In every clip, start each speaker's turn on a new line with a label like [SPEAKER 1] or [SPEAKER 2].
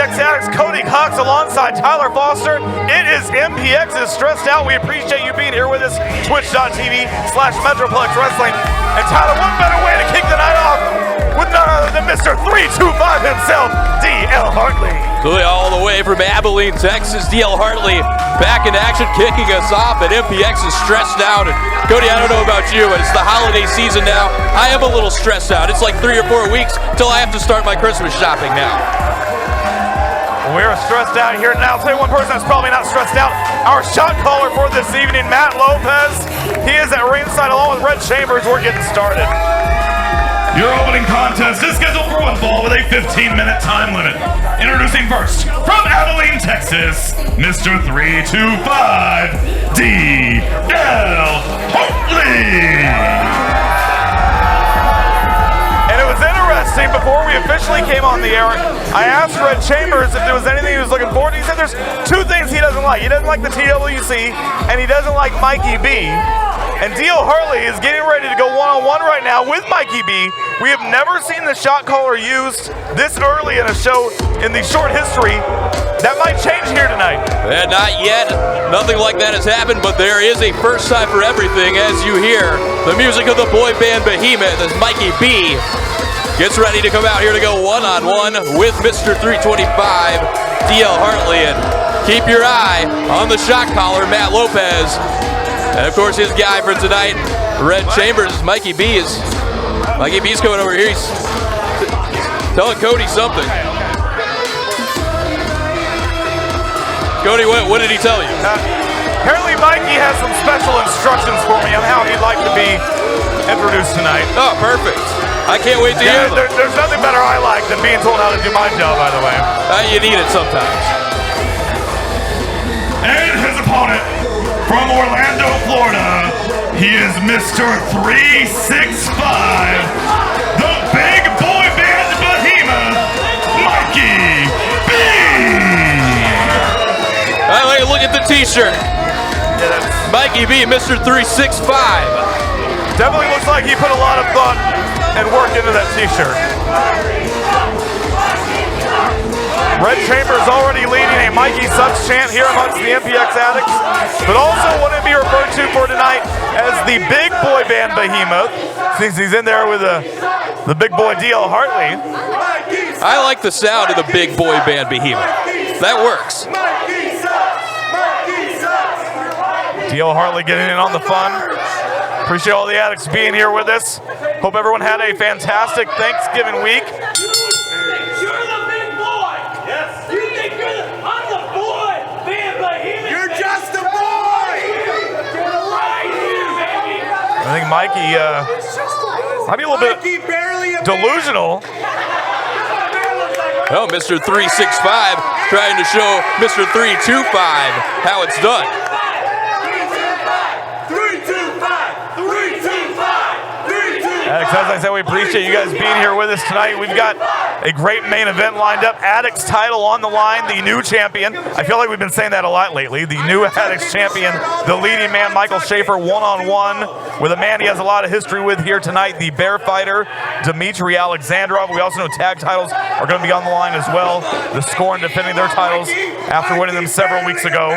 [SPEAKER 1] MPX Addicts Cody Cox alongside Tyler Foster. It is MPX is stressed out. We appreciate you being here with us. Twitch.tv/Metroplex Wrestling. And Tyler, what better way to kick the night off with none other than Mr. 325 himself, DL Harley.
[SPEAKER 2] All the way from Abilene, Texas, DL Harley back in action, kicking us off, and MPX is stressed out. And Cody, I don't know about you, but it's the holiday season now. I am a little stressed out. It's like 3 or 4 weeks till I have to start my Christmas shopping now.
[SPEAKER 1] We're stressed out here now. I'll tell you one person that's probably not stressed out. Our shot caller for this evening, Matt Lopez. He is at ringside along with Red Chambers. We're getting started.
[SPEAKER 3] Your opening contest is scheduled for one fall with a 15-minute time limit. Introducing first, from Abilene, Texas, Mr. 325, DL Harley.
[SPEAKER 1] Before we officially came on the air, I asked Red Chambers if there was anything he was looking forward to. He said there's 2 things he doesn't like. He doesn't like the TWC, and he doesn't like Mikey B. And DL Harley is getting ready to go one-on-one right now with Mikey B. We have never seen the shot caller used this early in a show in the short history. That might change here tonight.
[SPEAKER 2] Not yet. Nothing like that has happened, but there is a first time for everything as you hear the music of the boy band Behemoth as Mikey B gets ready to come out here to go one-on-one with Mr. 325, DL Harley. And keep your eye on the shot caller, Matt Lopez. And of course, his guy for tonight, Red Chambers, Mikey B's coming over here. He's telling Cody something. Cody, what did he tell you?
[SPEAKER 1] Apparently Mikey has some special instructions for me on how he'd like to be introduced tonight.
[SPEAKER 2] Oh, perfect. I can't wait to hear them.
[SPEAKER 1] There's nothing better I like than being told how to do my job, by the way.
[SPEAKER 2] You need it sometimes.
[SPEAKER 3] And his opponent from Orlando, Florida, he is Mr. 365, the big boy band behemoth, Mikey B.
[SPEAKER 2] Look at the t-shirt. Yeah, Mikey B, Mr. 365.
[SPEAKER 1] Definitely looks like he put a lot of thought and work into that t-shirt. Red Chambers already leading a Mikey Sucks chant here amongst the MPX addicts, but also wouldn't be referred to for tonight as the big boy band behemoth, since he's in there with the big boy DL Harley.
[SPEAKER 2] I like the sound of the big boy band behemoth. That works.
[SPEAKER 1] DL Harley getting in on the fun. Appreciate all the addicts being here with us. Hope everyone had a fantastic Thanksgiving week.
[SPEAKER 4] You're the big boy. Yes. You think I'm the boy, man, behemoth. You're just a boy. Right here, baby.
[SPEAKER 1] I think Mikey might be a little bit delusional.
[SPEAKER 2] Oh, Mr. 365 trying to show Mr. 325 how it's done.
[SPEAKER 1] Addicts, as I said, we appreciate you guys being here with us tonight. We've got a great main event lined up. Addicts title on the line, the new champion. I feel like we've been saying that a lot lately. The new Addicts champion, the leading man, Michael Schaefer, one-on-one with a man he has a lot of history with here tonight, the bear fighter, Dmitry Alexandrov. We also know tag titles are going to be on the line as well. The Scorn defending their titles after winning them several weeks ago.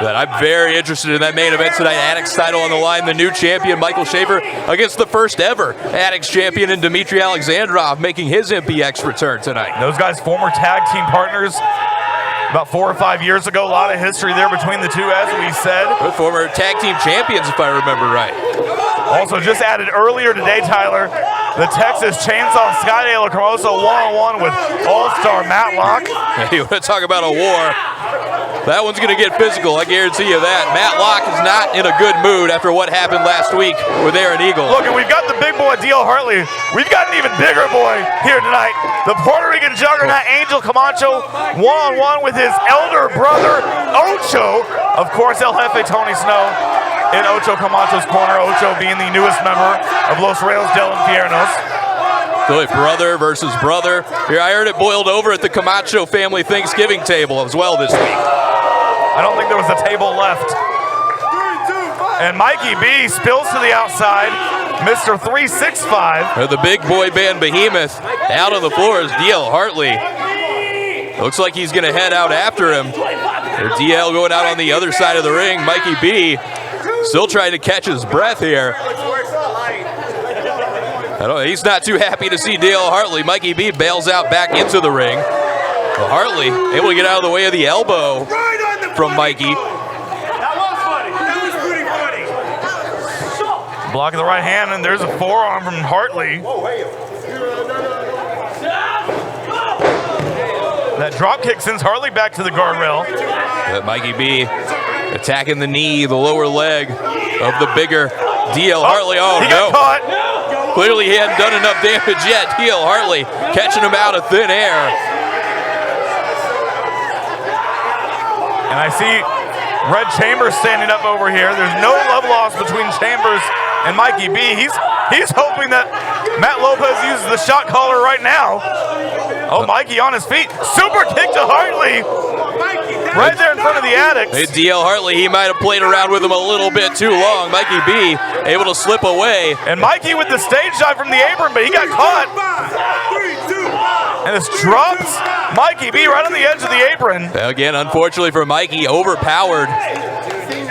[SPEAKER 2] But I'm very interested in that main event tonight. Addicts title on the line. The new champion, Michael Schaefer, against the first ever Addicts champion in Dmitry Alexandrov, making his MPX return tonight.
[SPEAKER 1] Those guys, former tag team partners about 4 or 5 years ago. A lot of history there between the two, as we said.
[SPEAKER 2] With former tag team champions, if I remember right.
[SPEAKER 1] Also, just added earlier today, Tyler, the Texas Chainsaw Sky De La Rosa one-on-one with All-Star Matlock.
[SPEAKER 2] You want to talk about a war? That one's going to get physical, I guarantee you that. Matlock is not in a good mood after what happened last week with Aaron Eagle.
[SPEAKER 1] Look, and we've got the big boy, DL Harley. We've got an even bigger boy here tonight. The Puerto Rican juggernaut, Ojo Kamacho, one-on-one with his elder brother, Ocho. Of course, El Jefe Tony Snow in Ojo Camacho's corner. Ocho being the newest member of Los Reyes del Infiernos.
[SPEAKER 2] So brother versus brother. Here, I heard it boiled over at the Kamacho family Thanksgiving table as well this week.
[SPEAKER 1] I don't think there was a table left.
[SPEAKER 4] 3, 2, 5.
[SPEAKER 1] And Mikey B spills to the outside. Mr. 365.
[SPEAKER 2] The big boy band behemoth out on the floor is DL Harley. Looks like he's going to head out after him. DL going out on the other side of the ring. Mikey B still trying to catch his breath here. He's not too happy to see DL Harley. Mikey B bails out back into the ring. Well, Harley able to get out of the way of the elbow from Mikey.
[SPEAKER 1] Blocking the right hand, and there's a forearm from Hartley. That drop kick sends Hartley back to the guardrail.
[SPEAKER 2] Mikey B attacking the knee, the lower leg of the bigger DL Harley. Oh,
[SPEAKER 1] he got caught.
[SPEAKER 2] Clearly he hadn't done enough damage yet. DL Harley catching him out of thin air.
[SPEAKER 1] And I see Red Chambers standing up over here. There's no love lost between Chambers and Mikey B. He's hoping that Matt Lopez uses the shot collar right now. Oh, Mikey on his feet. Super kick to Hartley. Right there in front of the Addicts.
[SPEAKER 2] Hey, DL Hartley, he might have played around with him a little bit too long. Mikey B able to slip away.
[SPEAKER 1] And Mikey with the stage dive from the apron, but he got caught. And this drops Mikey B right on the edge of the apron.
[SPEAKER 2] Again, unfortunately for Mikey, overpowered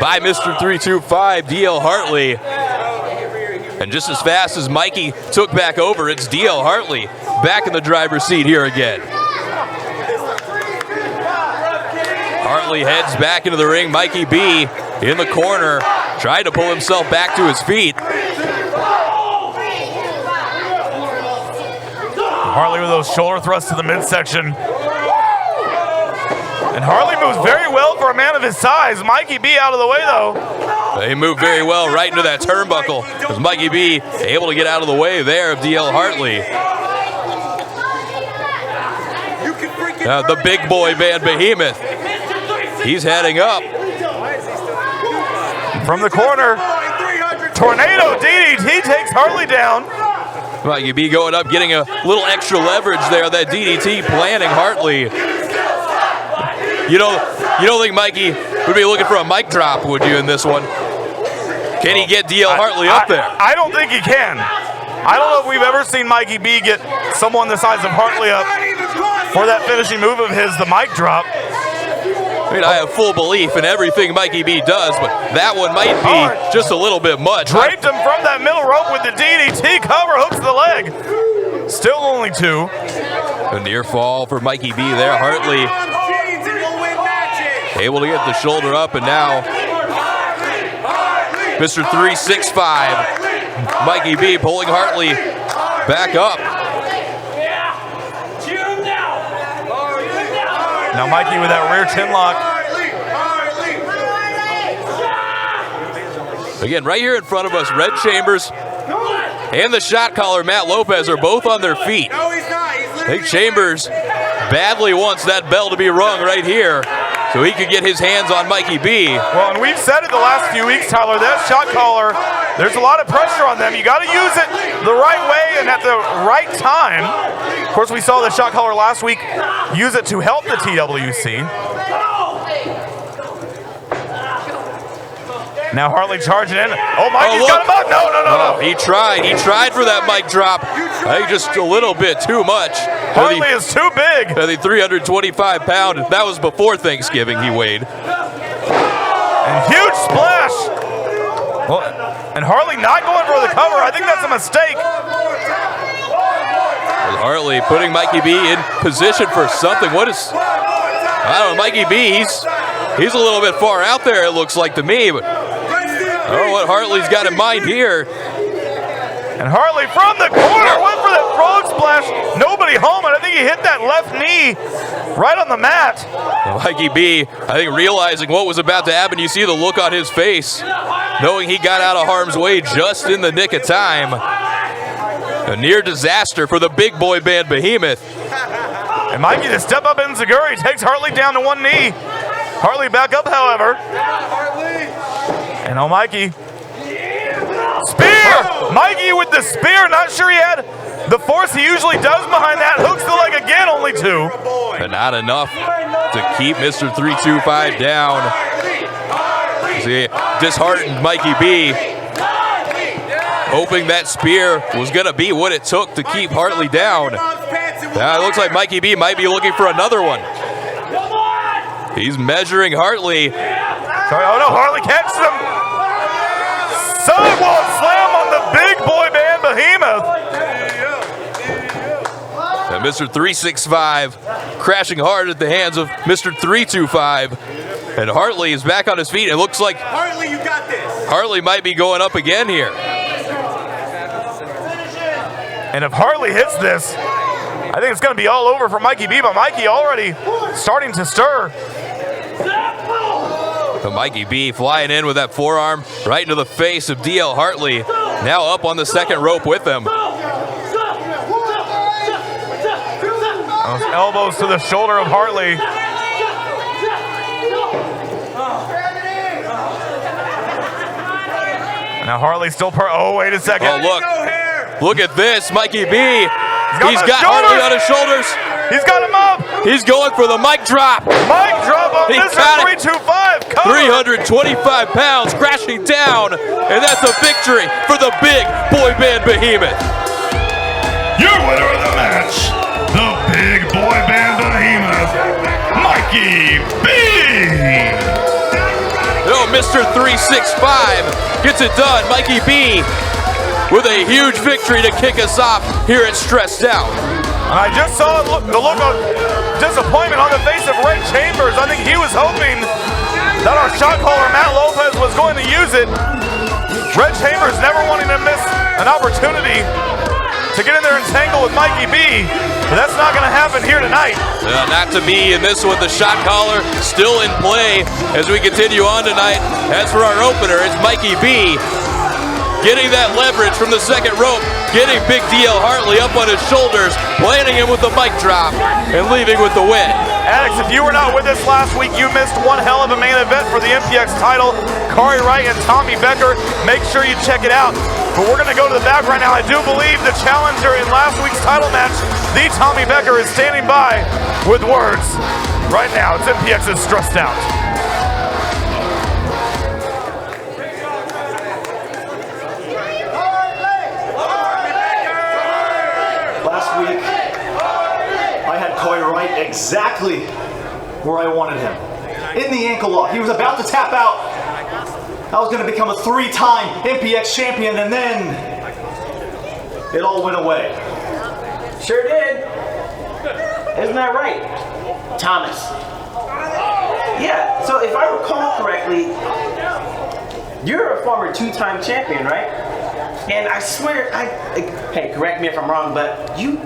[SPEAKER 2] by Mr. 325, DL Hartley. And just as fast as Mikey took back over, it's DL Hartley back in the driver's seat here again. Hartley heads back into the ring. Mikey B in the corner, trying to pull himself back to his feet.
[SPEAKER 1] Hartley with those shoulder thrusts to the midsection. And Hartley moves very well for a man of his size. Mikey B out of the way, though.
[SPEAKER 2] They move very well right into that turnbuckle as Mikey B able to get out of the way there of DL Hartley. The big boy band behemoth. He's heading up.
[SPEAKER 1] From the corner, Tornado DDT takes Hartley down.
[SPEAKER 2] Mikey B going up, getting a little extra leverage there. That DDT planning Hartley. You don't think Mikey would be looking for a mic drop, would you, in this one? Can he get DL Hartley up there?
[SPEAKER 1] I don't think he can. I don't know if we've ever seen Mikey B get someone the size of Hartley up for that finishing move of his, the mic drop.
[SPEAKER 2] I mean, I have full belief in everything Mikey B does, but that one might be just a little bit much.
[SPEAKER 1] Draped him from that middle rope with the DDT cover, hooks to the leg. Still only two.
[SPEAKER 2] A near fall for Mikey B there. Hartley able to get the shoulder up, and now Mr. 365, Mikey B pulling Hartley back up.
[SPEAKER 1] Now Mikey with that rear chin lock.
[SPEAKER 2] Again, right here in front of us, Red Chambers and the shot caller, Matt Lopez, are both on their feet. I think Chambers badly wants that bell to be rung right here so he could get his hands on Mikey B.
[SPEAKER 1] Well, and we've said it the last few weeks, Tyler, that shot caller, there's a lot of pressure on them. You got to use it the right way and at the right time. Of course, we saw the shot caller last week use it to help the TWC. Now Hartley charging in. Oh, Mikey's got him up. No.
[SPEAKER 2] He tried for that mic drop. I think just a little bit too much.
[SPEAKER 1] Hartley is too big.
[SPEAKER 2] I think 325 pounds. That was before Thanksgiving he weighed.
[SPEAKER 1] And huge splash. Well, and Hartley not going for the cover. I think that's a mistake.
[SPEAKER 2] Hartley putting Mikey B in position for something. I don't know, Mikey B, he's a little bit far out there, it looks like to me, but I don't know what Hartley's got in mind here.
[SPEAKER 1] And Hartley from the corner went for that frog splash. Nobody home, and I think he hit that left knee right on the mat.
[SPEAKER 2] Mikey B, I think realizing what was about to happen, you see the look on his face, knowing he got out of harm's way just in the nick of time. A near disaster for the big boy band behemoth.
[SPEAKER 1] And Mikey to step up in Zaguri takes Hartley down to one knee. Hartley back up, however. And oh, Mikey. Spear! Mikey with the spear. Not sure he had the force he usually does behind that. Hooks the leg again, only two.
[SPEAKER 2] But not enough to keep Mr. 325 down. as he disheartened Mikey B, hoping that spear was going to be what it took to keep Harley down. It looks like Mikey B might be looking for another one. He's measuring Harley.
[SPEAKER 1] Sorry, oh no, Harley catches him. Sidewalk slam on the big boy band behemoth.
[SPEAKER 2] And Mr. 365 crashing hard at the hands of Mr. 325. And Harley is back on his feet. It looks like
[SPEAKER 4] Harley, you got this.
[SPEAKER 2] Harley might be going up again here.
[SPEAKER 1] And if Harley hits this, I think it's going to be all over for Mikey B, but Mikey already starting to stir.
[SPEAKER 2] But Mikey B flying in with that forearm right into the face of DL Harley, now up on the second rope with him.
[SPEAKER 1] Those elbows to the shoulder of Harley. Now Harley still oh, wait a second.
[SPEAKER 2] Oh, look at this, Mikey B. He's got
[SPEAKER 1] shoulders.
[SPEAKER 2] Harley on his shoulders.
[SPEAKER 1] He's got him up.
[SPEAKER 2] He's going for the mic drop.
[SPEAKER 1] Mic drop on
[SPEAKER 2] He
[SPEAKER 1] Mr.
[SPEAKER 2] got it.
[SPEAKER 1] 325. Cover.
[SPEAKER 2] 325 pounds crashing down, and that's a victory for the big boy band behemoth.
[SPEAKER 3] Your winner of the match, the big boy band behemoth, Mikey B.
[SPEAKER 2] Oh, Mr. 365 gets it done. Mikey B with a huge victory to kick us off here at Stressed Out.
[SPEAKER 1] And I just saw the look of disappointment on the face of Ray Chambers. I think he was hoping that our shot caller, Matt Lopez, was going to use it. Red Chambers never wanting to miss an opportunity to get in there and tangle with Mikey B, but that's not going to happen here tonight.
[SPEAKER 2] Not to be in this one. The shot caller still in play as we continue on tonight. As for our opener, it's Mikey B getting that leverage from the second rope, getting big DL Harley up on his shoulders, landing him with the mic drop, and leaving with the win.
[SPEAKER 1] Alex, if you were not with us last week, you missed one hell of a main event for the MPX title. Corey Wright and Tommy Becker. Make sure you check it out. But we're going to go to the back right now. I do believe the challenger in last week's title match, the Tommy Becker, is standing by with words. Right now, it's MPX's Stressed Out.
[SPEAKER 5] Last week, I had Corey Wright exactly where I wanted him. In the ankle lock. He was about to tap out. I was going to become a 3-time MPX champion, and then it all went away.
[SPEAKER 6] Sure did. Isn't that right, Thomas? Yeah, so if I recall correctly, you're a former 2-time champion, right? And I swear, hey, correct me if I'm wrong, but you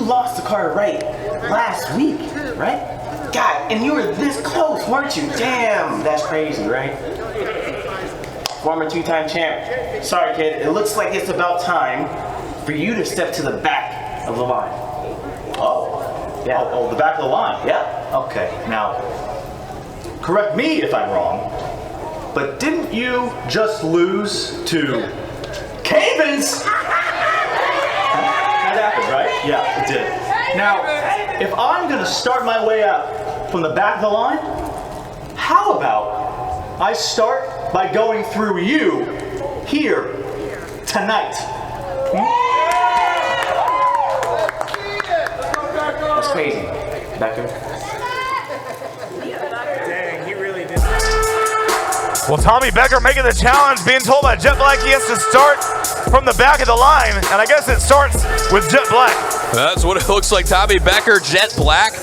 [SPEAKER 6] lost to Carter Wright last week, right? God, and you were this close, weren't you? Damn, that's crazy, right? Former 2-time champ. Sorry, kid. It looks like it's about time for you to step to the back of the line.
[SPEAKER 5] Oh.
[SPEAKER 6] Yeah.
[SPEAKER 5] Oh, the back of the line?
[SPEAKER 6] Yeah.
[SPEAKER 5] Okay, now, correct me if I'm wrong, but didn't you just lose to Cavens? That happened, right? Yeah, it did. Now, if I'm gonna start my way up from the back of the line, how about I start by going through you here tonight?
[SPEAKER 6] That's crazy, Becker.
[SPEAKER 1] Well, Tommy Becker making the challenge, being told by Jet Black he has to start from the back of the line, and I guess it starts with Jet Black.
[SPEAKER 2] That's what it looks like. Tommy Becker, Jet Black,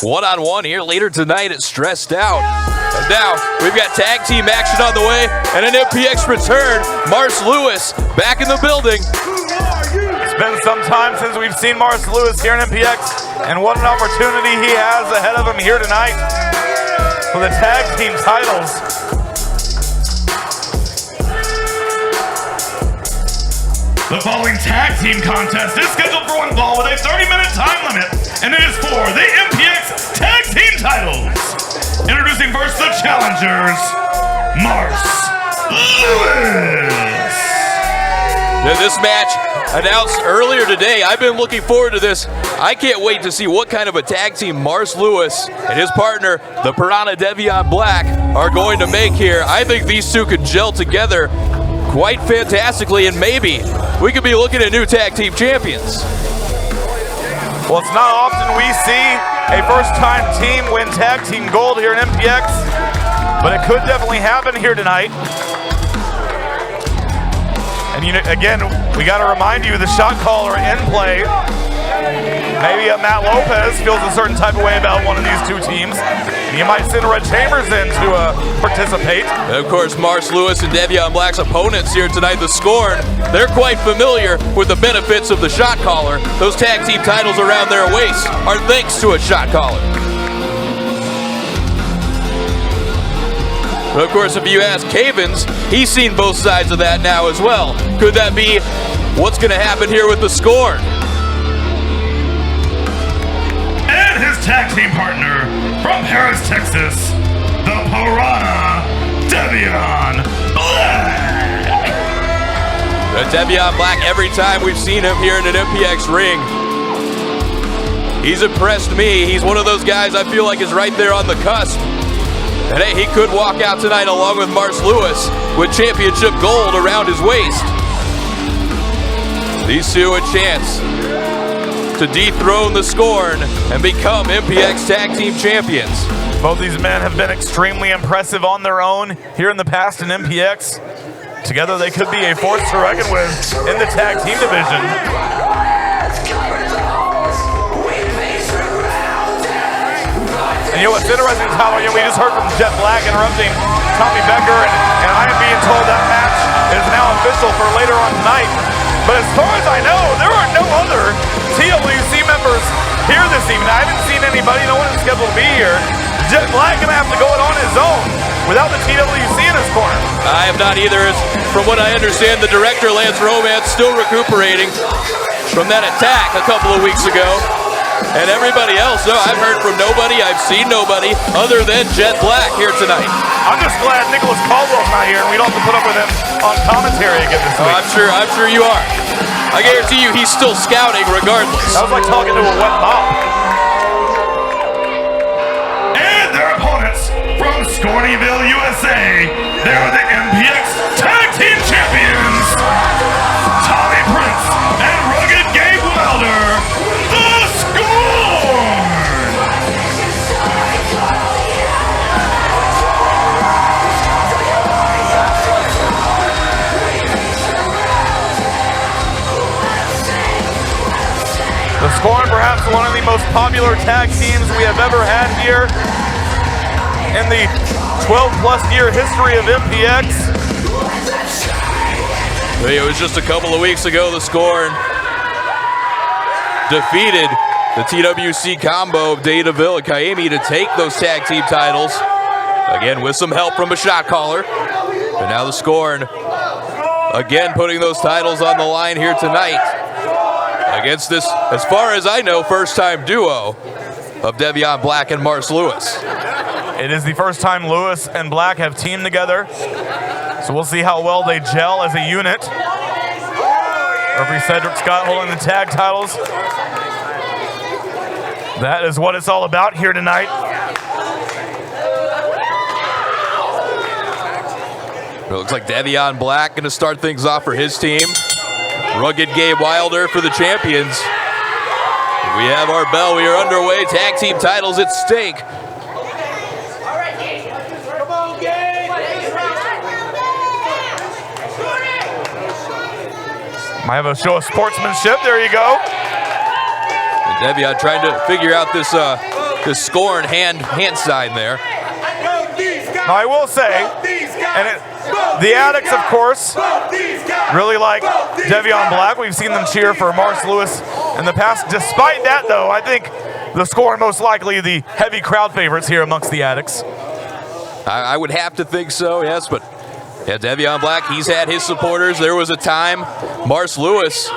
[SPEAKER 2] one-on-one here later tonight at Stressed Out. And now we've got tag team action on the way and an MPX return. Mars Lewis back in the building.
[SPEAKER 1] It's been some time since we've seen Mars Lewis here in MPX, and what an opportunity he has ahead of him here tonight for the tag team titles.
[SPEAKER 3] The following tag team contest is scheduled for one fall with a 30-minute time limit, and it is for the MPX Tag Team titles. Introducing first the challengers, Mars Lewis.
[SPEAKER 2] This match announced earlier today. I've been looking forward to this I can't wait to see what kind of a tag team Mars Lewis and his partner, the Piranha Devion Black, are going to make here. I think these two could gel together quite fantastically, and maybe we could be looking at new tag team champions.
[SPEAKER 1] Well, it's not often we see a first-time team win tag team gold here in MPX, but it could definitely happen here tonight. And again, we got to remind you, the shot caller in play. Maybe Matt Lopez feels a certain type of way about one of these two teams. You might send Red Chambers in to participate.
[SPEAKER 2] And of course, Mars Lewis and Devion Black's opponents here tonight, the Scorn, they're quite familiar with the benefits of the shot caller. Those tag team titles around their waists are thanks to a shot caller. But of course, if you ask Cavens, he's seen both sides of that now as well. Could that be what's going to happen here with the Scorn?
[SPEAKER 3] And his tag team partner from Paris, Texas, the Piranha Devion Black.
[SPEAKER 2] Devion Black, every time we've seen him here in an MPX ring, he's impressed me. He's one of those guys I feel like is right there on the cusp. And hey, he could walk out tonight along with Mars Lewis with championship gold around his waist. These two a chance to dethrone the Scorn and become MPX Tag Team Champions.
[SPEAKER 1] Both these men have been extremely impressive on their own here in the past in MPX. Together they could be a force to reckon with in the tag team division. And you know what's interesting, Tyler, we just heard from Jet Black interrupting Tommy Becker, and I am being told that match is now official for later on tonight. But as far as I know, there are no other TWC members here this evening. I haven't seen anybody, no one is scheduled to be here. Jet Black gonna have to go it on his own without the TWC in his corner.
[SPEAKER 2] I have not either. From what I understand, the director, Lance Romance, still recuperating from that attack a couple of weeks ago. And everybody else, no, I've heard from nobody, I've seen nobody other than Jet Black here tonight.
[SPEAKER 1] I'm just glad Nicholas Caldwell's not here and we don't have to put up with him on commentary again this week.
[SPEAKER 2] I'm sure you are. I guarantee you he's still scouting regardless.
[SPEAKER 1] That was like talking to a wet mop.
[SPEAKER 3] And their opponents from Scornyville, USA, they're the MPX Tag Team Champions, Tommy Prince and Rugged Gabe Wilder, the Scorn!
[SPEAKER 1] The Scorn, perhaps one of the most popular tag teams we have ever had here in the 12-plus year history of MPX.
[SPEAKER 2] It was just a couple of weeks ago the Scorn defeated the TWC combo of Dataville and Kaimi to take those tag team titles. Again, with some help from a shot caller. And now the Scorn again putting those titles on the line here tonight against this, as far as I know, first-time duo of Devion Black and Mars Lewis.
[SPEAKER 1] It is the first time Lewis and Black have teamed together, so we'll see how well they gel as a unit. Referee Cedric Scott holding the tag titles. That is what it's all about here tonight.
[SPEAKER 2] It looks like Devion Black going to start things off for his team. Rugged Gabe Wilder for the champions. We have our bell. We are underway. Tag team titles at stake.
[SPEAKER 1] Might have a show of sportsmanship. There you go.
[SPEAKER 2] And Devion trying to figure out this Scorn hand sign there.
[SPEAKER 1] Now I will say, the Addicts, of course, really like Devion Black. We've seen them cheer for Mars Lewis in the past. Despite that, though, I think the Scorn most likely the heavy crowd favorites here amongst the Addicts.
[SPEAKER 2] I would have to think so, yes, but yeah, Devion Black, he's had his supporters. There was a time, Mars Lewis,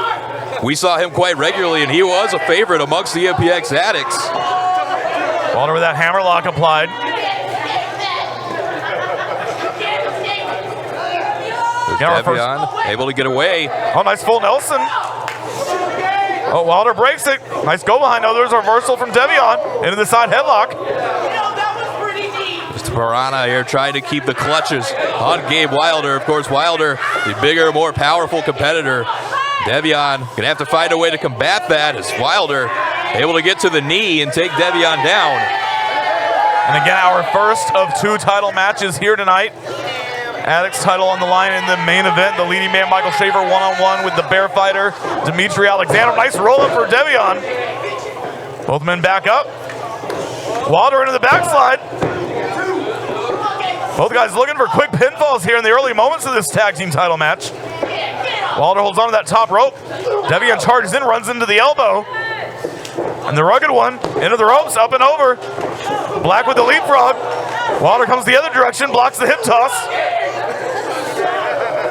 [SPEAKER 2] we saw him quite regularly, and he was a favorite amongst the MPX Addicts.
[SPEAKER 1] Wilder with that hammerlock applied.
[SPEAKER 2] Devion able to get away.
[SPEAKER 1] Oh, nice full Nelson. Oh, Wilder breaks it. Nice go behind. Oh, there's a reversal from Devion into the side headlock.
[SPEAKER 2] Mr. Piranha here trying to keep the clutches on Gabe Wilder. Of course, Wilder, the bigger, more powerful competitor. Devion gonna have to find a way to combat that as Wilder able to get to the knee and take Devion down.
[SPEAKER 1] And again, our first of 2 title matches here tonight. Addicts title on the line in the main event. The leading man, Michael Schaefer, one-on-one with the bear fighter, Dimitri Alexander. Nice roll-up for Devion. Both men back up. Wilder into the backslide. Both guys looking for quick pinfalls here in the early moments of this tag team title match. Wilder holds on to that top rope. Devion charges in, runs into the elbow. And the rugged one into the ropes, up and over. Black with the leapfrog. Wilder comes the other direction, blocks the hip toss.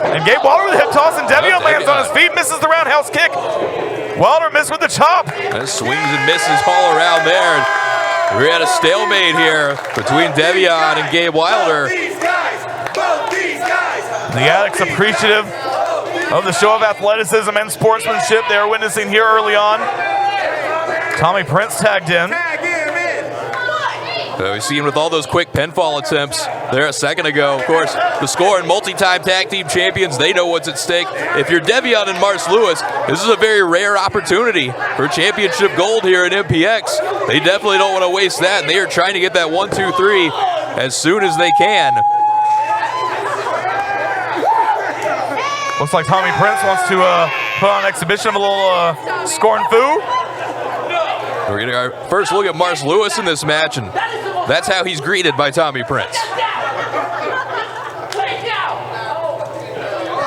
[SPEAKER 1] And Gabe Wilder with the hip toss, and Devion lands on his feet, misses the roundhouse kick. Wilder missed with the chop.
[SPEAKER 2] And swings and misses all around there. We had a stalemate here between Devion and Gabe Wilder.
[SPEAKER 1] The Addicts appreciative of the show of athleticism and sportsmanship they are witnessing here early on. Tommy Prince tagged in.
[SPEAKER 2] We've seen with all those quick pinfall attempts there a second ago. Of course, the Score and multi-time tag team champions, they know what's at stake. If you're Devion and Mars Lewis, this is a very rare opportunity for championship gold here at MPX. They definitely don't want to waste that, and they are trying to get that 1, 2, 3 as soon as they can.
[SPEAKER 1] Looks like Tommy Prince wants to put on an exhibition of a little scorn foo.
[SPEAKER 2] We're getting our first look at Mars Lewis in this match, and that's how he's greeted by Tommy Prince.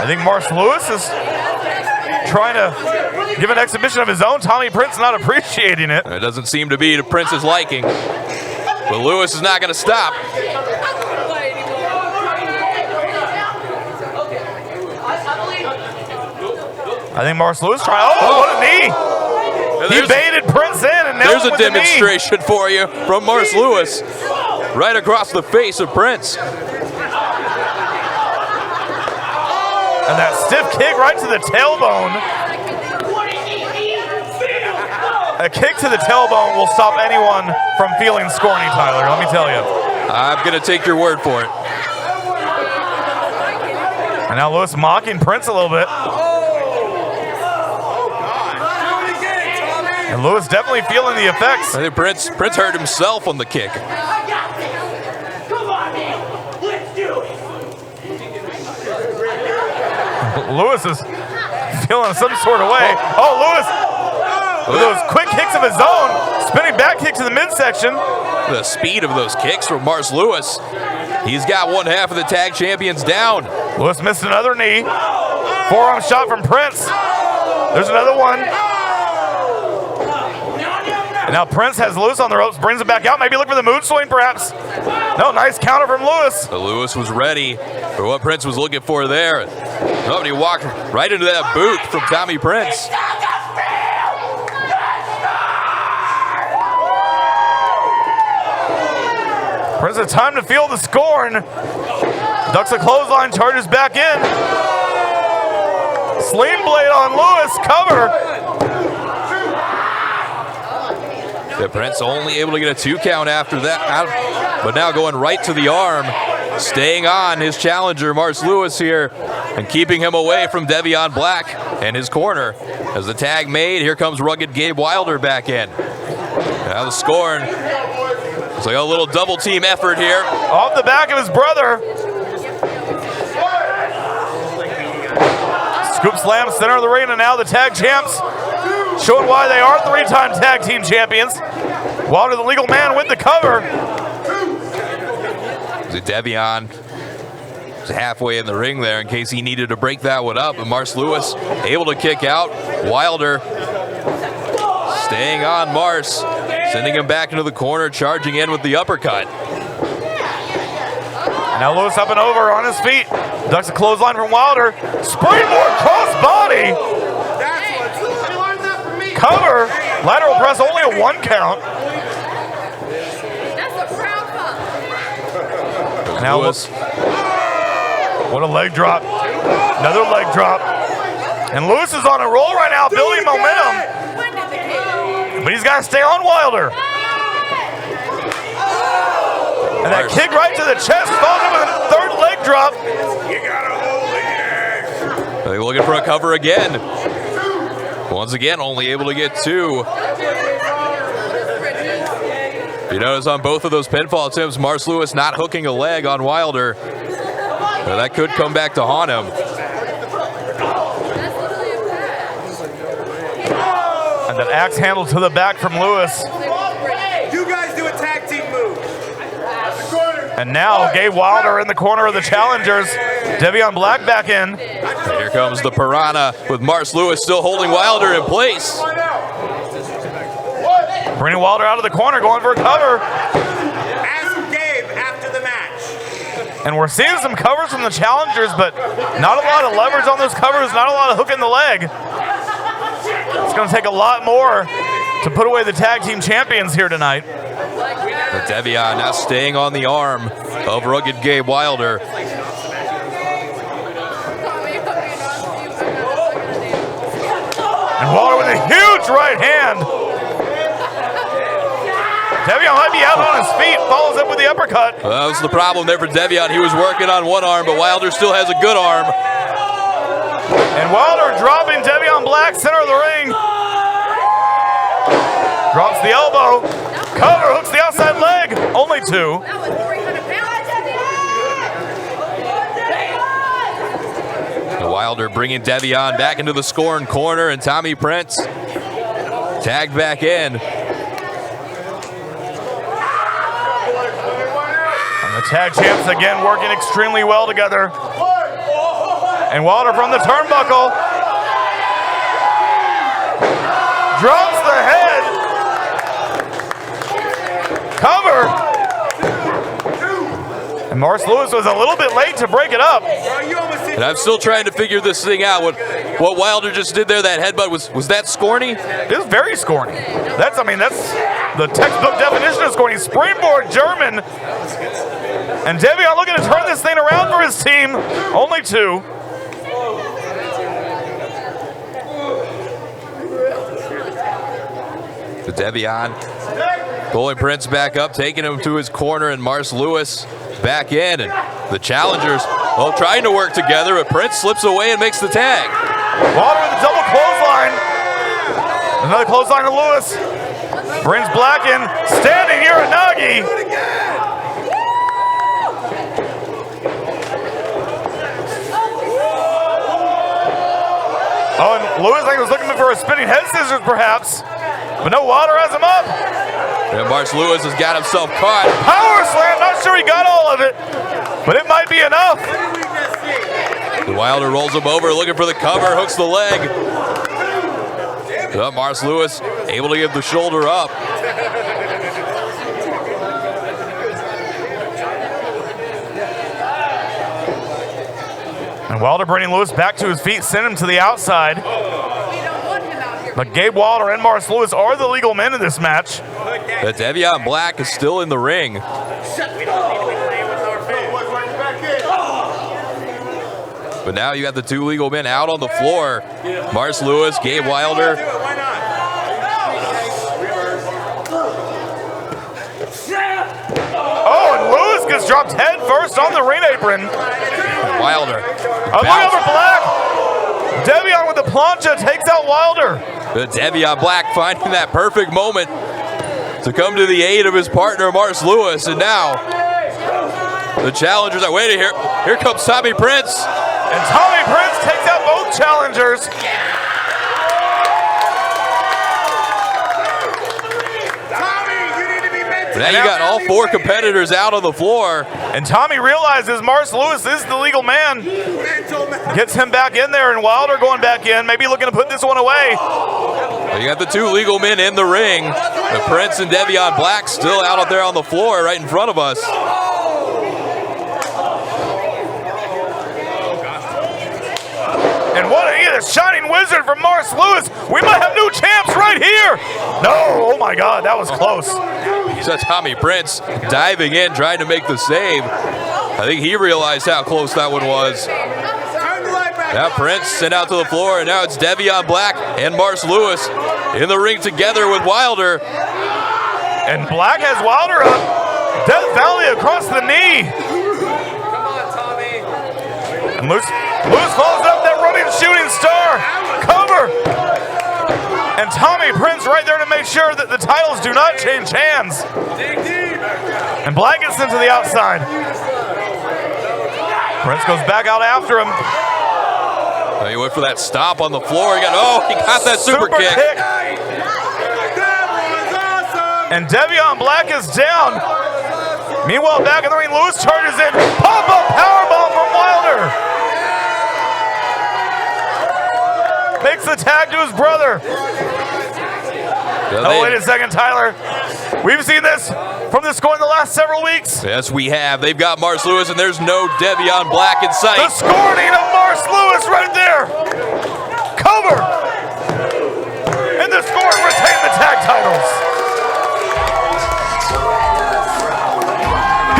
[SPEAKER 1] I think Mars Lewis is trying to give an exhibition of his own. Tommy Prince not appreciating it.
[SPEAKER 2] It doesn't seem to be to Prince's liking, but Lewis is not going to stop.
[SPEAKER 1] I think Mars Lewis trying. Oh, what a knee! He baited Prince in, and now
[SPEAKER 2] there's a demonstration for you from Mars Lewis, right across the face of Prince.
[SPEAKER 1] And that stiff kick right to the tailbone. A kick to the tailbone will stop anyone from feeling scorny, Tyler, let me tell you.
[SPEAKER 2] I'm going to take your word for it.
[SPEAKER 1] And now Lewis mocking Prince a little bit. And Lewis definitely feeling the effects.
[SPEAKER 2] I think Prince hurt himself on the kick.
[SPEAKER 4] Come on, man. Let's do it.
[SPEAKER 1] Lewis is feeling some sort of way. Oh, Lewis with those quick kicks of his own. Spinning back kick to the midsection.
[SPEAKER 2] The speed of those kicks from Mars Lewis. He's got one half of the tag champions down.
[SPEAKER 1] Lewis missed another knee. Forearm shot from Prince. There's another one. And now Prince has Lewis on the ropes, brings him back out. Maybe look for the mood swing, perhaps. No, nice counter from Lewis.
[SPEAKER 2] So Lewis was ready for what Prince was looking for there. Oh, he walked right into that boot from Tommy Prince.
[SPEAKER 1] Prince has time to feel the scorn. Ducks a clothesline, charges back in. Sling blade on Lewis, cover.
[SPEAKER 2] The Prince only able to get a 2 count after that, but now going right to the arm, staying on his challenger, Mars Lewis here, and keeping him away from Devion Black and his corner. As the tag made, here comes rugged Gabe Wilder back in. Now the scorn. It's like a little double team effort here.
[SPEAKER 1] Off the back of his brother. Scoop slam, center of the ring, and now the tag champs showing why they are 3-time tag team champions. Wilder, the legal man, with the cover.
[SPEAKER 2] Devion was halfway in the ring there in case he needed to break that one up. And Mars Lewis able to kick out. Wilder staying on Mars, sending him back into the corner, charging in with the uppercut.
[SPEAKER 1] Now Lewis up and over on his feet. Ducks a clothesline from Wilder. Springboard cross body. Cover. Lateral press, only a 1 count.
[SPEAKER 7] That's a proud pup.
[SPEAKER 1] Now Lewis. What a leg drop. Another leg drop. And Lewis is on a roll right now, building momentum. but he's got to stay on Wilder. And that kick right to the chest, followed up with a third leg drop.
[SPEAKER 2] They're looking for a cover again. Once again, only able to get 2. You notice on both of those pinfall attempts, Mars Lewis not hooking a leg on Wilder. Now that could come back to haunt him.
[SPEAKER 1] And that axe handle to the back from Lewis.
[SPEAKER 4] You guys do a tag team move.
[SPEAKER 1] And now Gabe Wilder in the corner of the challengers. Devion Black back in.
[SPEAKER 2] And here comes the Piranha with Mars Lewis still holding Wilder in place.
[SPEAKER 1] Bringing Wilder out of the corner, going for a cover.
[SPEAKER 4] Ask Gabe after the match.
[SPEAKER 1] And we're seeing some covers from the challengers, but not a lot of leverage on those covers, not a lot of hook in the leg. It's going to take a lot more to put away the tag team champions here tonight.
[SPEAKER 2] But Devion now staying on the arm of rugged Gabe Wilder.
[SPEAKER 1] And Wilder with a huge right hand. Devion might be out on his feet, follows up with the uppercut.
[SPEAKER 2] Well, that was the problem there for Devion. He was working on one arm, but Wilder still has a good arm.
[SPEAKER 1] And Wilder dropping Devion Black, center of the ring. Drops the elbow. Cover, hooks the outside leg. Only 2.
[SPEAKER 2] And Wilder bringing Devion back into the scoring corner, and Tommy Prince tagged back in.
[SPEAKER 1] And the tag champs again working extremely well together. And Wilder from the turnbuckle. Drops the head. Cover. And Mars Lewis was a little bit late to break it up.
[SPEAKER 2] And I'm still trying to figure this thing out. What Wilder just did there, that headbutt, was that scorny?
[SPEAKER 1] It was very scorny. That's the textbook definition of scorny. Springboard German. And Devion looking to turn this thing around for his team. Only 2.
[SPEAKER 2] The Devion pulling Prince back up, taking him to his corner, and Mars Lewis back in. And the challengers, well, trying to work together, but Prince slips away and makes the tag.
[SPEAKER 1] Wilder with a double clothesline. Another clothesline to Lewis. Brings Black in, standing here at Nagi. Oh, and Lewis, I think, was looking for a spinning head scissors, perhaps. But no, Wilder has him up.
[SPEAKER 2] And Mars Lewis has got himself caught.
[SPEAKER 1] Power slam, not sure he got all of it, but it might be enough.
[SPEAKER 2] And Wilder rolls him over, looking for the cover, hooks the leg. Mars Lewis able to get the shoulder up.
[SPEAKER 1] And Wilder bringing Lewis back to his feet, send him to the outside. But Gabe Wilder and Mars Lewis are the legal men in this match.
[SPEAKER 2] But Devion Black is still in the ring. But now you got the 2 legal men out on the floor. Mars Lewis, Gabe Wilder.
[SPEAKER 1] Oh, and Lewis gets dropped head first on the ring apron.
[SPEAKER 2] Wilder.
[SPEAKER 1] Look over Black. Devion with the plancha takes out Wilder.
[SPEAKER 2] But Devion Black finding that perfect moment to come to the aid of his partner, Mars Lewis. And now the challengers are waiting here. Here comes Tommy Prince.
[SPEAKER 1] And Tommy Prince takes out both challengers.
[SPEAKER 2] Now you got all 4 competitors out on the floor.
[SPEAKER 1] And Tommy realizes Mars Lewis is the legal man. Gets him back in there, and Wilder going back in, maybe looking to put this one away.
[SPEAKER 2] You got the 2 legal men in the ring. The Prince and Devion Black still out there on the floor right in front of us.
[SPEAKER 1] And what a shining wizard from Mars Lewis. We might have new champs right here. No, oh my God, that was close.
[SPEAKER 2] So Tommy Prince diving in, trying to make the save. I think he realized how close that one was.
[SPEAKER 4] Turn the light back
[SPEAKER 2] Now Prince sent out to the floor, and now it's Devion Black and Mars Lewis in the ring together with Wilder.
[SPEAKER 1] And Black has Wilder up. Death Valley across the knee.
[SPEAKER 7] Come on, Tommy.
[SPEAKER 1] And Lewis follows up that running shooting star. Cover. And Tommy Prince right there to make sure that the titles do not change hands. And Black gets into the outside. Prince goes back out after him.
[SPEAKER 2] He went for that stop on the floor. He got that super kick.
[SPEAKER 1] And Devion Black is down. Meanwhile, back in the ring, Lewis charges in. Pop-up powerbomb from Wilder. Makes the tag to his brother. Oh, wait a second, Tyler. We've seen this from the score in the last several weeks.
[SPEAKER 2] Yes, we have. They've got Mars Lewis, and there's no Devion Black in sight.
[SPEAKER 1] The scoring of Mars Lewis right there. Cover. And the score retain the tag titles.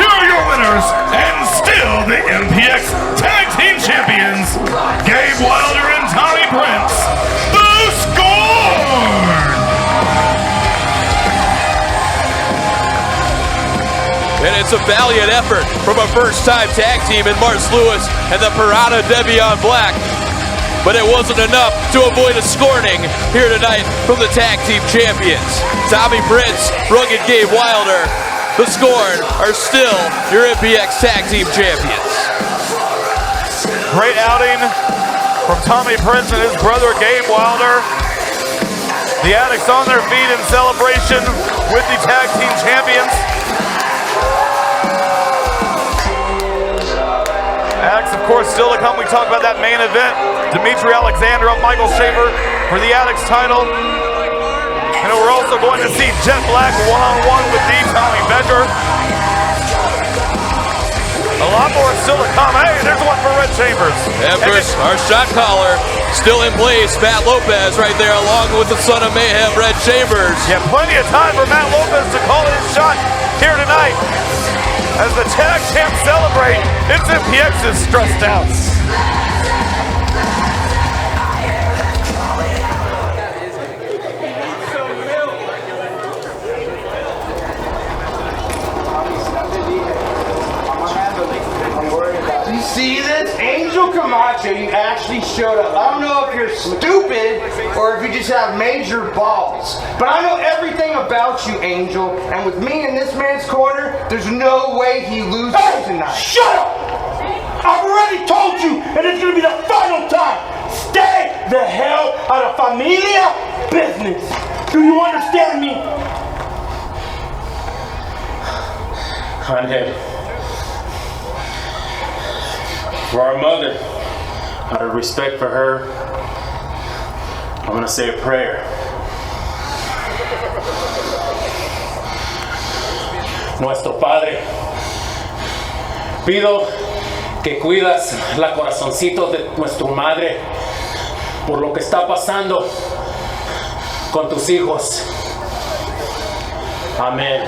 [SPEAKER 3] Here are your winners, and still the MPX Tag Team Champions, Gabe Wilder and Tommy Prince. The score!
[SPEAKER 2] And it's a valiant effort from a first-time tag team in Mars Lewis and the Piranha Devion Black. But it wasn't enough to avoid a scorning here tonight from the tag team champions. Tommy Prince, Rugged Gabe Wilder, the Scorn are still your MPX tag team champions.
[SPEAKER 1] Great outing from Tommy Prince and his brother Gabe Wilder. The Addicts on their feet in celebration with the tag team champions. Addicts, of course, still to come. We talk about that main event. Dimitri Alexander up Michael Shaver for the Addicts title. And we're also going to see Jet Black one-on-one with the Tommy Becker. A lot more still to come. Hey, there's one for Red Chambers.
[SPEAKER 2] And first, our shot caller still in place. Matt Lopez right there along with the son of Mayhem, Red Chambers.
[SPEAKER 1] Yeah, plenty of time for Matt Lopez to call his shot here tonight. As the tag champs celebrate, it's MPX is stressed out.
[SPEAKER 8] You see this? Angel Kamacho, you actually showed up. I don't know if you're stupid or if you just have major balls. But I know everything about you, Angel. And with me in this man's corner, there's no way he loses tonight. Shut up! I've already told you, and it's gonna be the final time. Stay the hell out of familia business. Do you understand me? Conhead. For our mother, out of respect for her, I'm gonna say a prayer. Nuestro Padre, pido que cuidas la corazoncito de nuestra madre por lo que está pasando con tus hijos. Amén.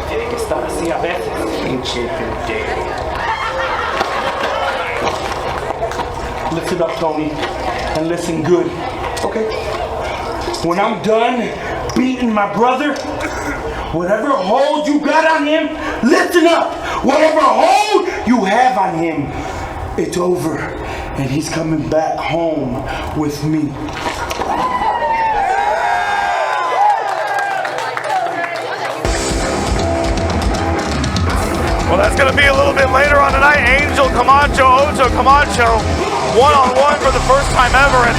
[SPEAKER 8] Tiene que estar así a veces, pinche pendejo. Listen up, Tony, and listen good, okay? When I'm done beating my brother, whatever hold you got on him, listen up! Whatever hold you have on him, it's over, and he's coming back home with me.
[SPEAKER 1] Well, that's going to be a little bit later on tonight. Angel Kamacho, Ojo Kamacho, one-on-one for the first time ever. And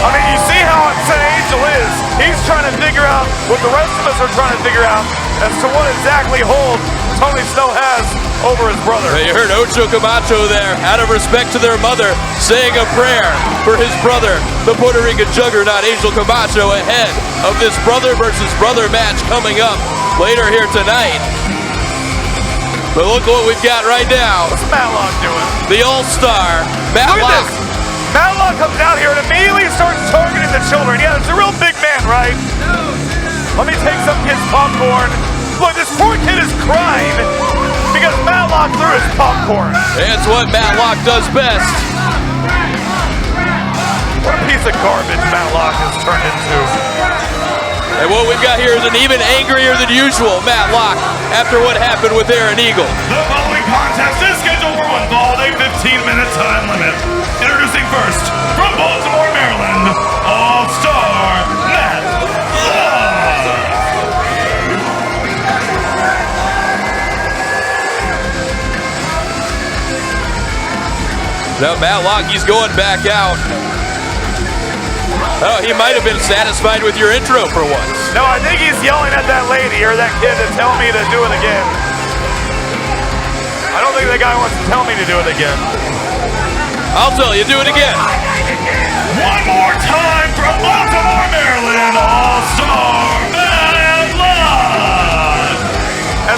[SPEAKER 1] I mean, you see how upset Angel is. He's trying to figure out what the rest of us are trying to figure out as to what exactly hold Tony Snow has over his brother.
[SPEAKER 2] You heard Ojo Kamacho there, out of respect to their mother, saying a prayer for his brother, the Puerto Rican juggernaut Angel Kamacho, ahead of this brother versus brother match coming up later here tonight. But look what we've got right now.
[SPEAKER 1] What's Matlock doing?
[SPEAKER 2] The All-Star,
[SPEAKER 1] Look at
[SPEAKER 2] Matlock.
[SPEAKER 1] this. Matlock comes out here and immediately starts targeting the children. Yeah, it's a real big man, right? Let me take some kid's popcorn. Look, this poor kid is crying because Matlock threw his popcorn.
[SPEAKER 2] It's what Matlock does best.
[SPEAKER 1] What a piece of garbage Matlock has turned into.
[SPEAKER 2] And what we've got here is an even angrier than usual Matlock after what happened with Aaron Eagle.
[SPEAKER 3] The following contest is scheduled for one fall, a 15-minute time limit. Introducing first, from Baltimore, Maryland, All-Star Matt Love.
[SPEAKER 2] Now Matlock, he's going back out. Oh, he might have been satisfied with your intro for once.
[SPEAKER 1] No, I think he's yelling at that lady or that kid to tell me to do it again. I don't think the guy wants to tell me to do it again.
[SPEAKER 2] I'll tell you, do it again.
[SPEAKER 3] One more time from Baltimore, Maryland, All-Star Matt Love.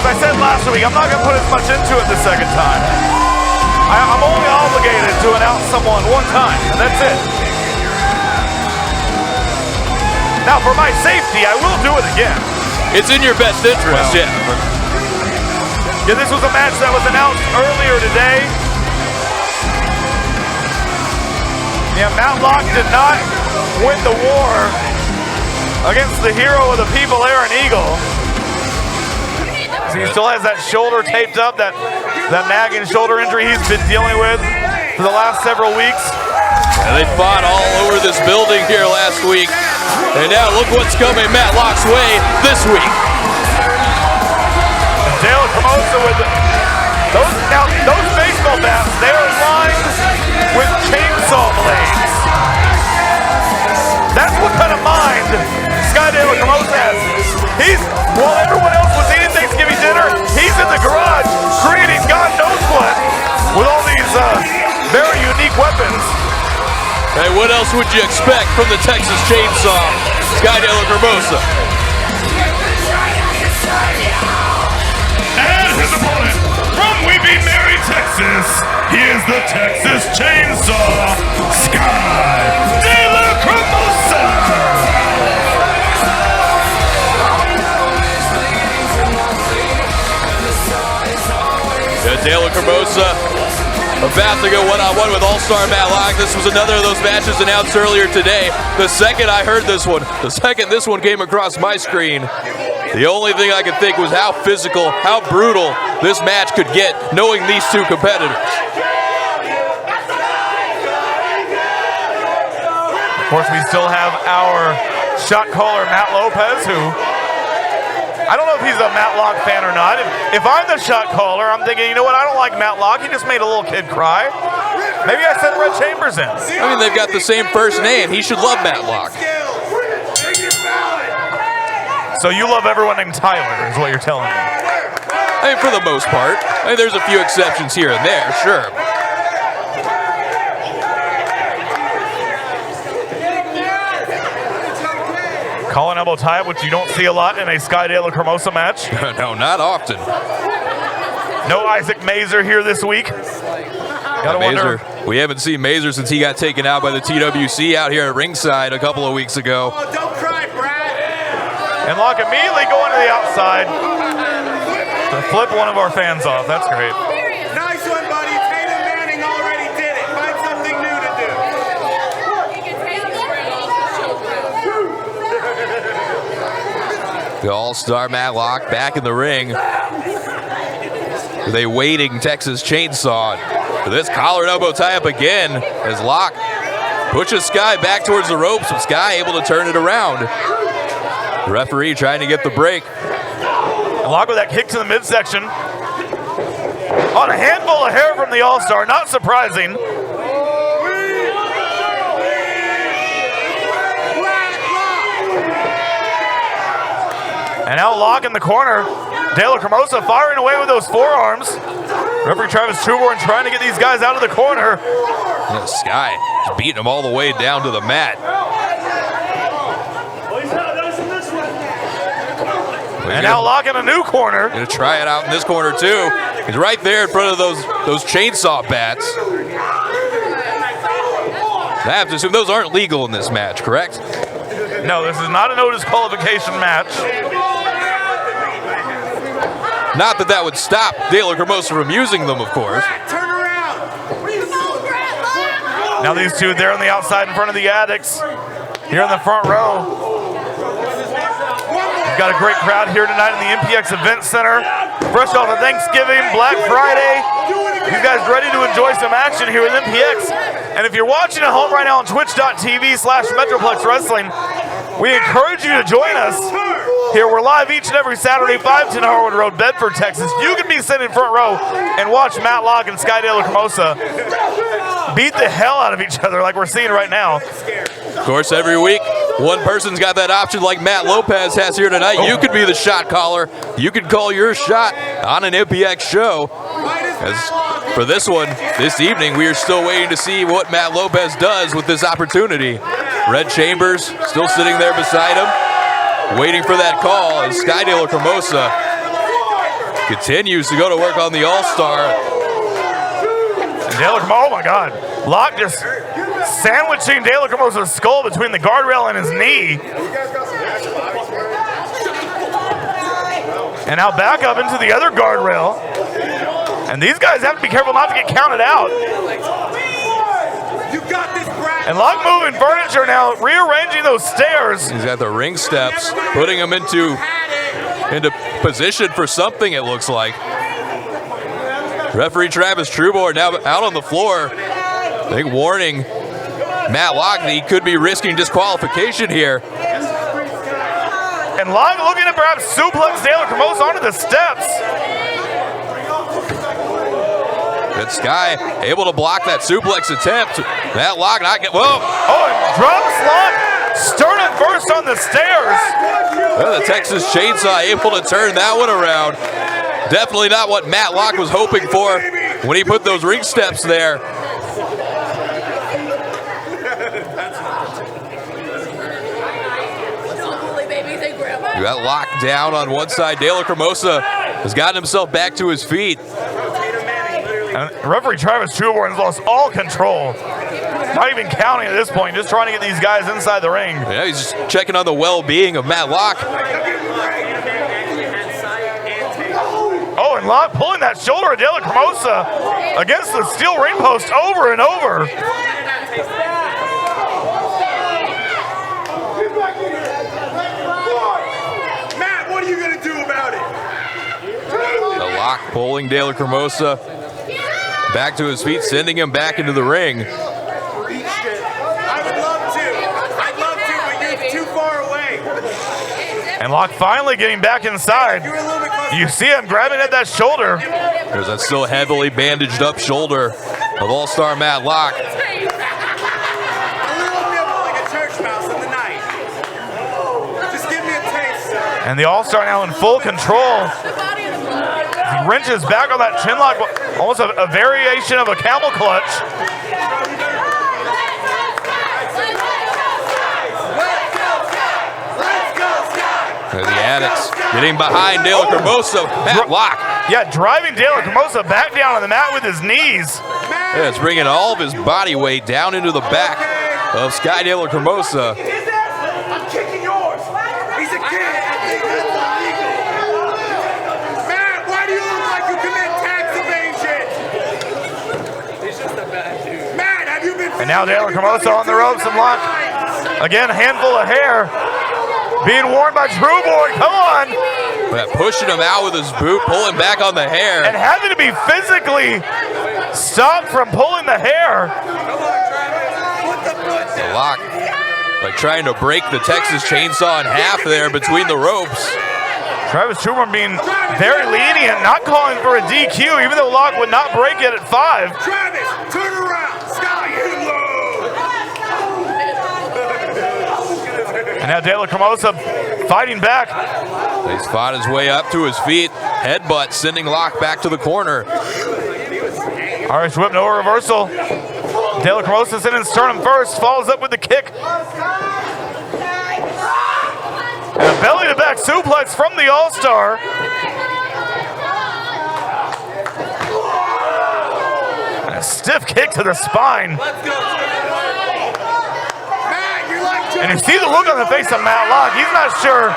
[SPEAKER 1] As I said last week, I'm not going to put as much into it the second time. I'm only obligated to announce someone one time, and that's it. Now, for my safety, I will do it again.
[SPEAKER 2] It's in your best interest, yeah.
[SPEAKER 1] Yeah, this was a match that was announced earlier today. Yeah, Matlock did not win the war against the hero of the people, Aaron Eagle. So he still has that shoulder taped up, that nagging shoulder injury he's been dealing with for the last several weeks.
[SPEAKER 2] And they fought all over this building here last week. And now look what's coming Matlock's way this week.
[SPEAKER 1] DL Harley with those baseball bats, they are lined with chainsaw blades. That's what kind of mind DL Harley has. While everyone else was eating Thanksgiving dinner, he's in the garage creating God knows what with all these very unique weapons.
[SPEAKER 2] Hey, what else would you expect from the Texas Chainsaw, DL Harley?
[SPEAKER 3] And his opponent, from Weeping Mary, Texas, he is the Texas Chainsaw, DeLaRosa.
[SPEAKER 2] DeLaRosa about to go one-on-one with All-Star Matlock. This was another of those matches announced earlier today. The second I heard this one, the second this one came across my screen, the only thing I could think was how physical, how brutal this match could get, knowing these two competitors.
[SPEAKER 1] Of course, we still have our shot caller, Matt Lopez, who I don't know if he's a Matlock fan or not. If I'm the shot caller, I'm thinking, you know what, I don't like Matlock. He just made a little kid cry. Maybe I send Red Chambers in.
[SPEAKER 2] I mean, they've got the same first name. He should love Matlock.
[SPEAKER 1] So you love everyone named Tyler, is what you're telling me.
[SPEAKER 2] I mean, for the most part. I mean, there's a few exceptions here and there, sure.
[SPEAKER 1] Collar elbow tie-up, which you don't see a lot in a DL Harley match.
[SPEAKER 2] No, not often.
[SPEAKER 1] No Isaac Mazer here this week. Gotta wonder.
[SPEAKER 2] We haven't seen Mazer since he got taken out by the TWC out here at ringside a couple of weeks ago.
[SPEAKER 4] Oh, don't cry, Brad.
[SPEAKER 1] And Locke immediately going to the outside to flip one of our fans off. That's great.
[SPEAKER 4] Nice one, buddy. Tatum Manning already did it. Find something new to do.
[SPEAKER 2] The All-Star Matlock back in the ring with a waiting Texas Chainsaw. This collar and elbow tie-up again as Locke pushes Sky back towards the ropes, but Sky able to turn it around. The referee trying to get the break.
[SPEAKER 1] And Locke with that kick to the midsection. On a handful of hair from the All-Star, not surprising. And now Locke in the corner. DeLaRosa Kamacho firing away with those forearms. Referee Travis Truborn trying to get these guys out of the corner.
[SPEAKER 2] Yeah, Sky just beating them all the way down to the mat.
[SPEAKER 1] And now Locke in a new corner.
[SPEAKER 2] Gonna try it out in this corner too. He's right there in front of those chainsaw bats. I have to assume those aren't legal in this match, correct?
[SPEAKER 1] No, this is not a no disqualification match.
[SPEAKER 2] Not that that would stop DeLaRosa from using them, of course.
[SPEAKER 4] Turn around.
[SPEAKER 1] Now these two there on the outside in front of the Addicts. Here in the front row. We've got a great crowd here tonight in the MPX Event Center. Fresh off of Thanksgiving, Black Friday. You guys ready to enjoy some action here with MPX? And if you're watching at home right now on twitch.tv/Metroplex Wrestling, we encourage you to join us. Here we're live each and every Saturday, 510 Harwood Road, Bedford, Texas. You can be sitting in front row and watch Matt Locke and Sky DeLaRosa beat the hell out of each other like we're seeing right now.
[SPEAKER 2] Of course, every week, one person's got that option like Matt Lopez has here tonight. You could be the shot caller. You could call your shot on an MPX show. As for this one, this evening, we are still waiting to see what Matt Lopez does with this opportunity. Red Chambers still sitting there beside him, waiting for that call as Sky DeLaRosa continues to go to work on the All-Star.
[SPEAKER 1] Oh my God. Locke just sandwiching DeLaRosa's skull between the guardrail and his knee. And now back up into the other guardrail. And these guys have to be careful not to get counted out. And Locke moving furniture now, rearranging those stairs.
[SPEAKER 2] He's got the ring steps, putting him into position for something, it looks like. Referee Travis Truebord now out on the floor. Big warning. Matt Locke, he could be risking disqualification here.
[SPEAKER 1] And Locke looking to perhaps suplex DeLaRosa onto the steps.
[SPEAKER 2] But Sky able to block that suplex attempt. Matt Locke not get, whoa.
[SPEAKER 1] Oh, and drops Locke sternum first on the stairs.
[SPEAKER 2] Well, the Texas Chainsaw able to turn that one around. Definitely not what Matt Locke was hoping for when he put those ring steps there. You got Locke down on one side. DeLaRosa has gotten himself back to his feet.
[SPEAKER 1] And referee Travis Truebord has lost all control. Not even counting at this point, just trying to get these guys inside the ring.
[SPEAKER 2] Yeah, he's just checking on the well-being of Matt Locke.
[SPEAKER 1] Oh, and Locke pulling that shoulder of DeLaRosa against the steel ring post over and over.
[SPEAKER 4] Matt, what are you going to do about it?
[SPEAKER 2] The Locke pulling DeLaRosa back to his feet, sending him back into the ring.
[SPEAKER 4] I would love to. I'd love to, but you're too far away.
[SPEAKER 1] And Locke finally getting back inside. You see him grabbing at that shoulder.
[SPEAKER 2] There's that still heavily bandaged up shoulder of All-Star Matt Locke.
[SPEAKER 4] A little nibble like a church mouse in the night. Just give me a taste, sir.
[SPEAKER 1] And the All-Star now in full control. He wrenches back on that chin lock, almost a variation of a camel clutch.
[SPEAKER 2] And the Addicts getting behind DeLaRosa. Matt Locke.
[SPEAKER 1] Yeah, driving DeLaRosa back down on the mat with his knees.
[SPEAKER 2] Yeah, it's bringing all of his body weight down into the back of Sky DeLaRosa.
[SPEAKER 4] I'm kicking yours. He's a kid. I think that's illegal. Matt, why do you look like you commit tax evasion? He's just a bad dude. Matt, have you been?
[SPEAKER 1] And now DeLaRosa on the ropes and Locke. Again, a handful of hair. Being worn by Truebord, come on!
[SPEAKER 2] But pushing him out with his boot, pulling back on the hair.
[SPEAKER 1] And having to be physically stopped from pulling the hair.
[SPEAKER 2] Locke, like trying to break the Texas Chainsaw in half there between the ropes.
[SPEAKER 1] Travis Truebord being very lenient, not calling for a DQ, even though Locke would not break it at 5.
[SPEAKER 4] Travis, turn around. Sky, hit low.
[SPEAKER 1] And now DeLaRosa fighting back.
[SPEAKER 2] He's fought his way up to his feet. Headbutt sending Locke back to the corner.
[SPEAKER 1] Irish whip, no reversal. DeLaRosa sending sternum first, follows up with the kick. And a belly-to-back suplex from the All-Star. And a stiff kick to the spine.
[SPEAKER 4] Let's go. Matt, you're like
[SPEAKER 1] And you see the look on the face of Matt Locke. He's not sure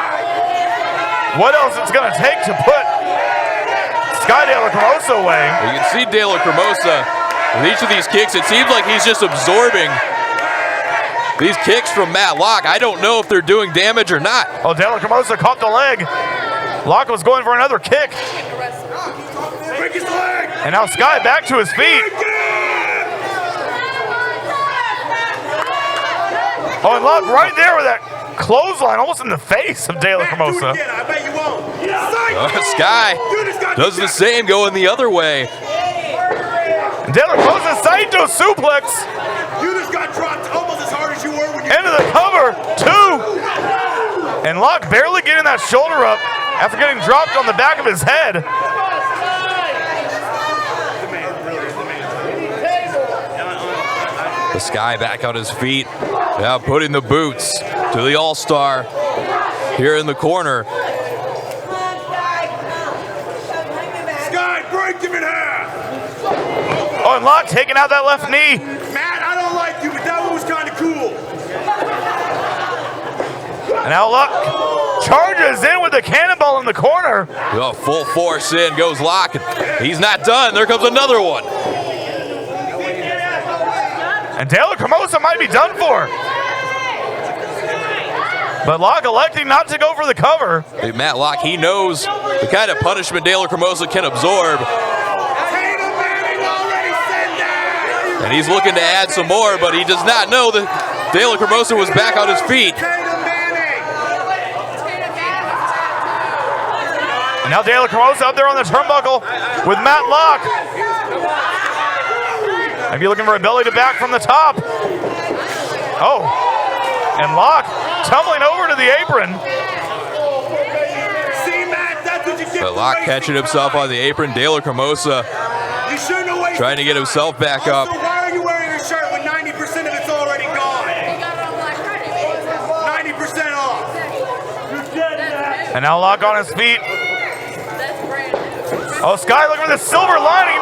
[SPEAKER 1] what else it's going to take to put Sky DeLaRosa away.
[SPEAKER 2] You can see DeLaRosa with each of these kicks. It seems like he's just absorbing these kicks from Matt Locke. I don't know if they're doing damage or not.
[SPEAKER 1] Oh, DeLaRosa caught the leg. Locke was going for another kick.
[SPEAKER 4] Break his leg!
[SPEAKER 1] And now Sky back to his feet. Oh, and Locke right there with that clothesline almost in the face of DeLaRosa.
[SPEAKER 4] I bet you won't.
[SPEAKER 2] Sky does the same, going the other way.
[SPEAKER 1] DeLaRosa Saito suplex.
[SPEAKER 4] You just got dropped almost as hard as you were when you
[SPEAKER 1] Into the cover, 2. And Locke barely getting that shoulder up after getting dropped on the back of his head.
[SPEAKER 2] The Sky back on his feet. Now putting the boots to the All-Star here in the corner.
[SPEAKER 4] Sky, break him in half!
[SPEAKER 1] Oh, and Locke taking out that left knee.
[SPEAKER 4] Matt, I don't like you, but that one was kind of cool.
[SPEAKER 1] And now Locke charges in with the cannonball in the corner.
[SPEAKER 2] Oh, full force in goes Locke. He's not done. There comes another one.
[SPEAKER 1] And DeLaRosa might be done for. But Locke electing not to go for the cover.
[SPEAKER 2] Hey, Matt Locke, he knows the kind of punishment DeLaRosa can absorb. And he's looking to add some more, but he does not know that DeLaRosa was back on his feet.
[SPEAKER 1] And now DeLaRosa up there on the turnbuckle with Matt Locke. Maybe looking for a belly to back from the top. Oh, and Locke tumbling over to the apron.
[SPEAKER 2] But Locke catching himself on the apron. DeLaRosa trying to get himself back up.
[SPEAKER 4] Also, why are you wearing a shirt when 90% of it's already gone? 90% off.
[SPEAKER 1] And now Locke on his feet. Oh, Sky looking for the silver lining.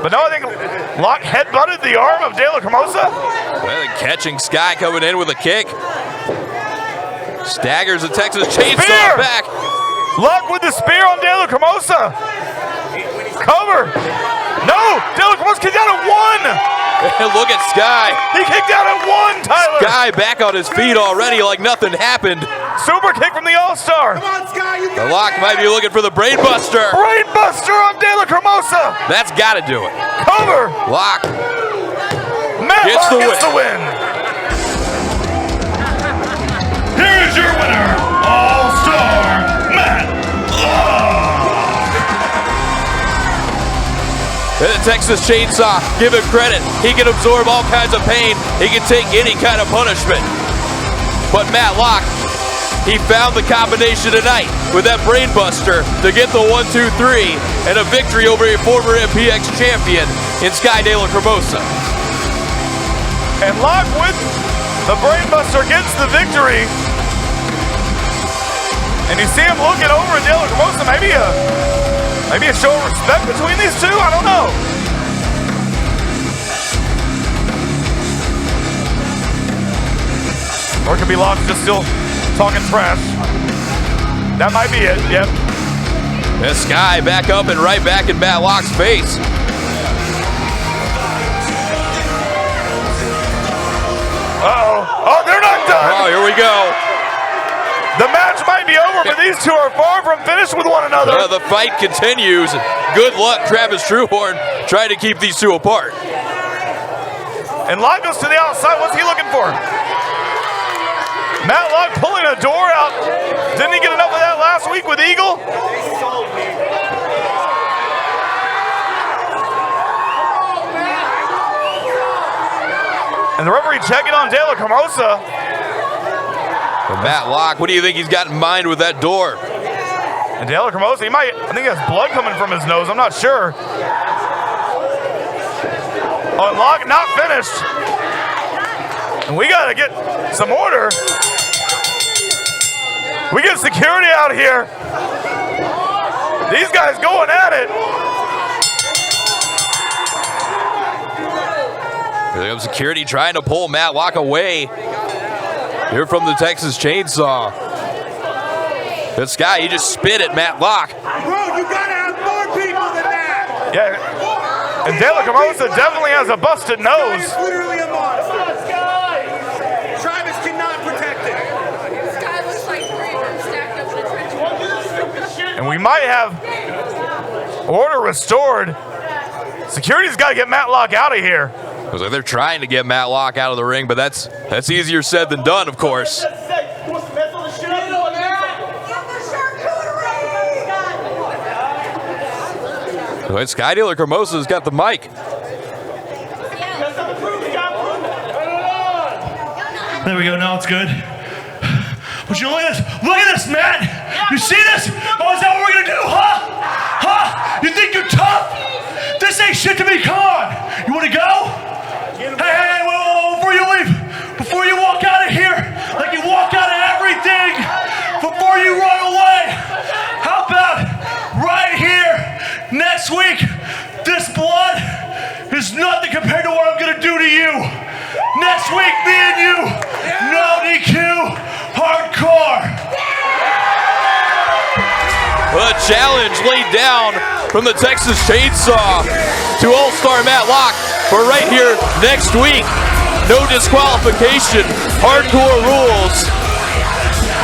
[SPEAKER 1] But no, I think Locke headbutted the arm of DeLaRosa.
[SPEAKER 2] Well, catching Sky coming in with a kick. Staggers the Texas Chainsaw back.
[SPEAKER 1] Locke with the spear on DeLaRosa. Cover. No, DeLaRosa kicked out at 1.
[SPEAKER 2] Look at Sky.
[SPEAKER 1] He kicked out at 1, Tyler.
[SPEAKER 2] Sky back on his feet already like nothing happened.
[SPEAKER 1] Super kick from the All-Star.
[SPEAKER 4] Come on, Sky, you
[SPEAKER 2] The Locke might be looking for the brain buster.
[SPEAKER 1] Brain buster on DeLaRosa.
[SPEAKER 2] That's got to do it.
[SPEAKER 1] Cover.
[SPEAKER 2] Locke
[SPEAKER 1] Matt
[SPEAKER 2] gets
[SPEAKER 1] Locke
[SPEAKER 2] the
[SPEAKER 1] gets the win.
[SPEAKER 3] Here is your winner, All-Star Matt Locke.
[SPEAKER 2] And the Texas Chainsaw, give him credit. He can absorb all kinds of pain. He can take any kind of punishment. But Matt Locke, he found the combination tonight with that brain buster to get the 1, 2, 3 and a victory over a former MPX champion in Sky DeLaRosa.
[SPEAKER 1] And Locke with the brain buster gets the victory. And you see him looking over at DeLaRosa. Maybe a show of respect between these two? I don't know. Or it could be Locke just still talking trash. That might be it, yep.
[SPEAKER 2] And Sky back up and right back in Matt Locke's face.
[SPEAKER 1] Uh-oh. Oh, they're not done.
[SPEAKER 2] Oh, here we go.
[SPEAKER 1] The match might be over, but these two are far from finished with one another.
[SPEAKER 2] The fight continues. Good luck, Travis Truehorn, trying to keep these two apart.
[SPEAKER 1] And Locke goes to the outside. What's he looking for? Matt Locke pulling a door out. Didn't he get enough of that last week with Eagle? And the referee checking on DeLaRosa.
[SPEAKER 2] But Matt Locke, what do you think he's got in mind with that door?
[SPEAKER 1] And DeLaRosa, I think he has blood coming from his nose. I'm not sure. Oh, and Locke not finished. And we got to get some order. We get security out here. These guys going at it.
[SPEAKER 2] Here comes security trying to pull Matt Locke away. Here from the Texas Chainsaw. This guy, he just spit at Matlock.
[SPEAKER 4] Bro, you gotta have more people than that.
[SPEAKER 1] Yeah. And DL Harley definitely has a busted nose.
[SPEAKER 4] It's literally a monster. Travis cannot protect it.
[SPEAKER 9] This guy looks like three of them stacked up in a trench.
[SPEAKER 1] And we might have order restored. Security's got to get Matlock out of here.
[SPEAKER 2] It was like they're trying to get Matlock out of the ring, but that's easier said than done, of course. But Sky Dealer Hermosa's got the mic.
[SPEAKER 3] There we go, now it's good. But you look at this, Matt! You see this? Oh, is that what we're gonna do, huh? Huh? You think you're tough? This ain't shit to me, come on! You wanna go? Hey, whoa, before you leave, before you walk out of here, like you walk out of everything, before you run away, how about right here, next week, this blood is nothing compared to what I'm gonna do to you. Next week, me and you, no DQ, hardcore.
[SPEAKER 2] A challenge laid down from the Texas Chainsaw to All-Star Matlock for right here next week. No disqualification, hardcore rules.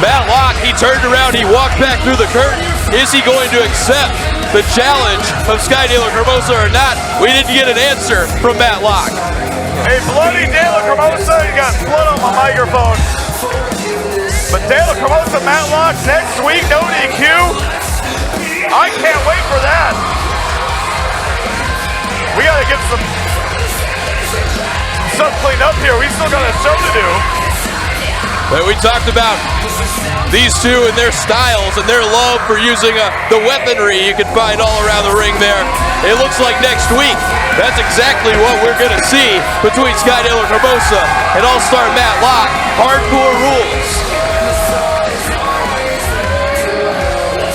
[SPEAKER 2] Matlock, he turned around, he walked back through the curtain. Is he going to accept the challenge of Sky Dealer Hermosa or not? We didn't get an answer from Matlock.
[SPEAKER 1] Hey, bloody DL Harley, you got split on my microphone. But DL Harley, Matlock next week, no DQ. I can't wait for that. We gotta get some stuff cleaned up here. We still got a show to do.
[SPEAKER 2] But we talked about these two and their styles and their love for using the weaponry you can find all around the ring there. It looks like next week, that's exactly what we're going to see between Sky Dealer Hermosa and All-Star Matlock. Hardcore rules.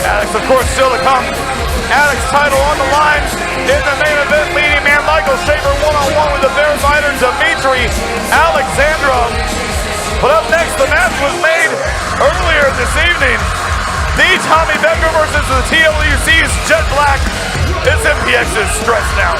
[SPEAKER 1] Addicts, of course, still to come. Addicts title on the line in the main event. Leading man Michael Schaefer one-on-one with the Bear fighter Dimitri Alexandrov. But up next, the match was made earlier this evening. The Tommy Becker versus the TWC's Jet Black. This MPX is stressed out.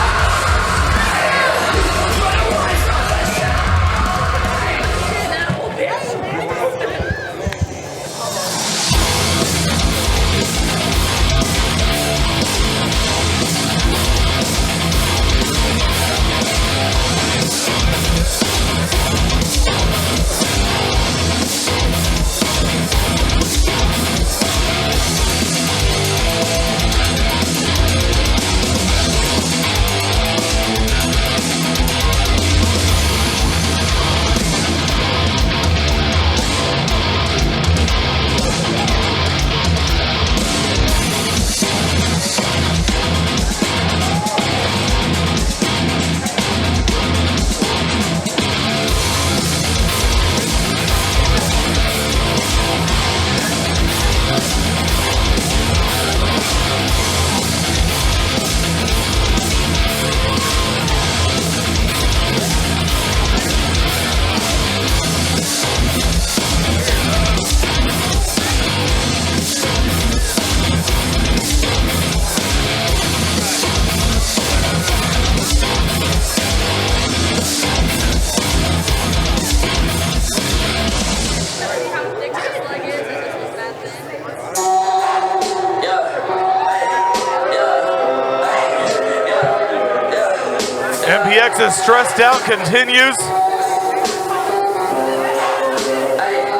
[SPEAKER 1] MPX is stressed out, continues.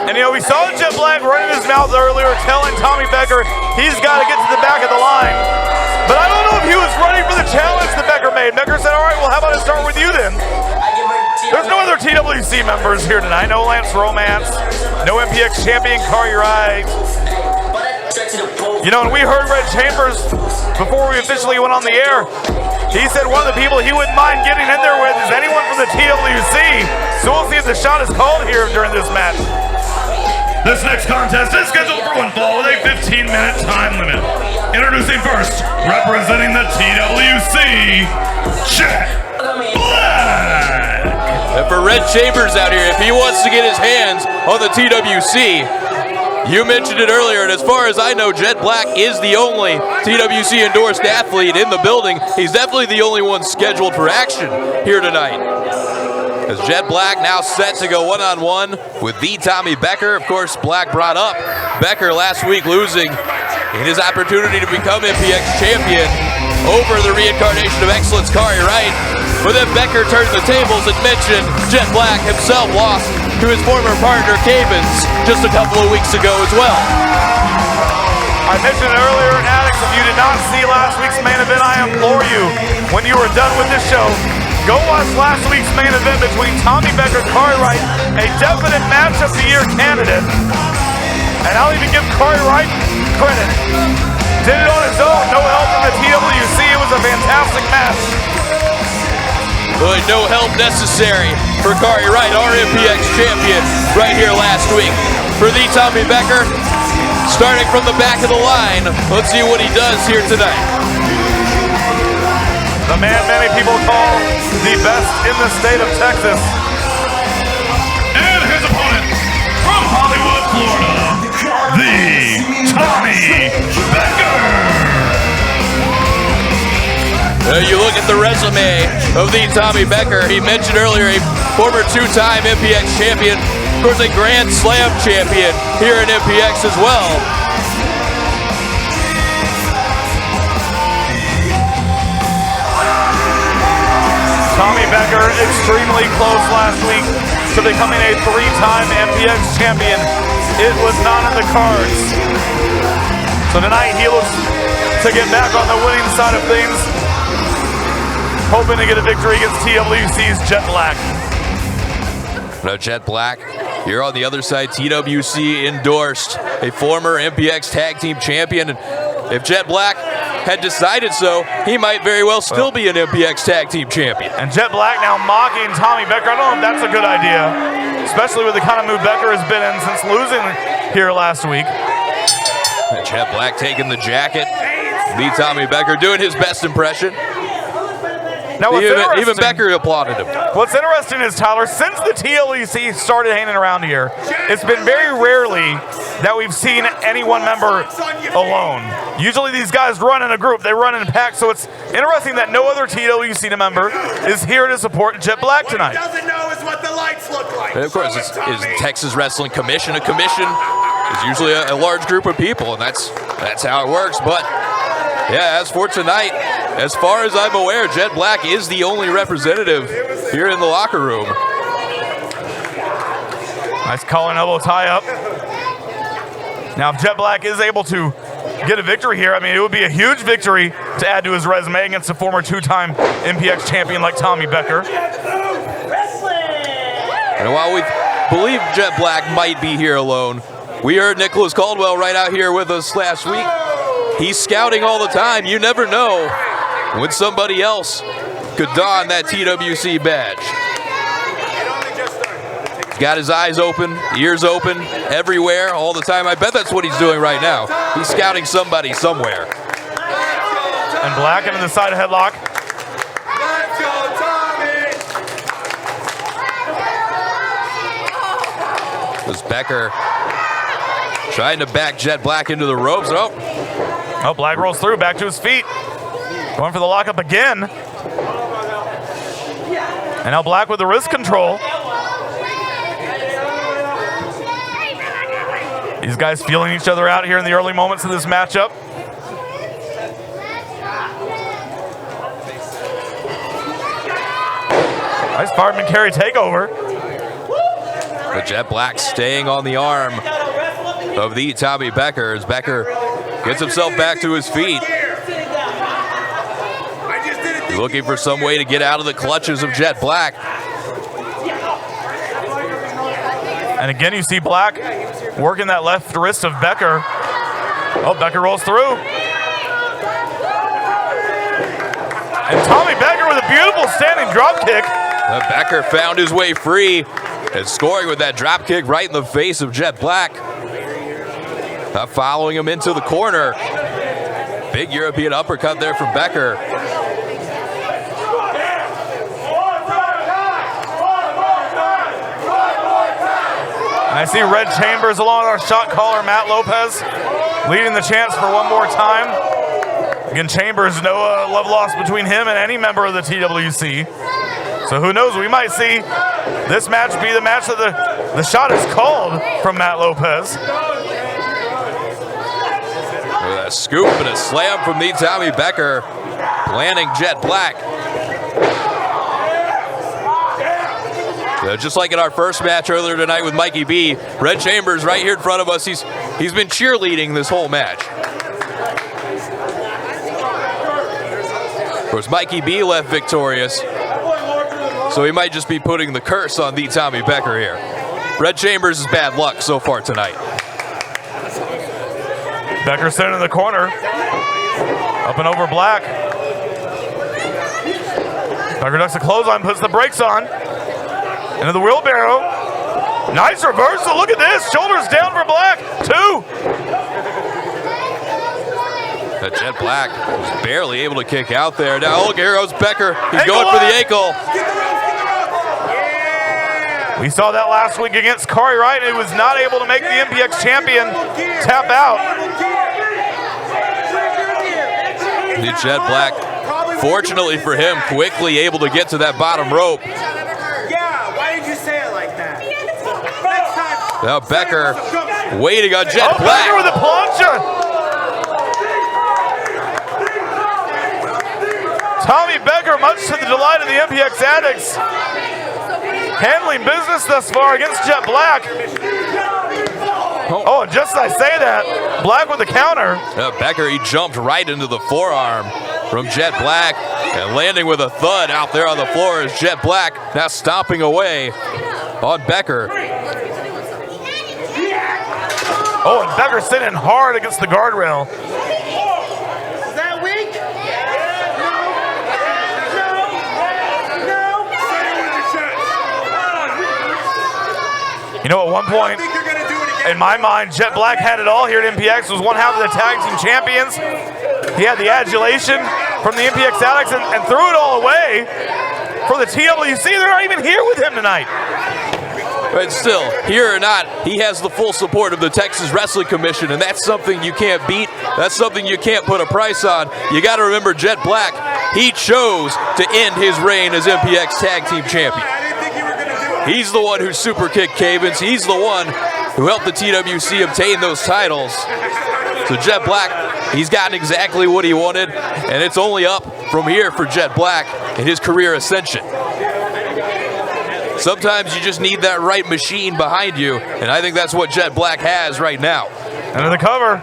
[SPEAKER 1] And you know, we saw Jet Black running his mouth earlier telling Tommy Becker he's got to get to the back of the line. But I don't know if he was running for the challenge that Becker made. Becker said, all right, well, how about I start with you then? There's no other TWC members here tonight. No Lance Romance, no MPX champion Car Your Eyes. You know, and we heard Red Chambers before we officially went on the air. He said one of the people he wouldn't mind getting in there with is anyone from the TWC. So we'll see if the shot is called here during this match.
[SPEAKER 3] This next contest is scheduled for one fall with a 15-minute time limit. Introducing first, representing the TWC, Jet Black.
[SPEAKER 2] And for Red Chambers out here, if he wants to get his hands on the TWC, you mentioned it earlier, and as far as I know, Jet Black is the only TWC-endorsed athlete in the building. He's definitely the only one scheduled for action here tonight. As Jet Black now set to go one-on-one with the Tommy Becker. Of course, Black brought up Becker last week losing in his opportunity to become MPX champion over the reincarnation of Excellence, Kari Wright. But then Becker turned the tables and mentioned Jet Black himself lost to his former partner, Cavens, just a couple of weeks ago as well.
[SPEAKER 1] I mentioned earlier, Addicts, if you did not see last week's main event, I implore you, when you are done with this show, go watch last week's main event between Tommy Becker and Kari Wright, a definite match of the year candidate. And I'll even give Kari Wright credit. Did it on his own, no help from the TWC. It was a fantastic match.
[SPEAKER 2] Really no help necessary for Kari Wright, our MPX champion, right here last week. For the Tommy Becker, starting from the back of the line, let's see what he does here tonight.
[SPEAKER 1] The man many people call the best in the state of Texas.
[SPEAKER 3] And his opponent from Hollywood, Florida, the Tommy Becker.
[SPEAKER 2] You look at the resume of the Tommy Becker. He mentioned earlier a former two-time MPX champion, of course a Grand Slam champion here in MPX as well.
[SPEAKER 1] Tommy Becker extremely close last week to becoming a three-time MPX champion. It was not in the cards. So tonight he looks to get back on the winning side of things, hoping to get a victory against TWC's Jet Black.
[SPEAKER 2] No, Jet Black, you're on the other side. TWC endorsed a former MPX tag team champion. And if Jet Black had decided so, he might very well still be an MPX tag team champion.
[SPEAKER 1] And Jet Black now mocking Tommy Becker. I don't know if that's a good idea, especially with the kind of move Becker has been in since losing here last week.
[SPEAKER 2] And Jet Black taking the jacket. The Tommy Becker doing his best impression.
[SPEAKER 1] Now,
[SPEAKER 2] even Becker applauded him.
[SPEAKER 1] What's interesting is, Tyler, since the TLEC started hanging around here, it's been very rarely that we've seen any one member alone. Usually these guys run in a group, they run in packs, so it's interesting that no other TWC member is here to support Jet Black tonight.
[SPEAKER 4] Doesn't know is what the lights look like.
[SPEAKER 2] And of course, it's Texas Wrestling Commission. A commission is usually a large group of people, and that's how it works. But yeah, as for tonight, as far as I'm aware, Jet Black is the only representative here in the locker room.
[SPEAKER 1] Nice collar elbow tie up. Now, if Jet Black is able to get a victory here, I mean, it would be a huge victory to add to his resume against a former two-time MPX champion like Tommy Becker.
[SPEAKER 2] And while we believe Jet Black might be here alone, we heard Nicholas Caldwell right out here with us last week. He's scouting all the time. You never know when somebody else could don that TWC badge. He's got his eyes open, ears open, everywhere, all the time. I bet that's what he's doing right now. He's scouting somebody somewhere.
[SPEAKER 1] And Black into the side headlock.
[SPEAKER 2] Was Becker trying to back Jet Black into the ropes.
[SPEAKER 1] Oh, Black rolls through, back to his feet. Going for the lockup again. And now Black with the wrist control. These guys feeling each other out here in the early moments of this matchup. Nice fireman carry takeover.
[SPEAKER 2] But Jet Black staying on the arm of the Tommy Becker as Becker gets himself back to his feet. Looking for some way to get out of the clutches of Jet Black.
[SPEAKER 1] And again, you see Black working that left wrist of Becker. Oh, Becker rolls through. And Tommy Becker with a beautiful standing drop kick.
[SPEAKER 2] Becker found his way free and scoring with that drop kick right in the face of Jet Black. Following him into the corner. Big European uppercut there from Becker.
[SPEAKER 1] And I see Red Chambers along with our shot caller, Matt Lopez, leading the chance for one more time. Again, Chambers, no love lost between him and any member of the TWC. So who knows, we might see this match be the match that the shot is called from Matt Lopez.
[SPEAKER 2] With a scoop and a slam from the Tommy Becker, landing Jet Black. Just like in our first match earlier tonight with Mikey B, Red Chambers right here in front of us, he's been cheerleading this whole match. Of course, Mikey B left victorious, so he might just be putting the curse on the Tommy Becker here. Red Chambers is bad luck so far tonight.
[SPEAKER 1] Becker sitting in the corner, up and over Black. Becker ducks the clothesline, puts the brakes on. Into the wheelbarrow. Nice reversal. Look at this. Shoulders down for Black. 2.
[SPEAKER 2] Jet Black was barely able to kick out there. Now look, here goes Becker. He's going for the ankle.
[SPEAKER 1] We saw that last week against Corey Wright. He was not able to make the MPX champion tap out.
[SPEAKER 2] The Jet Black, fortunately for him, quickly able to get to that bottom rope. Now Becker waiting on Jet Black.
[SPEAKER 1] Becker with a plancha. Tommy Becker, much to the delight of the MPX addicts, handling business thus far against Jet Black. Oh, and just as I say that, Black with the counter.
[SPEAKER 2] Becker, he jumped right into the forearm from Jet Black and landing with a thud out there on the floor as Jet Black now stomping away on Becker.
[SPEAKER 1] Oh, and Becker sitting hard against the guardrail.
[SPEAKER 8] Is that weak? No.
[SPEAKER 1] You know, at one point, in my mind, Jet Black had it all here at MPX, was one half of the tag team champions. He had the adulation from the MPX addicts and threw it all away for the TWC. They're not even here with him tonight.
[SPEAKER 2] But still, here or not, he has the full support of the Texas Wrestling Commission, and that's something you can't beat. That's something you can't put a price on. You got to remember, Jet Black, he chose to end his reign as MPX Tag Team Champion. He's the one who super kicked Cavens. He's the one who helped the TWC obtain those titles. So Jet Black, he's gotten exactly what he wanted, and it's only up from here for Jet Black in his career ascension. Sometimes you just need that right machine behind you, and I think that's what Jet Black has right now.
[SPEAKER 1] Under the cover.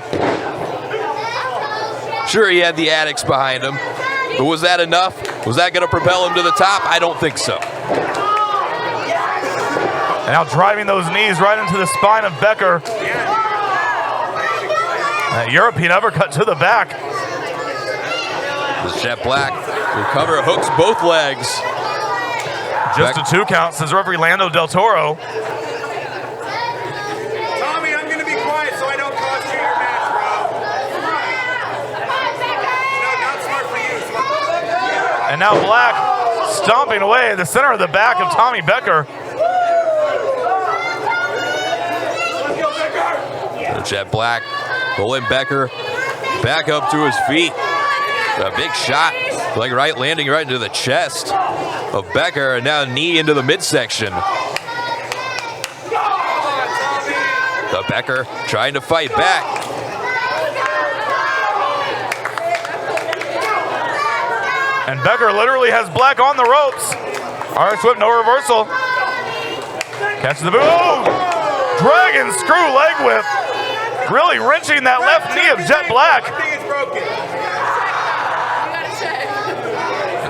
[SPEAKER 2] Sure, he had the addicts behind him, but was that enough? Was that going to propel him to the top? I don't think so.
[SPEAKER 1] And now driving those knees right into the spine of Becker. That European uppercut to the back.
[SPEAKER 2] This Jet Black recover, hooks both legs.
[SPEAKER 1] Just a 2 count, says referee Lando Del Toro.
[SPEAKER 7] Tommy, I'm going to be quiet so I don't cost you your match, bro. No, not smart for you.
[SPEAKER 1] And now Black stomping away in the center of the back of Tommy Becker.
[SPEAKER 2] Jet Black pulling Becker back up to his feet. A big shot, like landing right into the chest of Becker, and now knee into the midsection. Becker trying to fight back.
[SPEAKER 1] And Becker literally has Black on the ropes. Irish whip, no reversal. Catches the boot. Oh! Dragon screw leg whip. Really wrenching that left knee of Jet Black.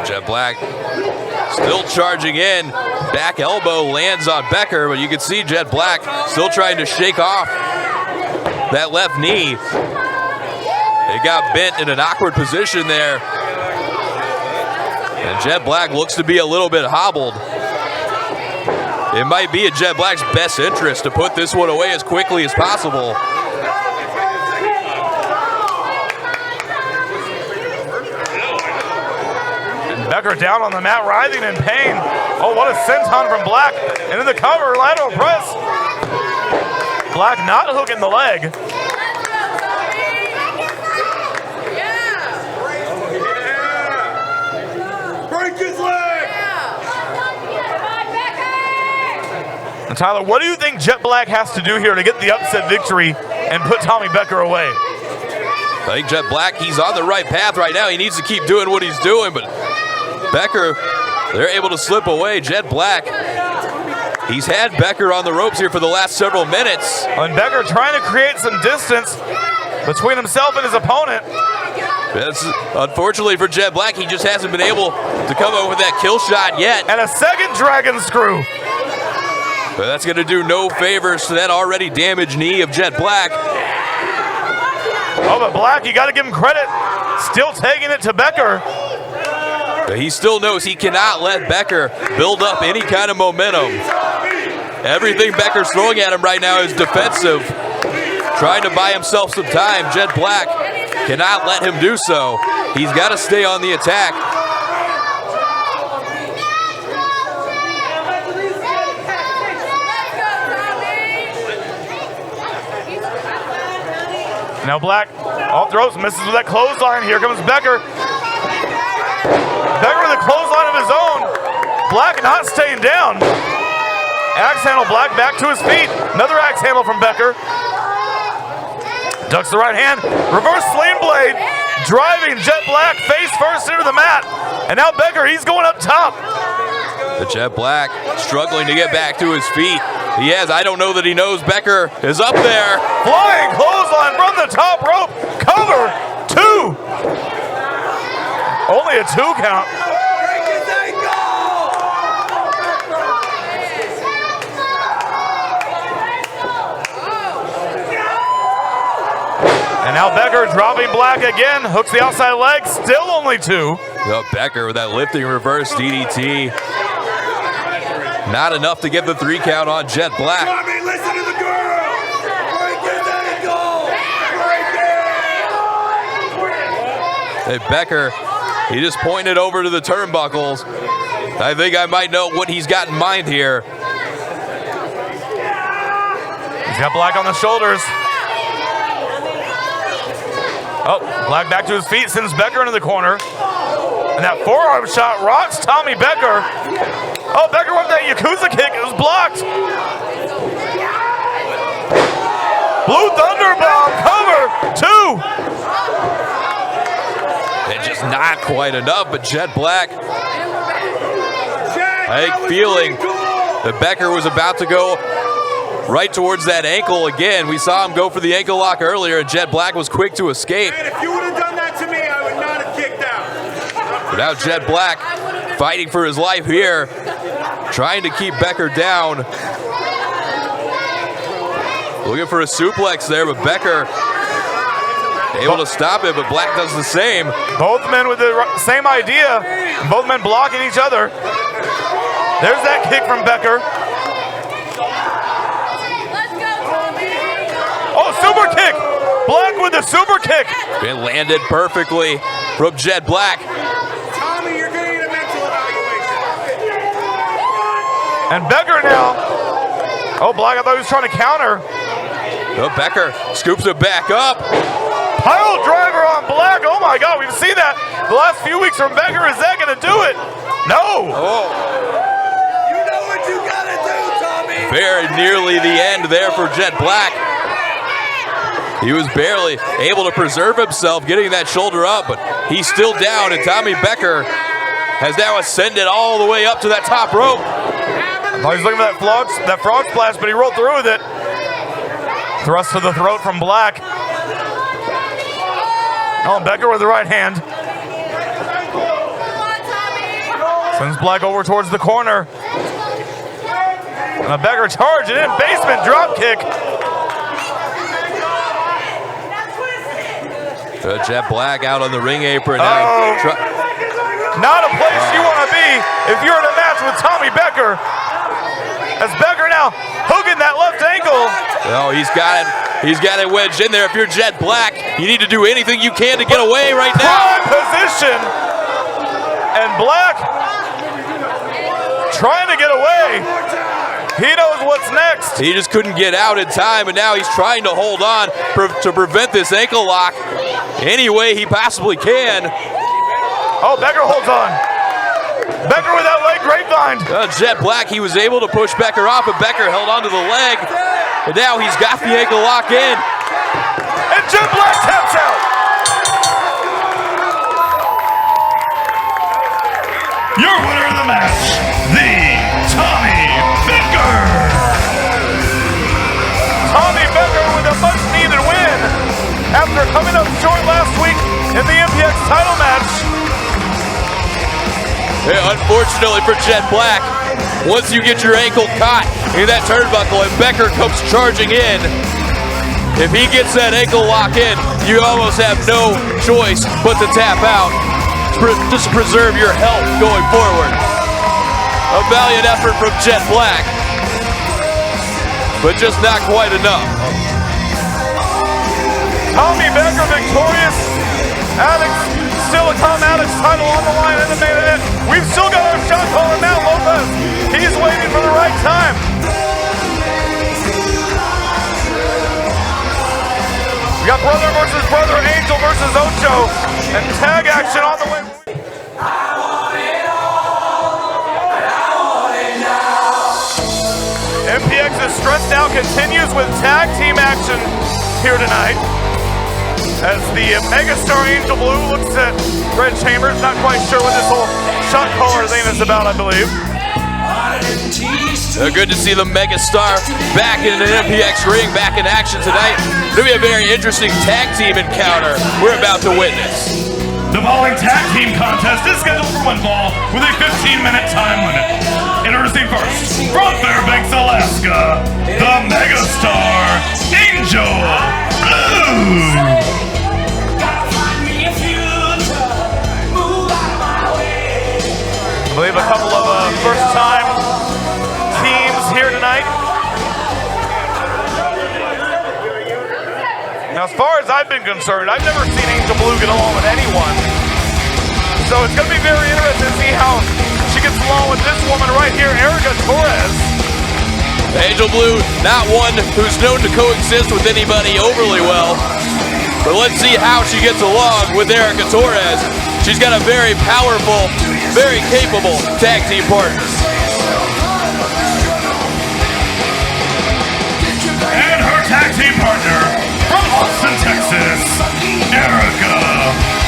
[SPEAKER 2] Jet Black still charging in. Back elbow lands on Becker, but you can see Jet Black still trying to shake off that left knee. It got bent in an awkward position there. And Jet Black looks to be a little bit hobbled. It might be in Jet Black's best interest to put this one away as quickly as possible.
[SPEAKER 1] Becker down on the mat, writhing in pain. Oh, what a senton from Black. And in the cover, lateral press. Black not hooking the leg.
[SPEAKER 7] Break his leg!
[SPEAKER 1] And Tyler, what do you think Jet Black has to do here to get the upset victory and put Tommy Becker away?
[SPEAKER 2] I think Jet Black, he's on the right path right now. He needs to keep doing what he's doing, but Becker, they're able to slip away. Jet Black, he's had Becker on the ropes here for the last several minutes.
[SPEAKER 1] And Becker trying to create some distance between himself and his opponent.
[SPEAKER 2] That's, unfortunately for Jet Black, he just hasn't been able to come up with that kill shot yet.
[SPEAKER 1] And a second dragon screw.
[SPEAKER 2] But that's going to do no favors to that already damaged knee of Jet Black.
[SPEAKER 1] Oh, but Black, you got to give him credit. Still taking it to Becker.
[SPEAKER 2] But he still knows he cannot let Becker build up any kind of momentum. Everything Becker's throwing at him right now is defensive, trying to buy himself some time. Jet Black cannot let him do so. He's got to stay on the attack.
[SPEAKER 1] Now Black off the ropes, misses with that clothesline. Here comes Becker. Becker with a clothesline of his own. Black not staying down. Axe handle, Black back to his feet. Another axe handle from Becker. Ducks the right hand. Reverse sling blade. Driving Jet Black face first into the mat. And now Becker, he's going up top.
[SPEAKER 2] The Jet Black struggling to get back to his feet. He has, I don't know that he knows Becker is up there.
[SPEAKER 1] Flying clothesline from the top rope. Cover, 2. Only a 2 count.
[SPEAKER 7] Break his ankle!
[SPEAKER 1] And now Becker dropping Black again. Hooks the outside leg, still only 2.
[SPEAKER 2] The Becker with that lifting reverse DDT. Not enough to get the 3 count on Jet Black.
[SPEAKER 7] Tommy, listen to the girl! Break his ankle! Break it!
[SPEAKER 2] Hey, Becker, he just pointed over to the turnbuckles. I think I might know what he's got in mind here.
[SPEAKER 1] He's got Black on the shoulders. Oh, Black back to his feet, sends Becker into the corner. And that forearm shot rocks Tommy Becker. Oh, Becker went that Yakuza kick. It was blocked. Blue Thunder Bomb, cover, 2.
[SPEAKER 2] And just not quite enough, but Jet Black, I think feeling that Becker was about to go right towards that ankle again. We saw him go for the ankle lock earlier, and Jet Black was quick to escape.
[SPEAKER 7] Man, if you would have done that to me, I would not have kicked out.
[SPEAKER 2] But now Jet Black fighting for his life here, trying to keep Becker down. Looking for a suplex there, but Becker able to stop it, but Black does the same.
[SPEAKER 1] Both men with the same idea. Both men blocking each other. There's that kick from Becker. Oh, super kick! Black with the super kick.
[SPEAKER 2] It landed perfectly from Jet Black.
[SPEAKER 7] Tommy, you're going to need a mental evaluation.
[SPEAKER 1] And Becker now. Oh, Black, I thought he was trying to counter.
[SPEAKER 2] Oh, Becker scoops it back up.
[SPEAKER 1] Pile driver on Black. Oh my God, we've seen that the last few weeks from Becker. Is that going to do it? No.
[SPEAKER 2] Oh,
[SPEAKER 7] You know what you got to do, Tommy.
[SPEAKER 2] very nearly the end there for Jet Black. He was barely able to preserve himself getting that shoulder up, but he's still down, and Tommy Becker has now ascended all the way up to that top rope.
[SPEAKER 1] I thought he was looking for that frog splash, but he rolled through with it. Thrust to the throat from Black. Oh, Becker with the right hand. Sends Black over towards the corner. And Becker charging in, basement drop kick.
[SPEAKER 2] Jet Black out on the ring apron
[SPEAKER 1] Oh.
[SPEAKER 2] now.
[SPEAKER 1] Not a place you want to be if you're in a match with Tommy Becker. As Becker now hooking that left ankle.
[SPEAKER 2] Oh, he's got it wedged in there. If you're Jet Black, you need to do anything you can to get away right now.
[SPEAKER 1] Prime position. And Black trying to get away. He knows what's next.
[SPEAKER 2] He just couldn't get out in time, and now he's trying to hold on to prevent this ankle lock any way he possibly can.
[SPEAKER 1] Oh, Becker holds on. Becker with that leg grapevine.
[SPEAKER 2] Jet Black, he was able to push Becker off, but Becker held onto the leg. And now he's got the ankle lock in.
[SPEAKER 1] And Jet Black taps out.
[SPEAKER 3] Your winner of the match, the Tommy Becker.
[SPEAKER 1] Tommy Becker with a much-needed win after coming up short last week in the MPX title match.
[SPEAKER 2] Hey, unfortunately for Jet Black, once you get your ankle caught in that turnbuckle and Becker comes charging in, if he gets that ankle lock in, you almost have no choice but to tap out, just to preserve your health going forward. A valiant effort from Jet Black, but just not quite enough.
[SPEAKER 1] Tommy Becker victorious. Still a Addicts title on the line in the main event. We've still got our shot caller, Matt Lopez. He's waiting for the right time. We got brother versus brother, Angel versus Ocho, and tag action on the way. MPX's Stress Now continues with tag team action here tonight. As the megastar Angel Blue looks at Red Chambers, not quite sure what this whole shot caller thing is about, I believe.
[SPEAKER 2] Good to see the megastar back in an MPX ring, back in action tonight. It'll be a very interesting tag team encounter we're about to witness.
[SPEAKER 3] The following tag team contest is scheduled for one fall with a 15-minute time limit. Introducing first, from Fairbanks, Alaska, the megastar Angel Blue.
[SPEAKER 1] I believe a couple of first-time teams here tonight. Now, as far as I've been concerned, I've never seen Angel Blue get along with anyone. So it's going to be very interesting to see how she gets along with this woman right here, Erica Torres.
[SPEAKER 2] Angel Blue, not one who's known to coexist with anybody overly well. But let's see how she gets along with Erica Torres. She's got a very powerful, very capable tag team partner.
[SPEAKER 3] And her tag team partner from Austin, Texas, Erica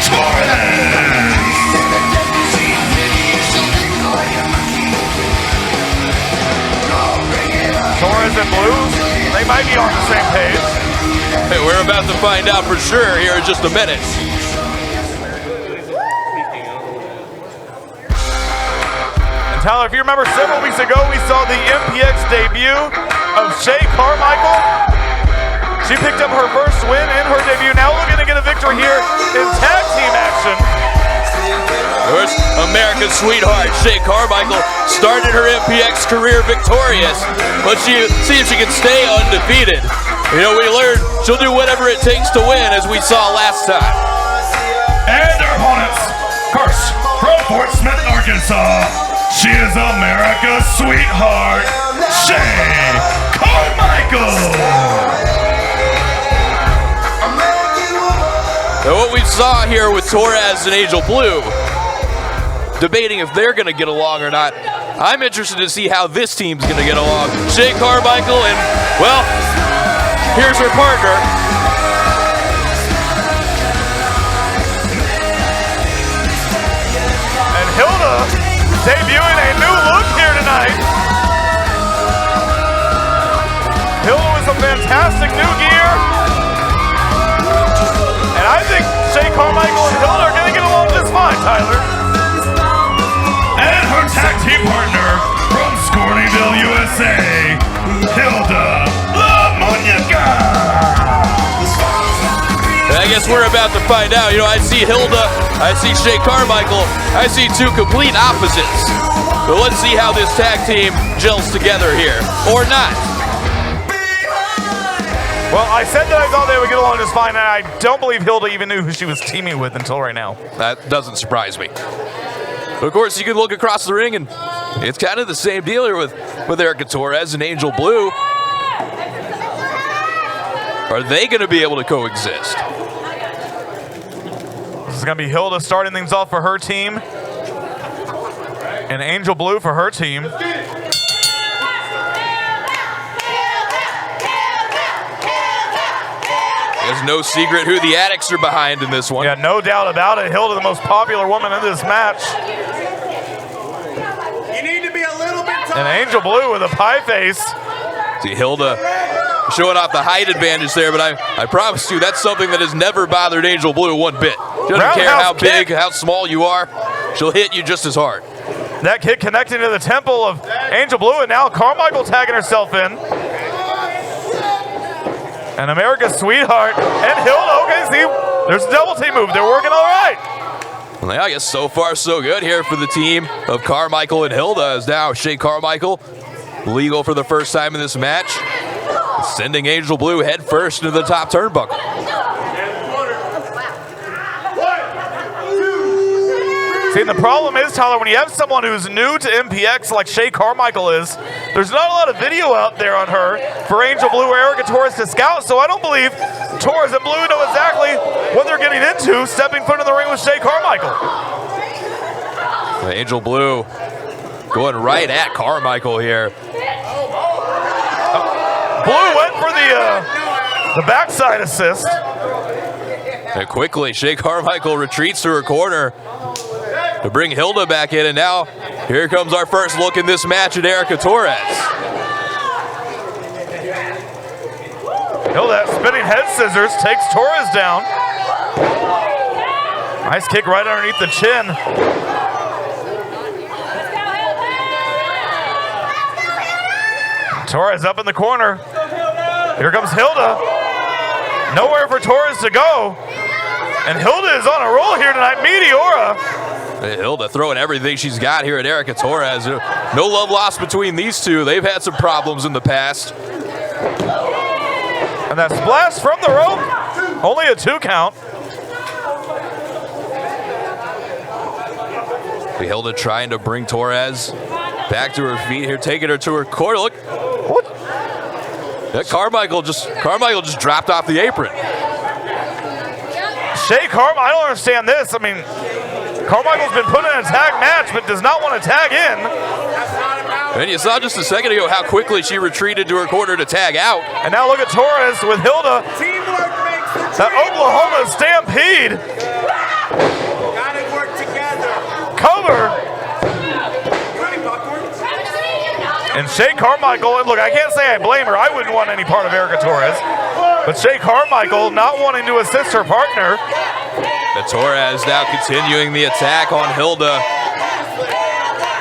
[SPEAKER 3] Torres.
[SPEAKER 1] Torres and Blue, they might be on the same page.
[SPEAKER 2] Hey, we're about to find out for sure here in just a minute.
[SPEAKER 1] And Tyler, if you remember several weeks ago, we saw the MPX debut of Shay Carmichael. She picked up her first win in her debut. Now looking to get a victory here in tag team action.
[SPEAKER 2] There's America's sweetheart, Shay Carmichael, started her MPX career victorious, but she see if she can stay undefeated. You know, we learned she'll do whatever it takes to win, as we saw last time.
[SPEAKER 3] And our opponents, first, from Fort Smith, Arkansas, she is America's sweetheart, Shay Carmichael.
[SPEAKER 2] Now what we saw here with Torres and Angel Blue, debating if they're going to get along or not. I'm interested to see how this team's going to get along. Shay Carmichael and, well, here's her partner.
[SPEAKER 1] And Hilda debuting a new look here tonight. Hilda with some fantastic new gear. And I think Shay Carmichael and Hilda are going to get along just fine, Tyler.
[SPEAKER 3] And her tag team partner from Scorneyville, USA, Hilda La Muñeca.
[SPEAKER 2] I guess we're about to find out. You know, I see Hilda, I see Shay Carmichael, I see two complete opposites. But let's see how this tag team gels together here, or not.
[SPEAKER 1] Well, I said that I thought they would get along just fine, and I don't believe Hilda even knew who she was teaming with until right now.
[SPEAKER 2] That doesn't surprise me. Of course, you can look across the ring, and it's kind of the same deal here with with Erica Torres and Angel Blue. Are they going to be able to coexist?
[SPEAKER 1] This is going to be Hilda starting things off for her team. And Angel Blue for her team.
[SPEAKER 2] There's no secret who the Addicts are behind in this one.
[SPEAKER 1] Yeah, no doubt about it. Hilda, the most popular woman in this match.
[SPEAKER 7] You need to be a little bit taller.
[SPEAKER 1] And Angel Blue with a pie face.
[SPEAKER 2] See, Hilda showing off the height advantage there, but I promise you that's something that has never bothered Angel Blue one bit. She doesn't care how big, how small you are. She'll hit you just as hard.
[SPEAKER 1] That kick connecting to the temple of Angel Blue, and now Carmichael tagging herself in. And America's Sweetheart and Hilda. Okay, see, there's a double team move. They're working all right.
[SPEAKER 2] Well, I guess so far so good here for the team of Carmichael and Hilda, as now Shea Carmichael legal for the first time in this match, sending Angel Blue head first into the top turnbuckle.
[SPEAKER 1] See, the problem is, Tyler, when you have someone who's new to MPX like Shea Carmichael is, there's not a lot of video out there on her for Angel Blue or Erica Torres to scout, so I don't believe Torres and Blue know exactly what they're getting into stepping foot in the ring with Shea Carmichael.
[SPEAKER 2] Angel Blue going right at Carmichael here.
[SPEAKER 1] Blue went for the backside assist.
[SPEAKER 2] And quickly, Shea Carmichael retreats to her corner to bring Hilda back in, and now here comes our first look in this match at Erica Torres.
[SPEAKER 1] Hilda, spinning head scissors, takes Torres down. Nice kick right underneath the chin. Torres up in the corner. Here comes Hilda. Nowhere for Torres to go. And Hilda is on a roll here tonight. Meteora.
[SPEAKER 2] Hilda throwing everything she's got here at Erica Torres. No love lost between these two. They've had some problems in the past.
[SPEAKER 1] And that splash from the rope. Only a 2 count.
[SPEAKER 2] Hilda trying to bring Torres back to her feet here, taking her to her corner. Look.
[SPEAKER 1] What?
[SPEAKER 2] That Carmichael just dropped off the apron.
[SPEAKER 1] Shea Carmichael, I don't understand this. I mean, Carmichael's been put in a tag match, but does not want to tag in.
[SPEAKER 2] And you saw just a second ago how quickly she retreated to her corner to tag out.
[SPEAKER 1] And now look at Torres with Hilda.
[SPEAKER 7] Teamwork makes the
[SPEAKER 1] That
[SPEAKER 7] dream
[SPEAKER 1] Oklahoma Stampede.
[SPEAKER 7] Gotta work together.
[SPEAKER 1] Cover.
[SPEAKER 7] You ready, popcorn?
[SPEAKER 1] And Shea Carmichael, and look, I can't say I blame her. I wouldn't want any part of Erica Torres. But Shea Carmichael not wanting to assist her partner.
[SPEAKER 2] And Torres now continuing the attack on Hilda.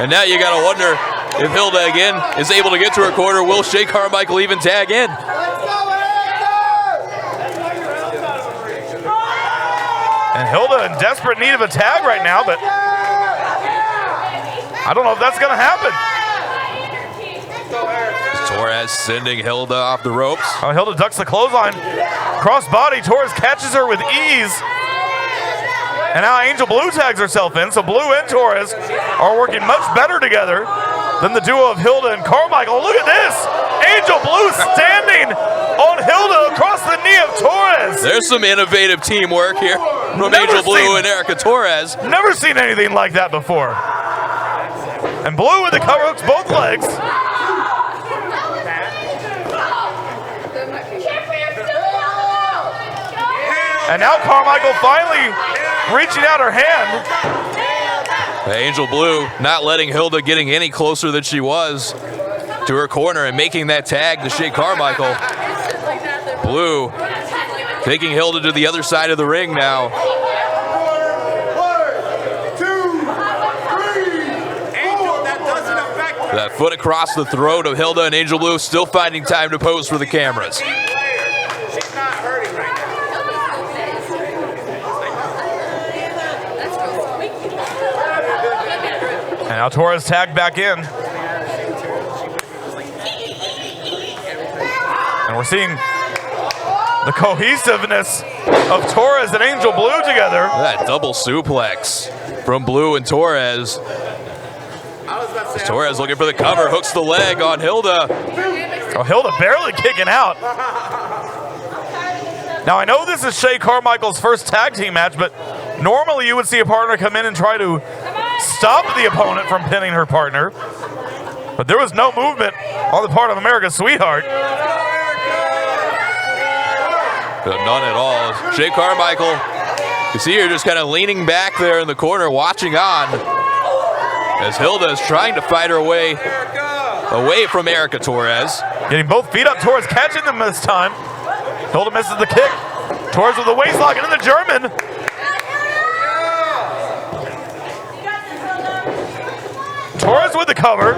[SPEAKER 2] And now you got to wonder if Hilda again is able to get to her corner. Will Shea Carmichael even tag in?
[SPEAKER 1] And Hilda in desperate need of a tag right now, but I don't know if that's going to happen.
[SPEAKER 2] Torres sending Hilda off the ropes.
[SPEAKER 1] Oh, Hilda ducks the clothesline. Cross body, Torres catches her with ease. And now Angel Blue tags herself in, so Blue and Torres are working much better together than the duo of Hilda and Carmichael. Look at this! Angel Blue standing on Hilda across the knee of Torres.
[SPEAKER 2] There's some innovative teamwork here from Angel Blue and Erica Torres.
[SPEAKER 1] Never seen anything like that before. And Blue with the cover hooks both legs. And now Carmichael finally reaching out her hand.
[SPEAKER 2] Angel Blue not letting Hilda getting any closer than she was to her corner and making that tag to Shea Carmichael. Blue taking Hilda to the other side of the ring now.
[SPEAKER 7] 1, 2, 3. Angel, that doesn't affect her.
[SPEAKER 2] That foot across the throat of Hilda, and Angel Blue still finding time to pose for the cameras.
[SPEAKER 7] She's not hurting right now.
[SPEAKER 1] And now Torres tagged back in. And we're seeing the cohesiveness of Torres and Angel Blue together.
[SPEAKER 2] That double suplex from Blue and Torres. Torres looking for the cover, hooks the leg on Hilda.
[SPEAKER 1] Oh, Hilda barely kicking out. Now, I know this is Shay Carmichael's first tag team match, but normally you would see a partner come in and try to stop the opponent from pinning her partner. But there was no movement on the part of America's Sweetheart.
[SPEAKER 2] None at all. Shay Carmichael, you see her just kind of leaning back there in the corner, watching on as Hilda is trying to fight her way away from Erica Torres.
[SPEAKER 1] Getting both feet up, Torres catching them this time. Hilda misses the kick. Torres with the waist lock into the German. Torres with the cover.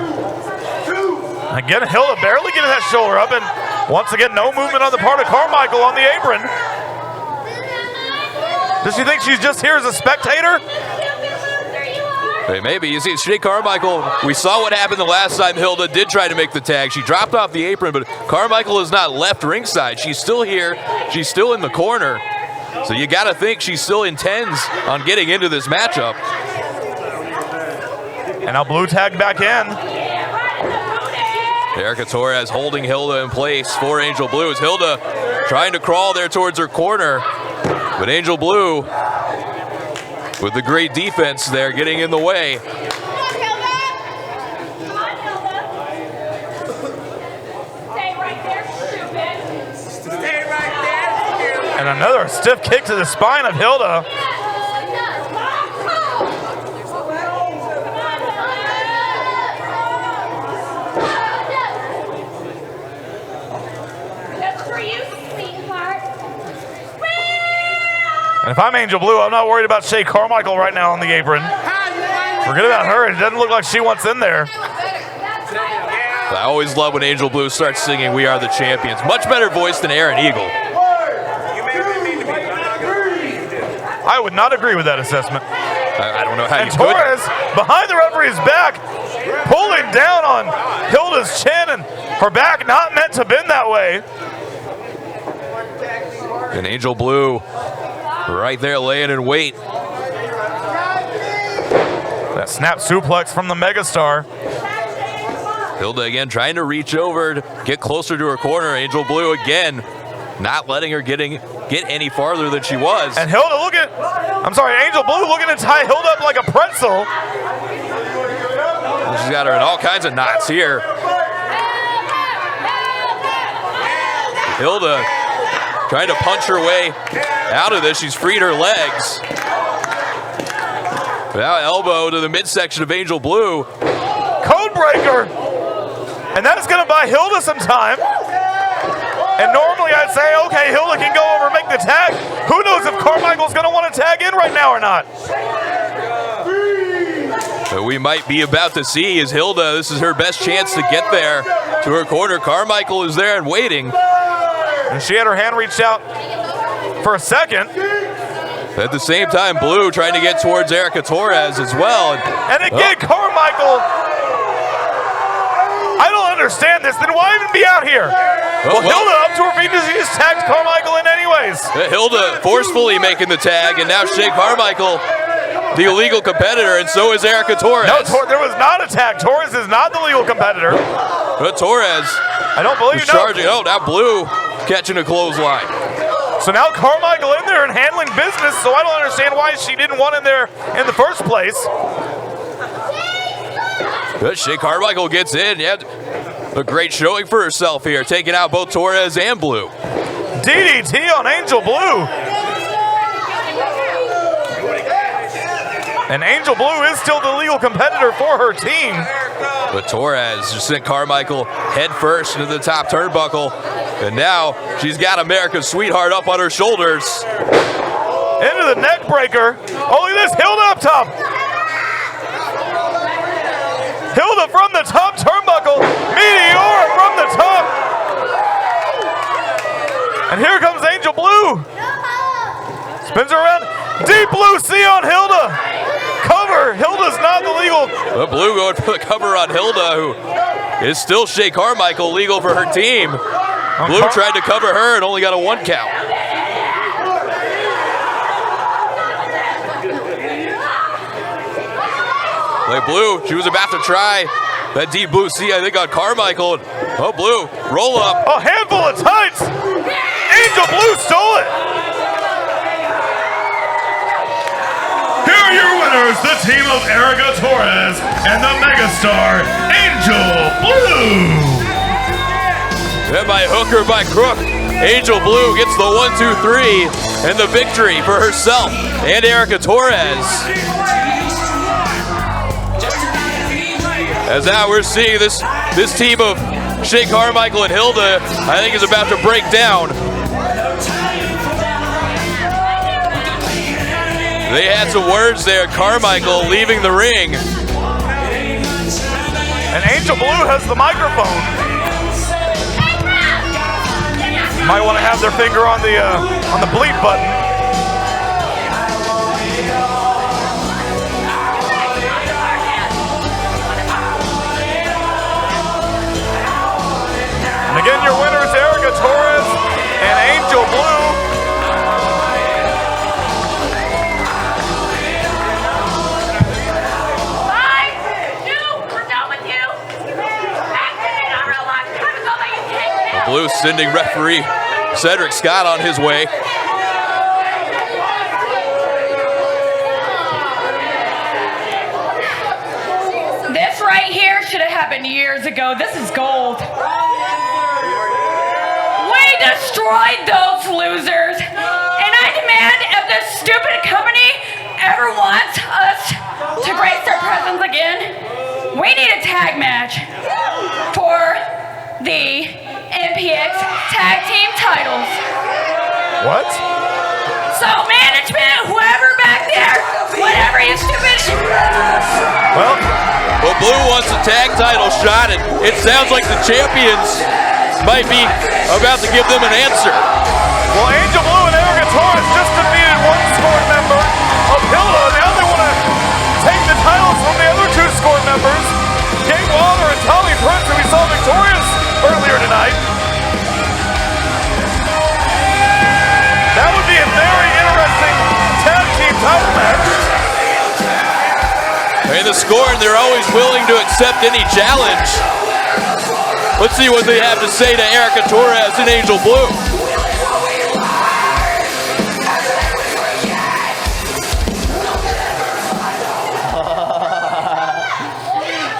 [SPEAKER 1] Again, Hilda barely getting that shoulder up, and once again, no movement on the part of Carmichael on the apron. Does she think she's just here as a spectator?
[SPEAKER 2] Hey, maybe. You see, Shay Carmichael, we saw what happened the last time Hilda did try to make the tag. She dropped off the apron, but Carmichael is not left ringside. She's still here. She's still in the corner. So you got to think she still intends on getting into this matchup.
[SPEAKER 1] And now Blue tagged back in.
[SPEAKER 2] Erica Torres holding Hilda in place for Angel Blue. As Hilda trying to crawl there towards her corner. But Angel Blue with the great defense there, getting in the way.
[SPEAKER 1] And another stiff kick to the spine of Hilda. And if I'm Angel Blue, I'm not worried about Shay Carmichael right now on the apron. Forget about her. It doesn't look like she wants in there.
[SPEAKER 2] I always love when Angel Blue starts singing "We Are the Champions." Much better voice than Aaron Eagle.
[SPEAKER 1] I would not agree with that assessment.
[SPEAKER 2] I don't know how
[SPEAKER 1] and
[SPEAKER 2] you
[SPEAKER 1] Torres, behind the referee's back, pulling down on Hilda's chin, and her back not meant to bend that way.
[SPEAKER 2] And Angel Blue right there laying in wait.
[SPEAKER 1] That snap suplex from the megastar.
[SPEAKER 2] Hilda again trying to reach over to get closer to her corner. Angel Blue again not letting her get any farther than she was.
[SPEAKER 1] And Hilda Angel Blue looking to tie Hilda up like a pretzel.
[SPEAKER 2] She's got her in all kinds of knots here. Hilda trying to punch her way out of this. She's freed her legs. Now elbow to the midsection of Angel Blue.
[SPEAKER 1] Code breaker. And that's going to buy Hilda some time. And normally I'd say, okay, Hilda can go over and make the tag. Who knows if Carmichael's going to want to tag in right now or not.
[SPEAKER 2] But we might be about to see is Hilda, this is her best chance to get there to her corner. Carmichael is there and waiting.
[SPEAKER 1] And she had her hand reached out for a second.
[SPEAKER 2] At the same time, Blue trying to get towards Erica Torres as well.
[SPEAKER 1] And again, Carmichael, I don't understand this. Then why even be out here? Well, Hilda up to her feet, she just tagged Carmichael in anyways.
[SPEAKER 2] Hilda forcefully making the tag, and now Shay Carmichael, the illegal competitor, and so is Erica Torres.
[SPEAKER 1] No, there was not a tag. Torres is not the legal competitor.
[SPEAKER 2] But Torres,
[SPEAKER 1] I don't believe you.
[SPEAKER 2] Charging. Oh, now Blue catching a clothesline.
[SPEAKER 1] So now Carmichael in there and handling business, so I don't understand why she didn't want in there in the first place.
[SPEAKER 2] But Shay Carmichael gets in. Yeah, a great showing for herself here, taking out both Torres and Blue.
[SPEAKER 1] DDT on Angel Blue. And Angel Blue is still the legal competitor for her team.
[SPEAKER 2] But Torres just sent Carmichael head first into the top turnbuckle. And now she's got America's Sweetheart up on her shoulders.
[SPEAKER 1] Into the neck breaker. Oh, look at this, Hilda up top. Hilda from the top turnbuckle. Meteor from the top. And here comes Angel Blue. Spins her around. Deep Blue C on Hilda. Cover. Hilda's not the legal.
[SPEAKER 2] But Blue going for the cover on Hilda, who is still Shay Carmichael, legal for her team. Blue tried to cover her and only got a 1 count. Play Blue, she was about to try that deep blue C, I think, on Carmichael. Oh, Blue, roll up.
[SPEAKER 1] A handful of tights. Angel Blue stole it.
[SPEAKER 3] Here are your winners, the team of Erica Torres and the megastar Angel Blue.
[SPEAKER 2] Then by hook or by crook, Angel Blue gets the 1, 2, 3 and the victory for herself and Erica Torres. As now we're seeing this team of Shay Carmichael and Hilda, I think, is about to break down. They had some words there, Carmichael leaving the ring.
[SPEAKER 1] And Angel Blue has the microphone. Might want to have their finger on the bleep button. And again, your winners, Erica Torres and Angel Blue.
[SPEAKER 2] Blue sending referee Cedric Scott on his way.
[SPEAKER 9] This right here should have happened years ago. This is gold. We destroyed those losers. And I demand if this stupid company ever wants us to grace their presence again, we need a tag match for the MPX tag team titles.
[SPEAKER 1] What?
[SPEAKER 9] So management, whoever back there, whatever you stupid.
[SPEAKER 1] Well,
[SPEAKER 2] Blue wants a tag title shot, and it sounds like the champions might be about to give them an answer.
[SPEAKER 1] well, Angel Blue and Erica Torres just defeated one squad member of Hilda. Now they want to take the titles from the other two squad members, Kate Wilder and Tommy Prince, who we saw victorious earlier tonight. That would be a very interesting tag team title match.
[SPEAKER 2] And the Scorn, they're always willing to accept any challenge. Let's see what they have to say to Erica Torres and Angel Blue.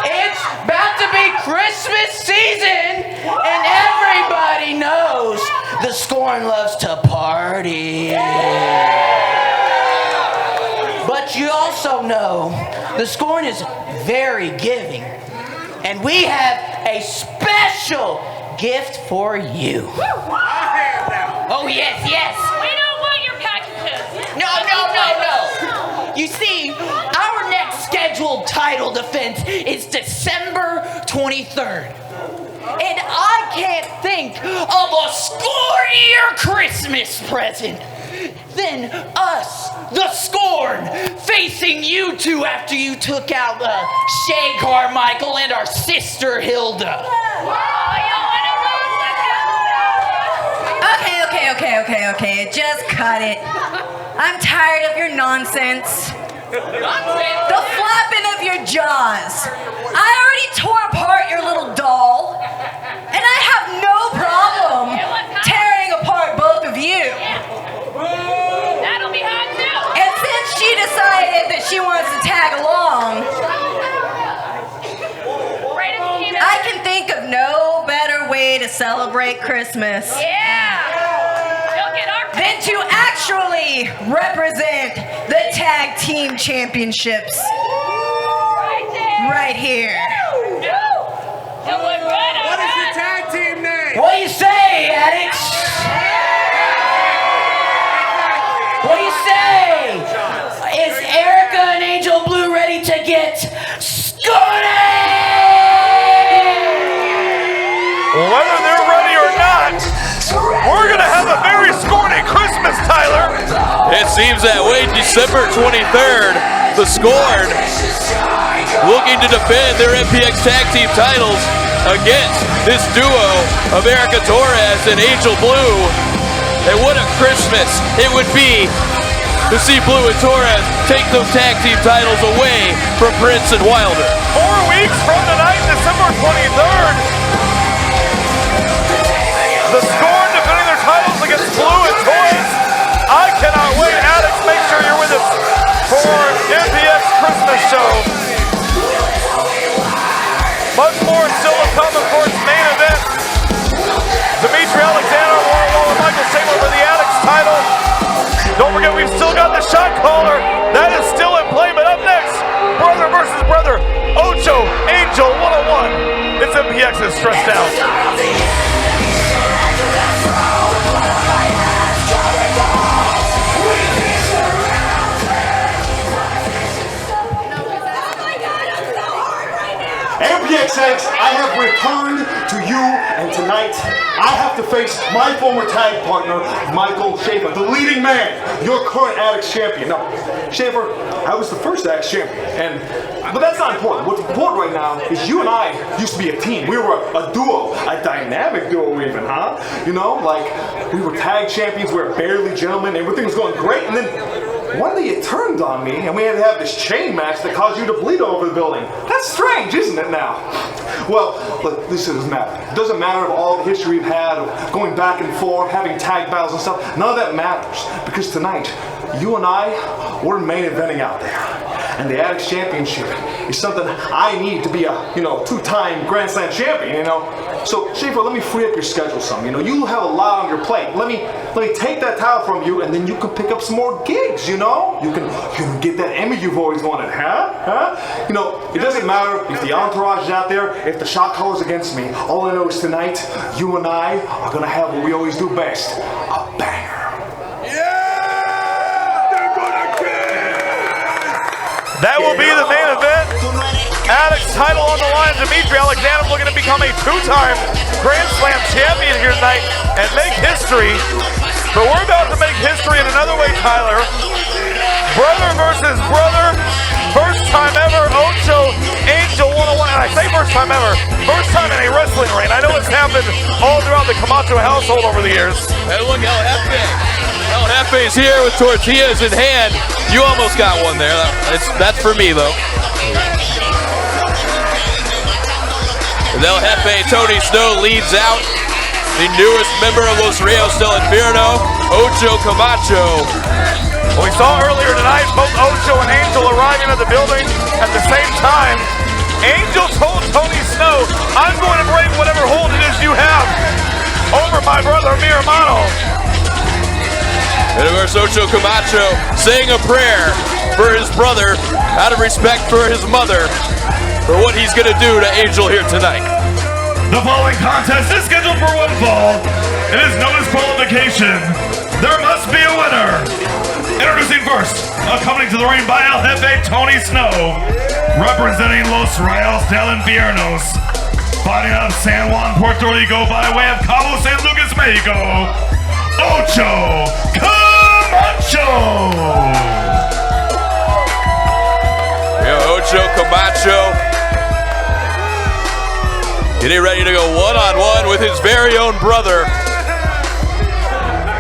[SPEAKER 8] It's about to be Christmas season, and everybody knows the Scorn loves to party. But you also know the Scorn is very giving, and we have a special gift for you. Oh, yes, yes.
[SPEAKER 9] We don't want your packages.
[SPEAKER 8] No. You see, our next scheduled title defense is December 23rd. And I can't think of a scornier Christmas present than us, the Scorn, facing you two after you took out Shay Carmichael and our sister Hilda.
[SPEAKER 10] Okay. Just cut it. I'm tired of your nonsense. The flapping of your jaws. I already tore apart your little doll, and I have no problem tearing apart both of you.
[SPEAKER 9] That'll be hot too.
[SPEAKER 10] And since she decided that she wants to tag along, I can think of no better way to celebrate Christmas than to actually represent the tag team championships right here.
[SPEAKER 7] What is your tag team name?
[SPEAKER 8] What do you say, addicts? What do you say? Is Erica and Angel Blue ready to get scorned?
[SPEAKER 1] Whether they're ready or not, we're going to have a very scorny Christmas, Tyler.
[SPEAKER 2] It seems that way. December 23rd, the Scorn looking to defend their MPX tag team titles against this duo of Erica Torres and Angel Blue. And what a Christmas it would be to see Blue and Torres take those tag team titles away from Prince and Wilder.
[SPEAKER 1] 4 weeks from tonight, December 23rd, the Scorn defending their titles against Blue and Toys. I cannot wait. Addicts, make sure you're with us for MPX Christmas show. Much more still to come, of course, main event. Dimitri Alexander, one-on-one with Michael Saylor for the Addicts title. Don't forget, we've still got the shot caller. That is still in play, but up next, brother versus brother, Ojo, Angel, one-on-one. It's MPX's Stressed Out.
[SPEAKER 5] MPX Addicts, I have returned to you, and tonight I have to face my former tag partner, Michael Schaefer, the leading man, your current Addicts champion. Now, Schaefer, I was the first Addicts champion, but that's not important. What's important right now is you and I used to be a team. We were a duo, a dynamic duo even, huh? You know, like, we were tag champions, we were barely gentlemen, everything was going great, and then one day you turned on me and we had to have this chain match that caused you to bleed all over the building. That's strange, isn't it now? Well, look, this doesn't matter. It doesn't matter of all the history we've had of going back and forth, having tag battles and stuff. None of that matters, because tonight, you and I, we're main eventing out there. And the Addicts Championship is something I need to be a, two-time Grand Slam champion, So, Schaefer, let me free up your schedule some. You have a lot on your plate. Let me take that title from you, and then you can pick up some more gigs, You can get that Emmy you've always wanted, huh? It doesn't matter if the entourage is out there, if the shot caller's against me. All I know is tonight, you and I are gonna have what we always do best, a banger.
[SPEAKER 1] That will be the main event. Addicts title on the line. Dimitri Alexander looking to become a two-time Grand Slam champion here tonight and make history. But we're about to make history in another way, Tyler. Brother versus brother. First time ever, Ocho, Angel, one-on-one. And I say first time ever. First time in a wrestling ring. I know it's happened all throughout the Kamacho household over the years.
[SPEAKER 2] And look, El Jefe. El Jefe's here with tortillas in hand. You almost got one there. That's for me, though. And El Jefe, Tony Snow leads out. The newest member of Los Rios del Infierno, Ojo Kamacho.
[SPEAKER 1] Well, we saw earlier tonight both Ocho and Angel arriving at the building at the same time. Angel told Tony Snow, I'm going to break whatever hold it is you have over my brother, mi hermano.
[SPEAKER 2] And of course, Ojo Kamacho saying a prayer for his brother out of respect for his mother for what he's going to do to Angel here tonight.
[SPEAKER 3] The following contest is scheduled for one fall. It is no disqualification. There must be a winner. Introducing first, accompanying to the ring by El Jefe Tony Snow, representing Los Rios del Infiernos, fighting out of San Juan, Puerto Rico by way of Cabo San Lucas, Mexico, Ojo Kamacho.
[SPEAKER 2] Ojo Kamacho getting ready to go one-on-one with his very own brother.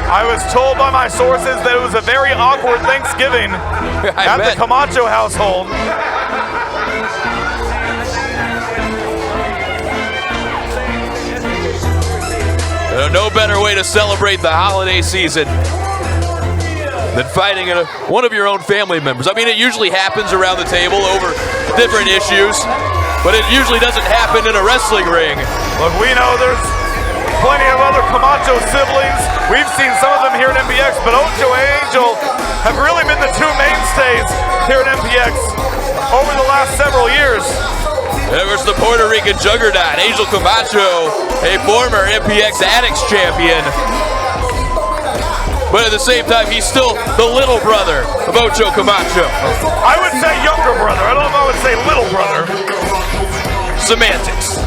[SPEAKER 1] I was told by my sources that it was a very awkward Thanksgiving at the Kamacho household.
[SPEAKER 2] No better way to celebrate the holiday season than fighting one of your own family members. I mean, it usually happens around the table over different issues, but it usually doesn't happen in a wrestling ring.
[SPEAKER 1] Look, we know there's plenty of other Kamacho siblings. We've seen some of them here at MPX, but Ocho and Angel have really been the two mainstays here at MPX over the last several years.
[SPEAKER 2] And of course, the Puerto Rican juggernaut, Angel Kamacho, a former MPX Addicts champion. But at the same time, he's still the little brother of Ojo Kamacho.
[SPEAKER 1] I would say younger brother. I don't know if I would say little brother.
[SPEAKER 2] Semantics.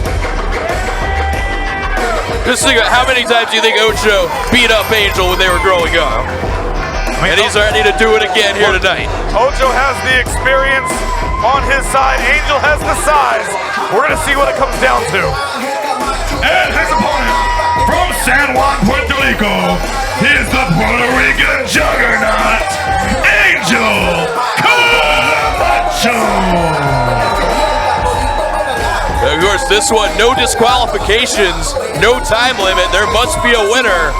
[SPEAKER 2] Just think about how many times do you think Ocho beat up Angel when they were growing up? And he's ready to do it again here tonight.
[SPEAKER 1] Ojo has the experience on his side. Angel has the size. We're going to see what it comes down to.
[SPEAKER 3] And his opponent from San Juan, Puerto Rico, is the Puerto Rican juggernaut, Ojo Kamacho.
[SPEAKER 2] Of course, this one, no disqualifications, no time limit. There must be a winner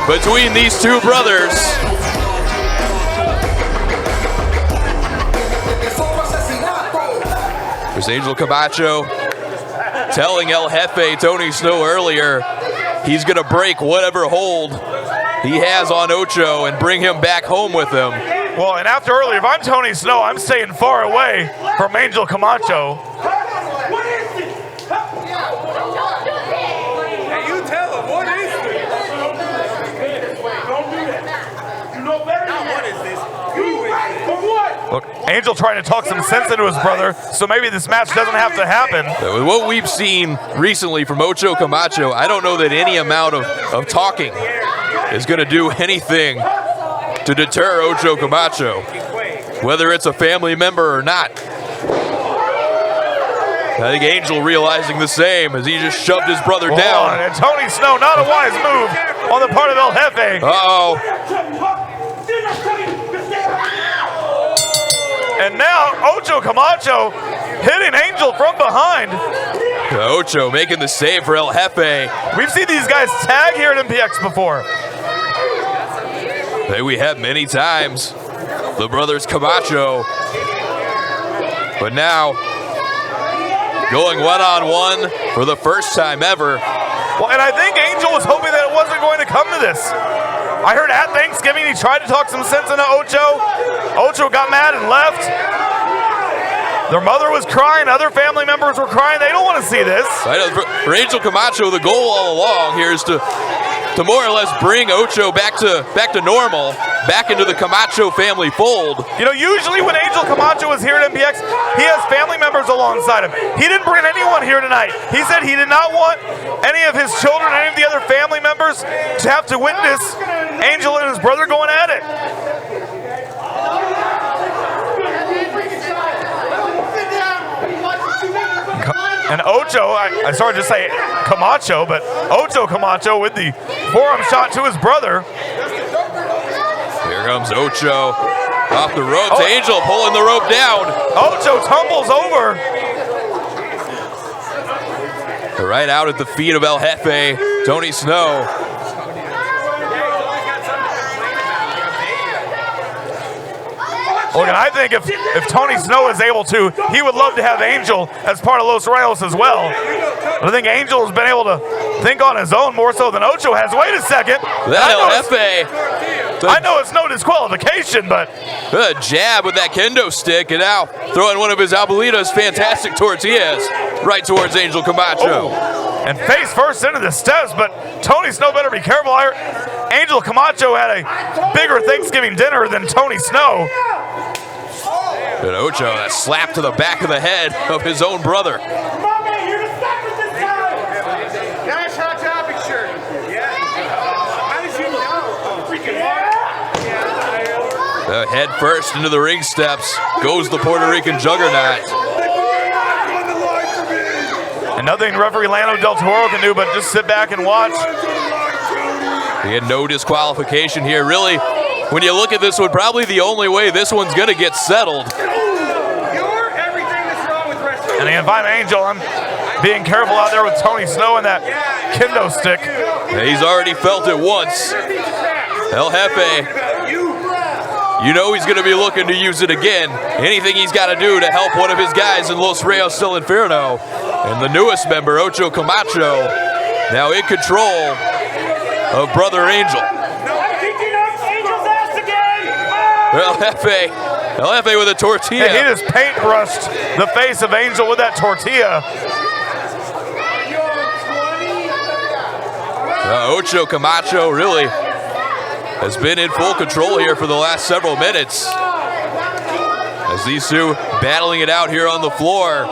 [SPEAKER 2] between these two brothers. There's Ojo Kamacho telling El Jefe, Tony Snow, earlier, he's going to break whatever hold he has on Ocho and bring him back home with him.
[SPEAKER 1] Well, and after earlier, if I'm Tony Snow, I'm staying far away from Ojo Kamacho.
[SPEAKER 4] What is this? Hey, you tell him, what is this? Don't do that. You know better than that. What is this? You right for what?
[SPEAKER 1] Look, Angel trying to talk some sense into his brother, so maybe this match doesn't have to happen.
[SPEAKER 2] With what we've seen recently from Ojo Kamacho, I don't know that any amount of talking is going to do anything to deter Ojo Kamacho, whether it's a family member or not. I think Angel realizing the same as he just shoved his brother down.
[SPEAKER 1] And Tony Snow, not a wise move on the part of El Jefe.
[SPEAKER 2] Uh-oh.
[SPEAKER 1] And now Ojo Kamacho hitting Angel from behind.
[SPEAKER 2] Ocho making the save for El Jefe.
[SPEAKER 1] We've seen these guys tag here at MPX before.
[SPEAKER 2] Hey, we have many times. The brothers Kamacho. But now, going one-on-one for the first time ever.
[SPEAKER 1] Well, and I think Angel was hoping that it wasn't going to come to this. I heard at Thanksgiving he tried to talk some sense into Ocho. Ocho got mad and left. Their mother was crying. Other family members were crying. They don't want to see this.
[SPEAKER 2] For Angel Kamacho, the goal all along here is to more or less bring Ocho back to normal, back into the Kamacho family fold.
[SPEAKER 1] You know, usually when Angel Kamacho is here at MPX, he has family members alongside him. He didn't bring anyone here tonight. He said he did not want any of his children, any of the other family members to have to witness Angel and his brother going at it. And Ocho, I started to say Kamacho, but Ojo Kamacho with the forearm shot to his brother.
[SPEAKER 2] Here comes Ocho off the ropes. Angel pulling the rope down.
[SPEAKER 1] Ocho tumbles over.
[SPEAKER 2] Right out at the feet of El Jefe, Tony Snow.
[SPEAKER 1] Look, and I think if Tony Snow is able to, he would love to have Angel as part of Los Reyes as well. But I think Angel has been able to think on his own more so than Ocho has. Wait a second.
[SPEAKER 2] That El Jefe.
[SPEAKER 1] I know it's no disqualification, but
[SPEAKER 2] a jab with that kendo stick, and now throwing one of his Abuelita's fantastic tortillas right towards Angel Kamacho.
[SPEAKER 1] And face first into the steps, but Tony Snow better be careful. Angel Kamacho had a bigger Thanksgiving dinner than Tony Snow.
[SPEAKER 2] And Ocho, that slap to the back of the head of his own brother.
[SPEAKER 7] Nice Hot Topic shirt. Yeah. How did you know? Freaking hard.
[SPEAKER 2] Head first into the ring steps goes the Puerto Rican juggernaut.
[SPEAKER 1] And nothing referee Lando Del Toro can do but just sit back and watch.
[SPEAKER 2] He had no disqualification here. Really, when you look at this one, probably the only way this one's going to get settled.
[SPEAKER 7] You're everything that's wrong with wrestling.
[SPEAKER 1] And if I'm Angel, I'm being careful out there with Tony Snow and that kendo stick.
[SPEAKER 2] He's already felt it once. El Jefe, you know he's going to be looking to use it again. Anything he's got to do to help one of his guys in Los Reyes del Inferno. And the newest member, Ojo Kamacho, now in control of Brother Angel. El Jefe with a tortilla.
[SPEAKER 1] And he just paintbrushed the face of Angel with that tortilla.
[SPEAKER 2] Ojo Kamacho really has been in full control here for the last several minutes. As these two battling it out here on the floor.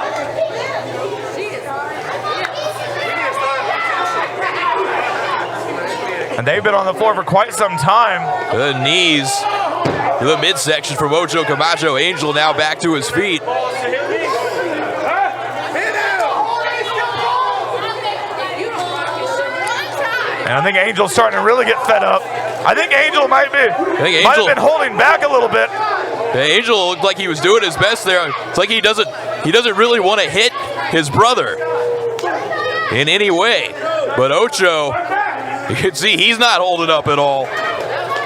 [SPEAKER 1] And they've been on the floor for quite some time.
[SPEAKER 2] The knees to the midsection from Ojo Kamacho. Angel now back to his feet.
[SPEAKER 1] And I think Angel's starting to really get fed up. I think Angel might have been holding back a little bit.
[SPEAKER 2] Yeah, Angel looked like he was doing his best there. It's like he doesn't really want to hit his brother in any way. But Ocho, you can see he's not holding up at all.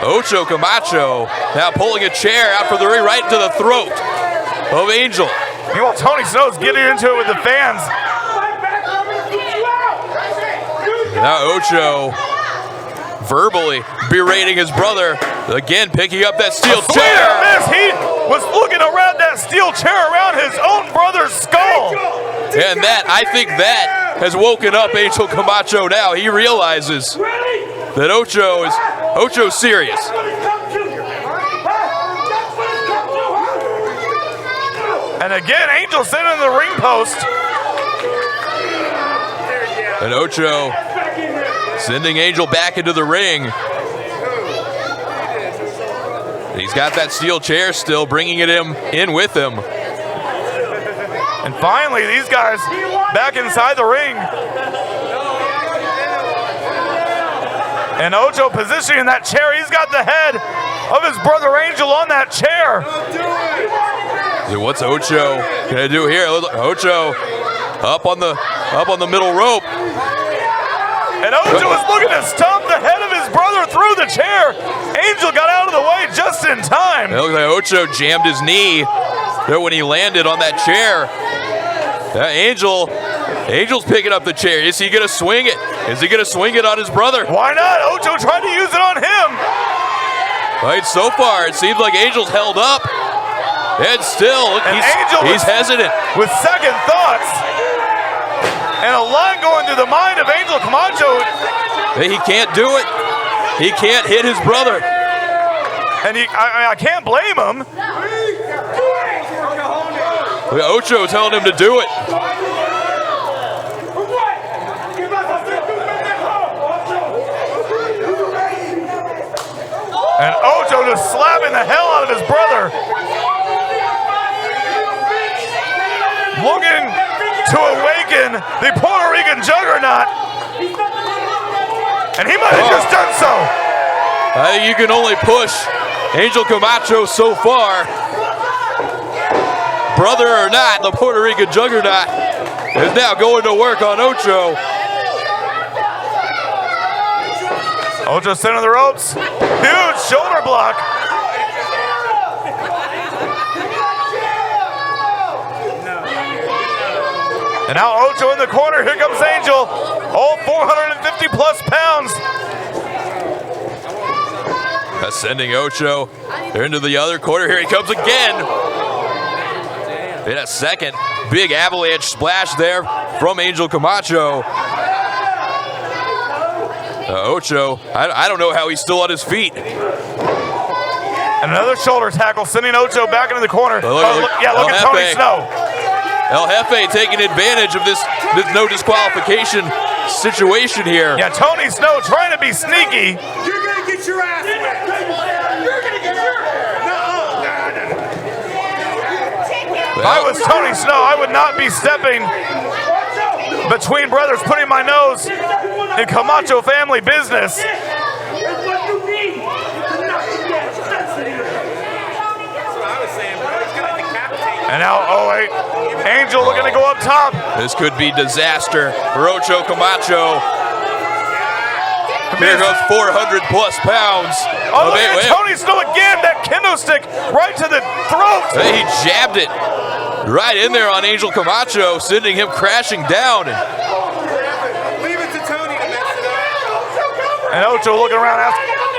[SPEAKER 2] Ojo Kamacho now pulling a chair out for the ring right into the throat of Angel.
[SPEAKER 1] Meanwhile, Tony Snow's getting into it with the fans.
[SPEAKER 2] Now Ocho verbally berating his brother, again picking up that steel chair.
[SPEAKER 1] He was looking around that steel chair around his own brother's skull.
[SPEAKER 2] And I think that has woken up Angel Kamacho now. He realizes that Ocho's serious.
[SPEAKER 1] And again, Angel sitting in the ring post.
[SPEAKER 2] And Ocho sending Angel back into the ring. He's got that steel chair still, bringing it in with him.
[SPEAKER 1] And finally, these guys back inside the ring. And Ojo positioning that chair. He's got the head of his brother Angel on that chair.
[SPEAKER 2] What's Ocho gonna do here? Ocho up on the middle rope.
[SPEAKER 1] And Ojo is looking to stomp the head of his brother through the chair. Angel got out of the way just in time.
[SPEAKER 2] It looks like Ocho jammed his knee there when he landed on that chair. Angel's picking up the chair. Is he going to swing it? Is he going to swing it on his brother?
[SPEAKER 1] Why not? Ojo tried to use it on him.
[SPEAKER 2] Right, so far it seems like Angel's held up. And still, he's hesitant.
[SPEAKER 1] With second thoughts. And a line going through the mind of Angel Kamacho.
[SPEAKER 2] He can't do it. He can't hit his brother.
[SPEAKER 1] And I can't blame him.
[SPEAKER 2] Ocho telling him to do it.
[SPEAKER 1] And Ojo just slapping the hell out of his brother. Looking to awaken the Puerto Rican juggernaut. And he might have just done so.
[SPEAKER 2] I think you can only push Angel Kamacho so far. Brother or not, the Puerto Rican juggernaut is now going to work on Ocho.
[SPEAKER 1] Ojo center the ropes. Huge shoulder block. And now Ojo in the corner. Here comes Angel. All 450 plus pounds.
[SPEAKER 2] Sending Ocho into the other corner. Here he comes again. In a second, big avalanche splash there from Angel Kamacho. Ocho, I don't know how he's still on his feet.
[SPEAKER 1] And another shoulder tackle, sending Ocho back into the corner. Look at Tony Snow.
[SPEAKER 2] El Jefe taking advantage of this no disqualification situation here.
[SPEAKER 1] Yeah, Tony Snow trying to be sneaky.
[SPEAKER 7] You're gonna get your ass wet. You're gonna get your
[SPEAKER 1] If I was Tony Snow, I would not be stepping between brothers, putting my nose in Kamacho family business. And now, Angel looking to go up top.
[SPEAKER 2] This could be disaster for Ojo Kamacho. Here goes 400 plus pounds.
[SPEAKER 1] Oh, look at Tony Snow again, that kendo stick right to the throat.
[SPEAKER 2] He jabbed it right in there on Angel Kamacho, sending him crashing down.
[SPEAKER 7] Leave it to Tony to mess it up.
[SPEAKER 1] And Ocho looking around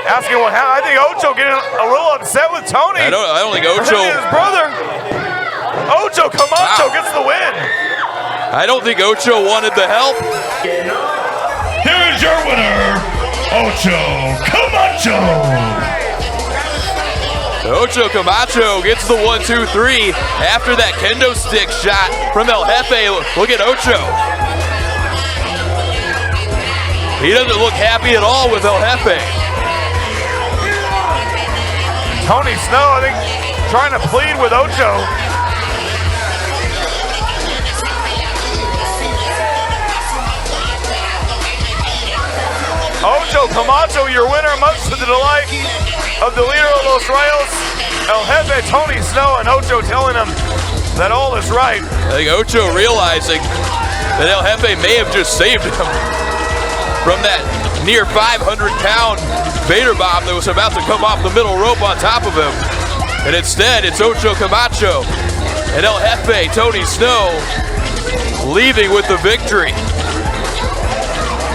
[SPEAKER 1] asking what happened. I think Ocho getting a little upset with Tony.
[SPEAKER 2] I don't think Ocho.
[SPEAKER 1] His brother. Ojo Kamacho gets the win.
[SPEAKER 2] I don't think Ocho wanted the help.
[SPEAKER 3] Here's your winner, Ojo Kamacho.
[SPEAKER 2] Ojo Kamacho gets the 1-2-3 after that kendo stick shot from El Jefe. Look at Ocho. He doesn't look happy at all with El Jefe.
[SPEAKER 1] Tony Snow, I think, trying to plead with Ocho. Ojo Kamacho, your winner, much to the delight of the leader of Los Rayos, El Jefe Tony Snow, and Ojo telling him that all is right.
[SPEAKER 2] I think Ocho realizing that El Jefe may have just saved him from that near 500-pound Vader bomb that was about to come off the middle rope on top of him. And instead, it's Ojo Kamacho and El Jefe Tony Snow leaving with the victory.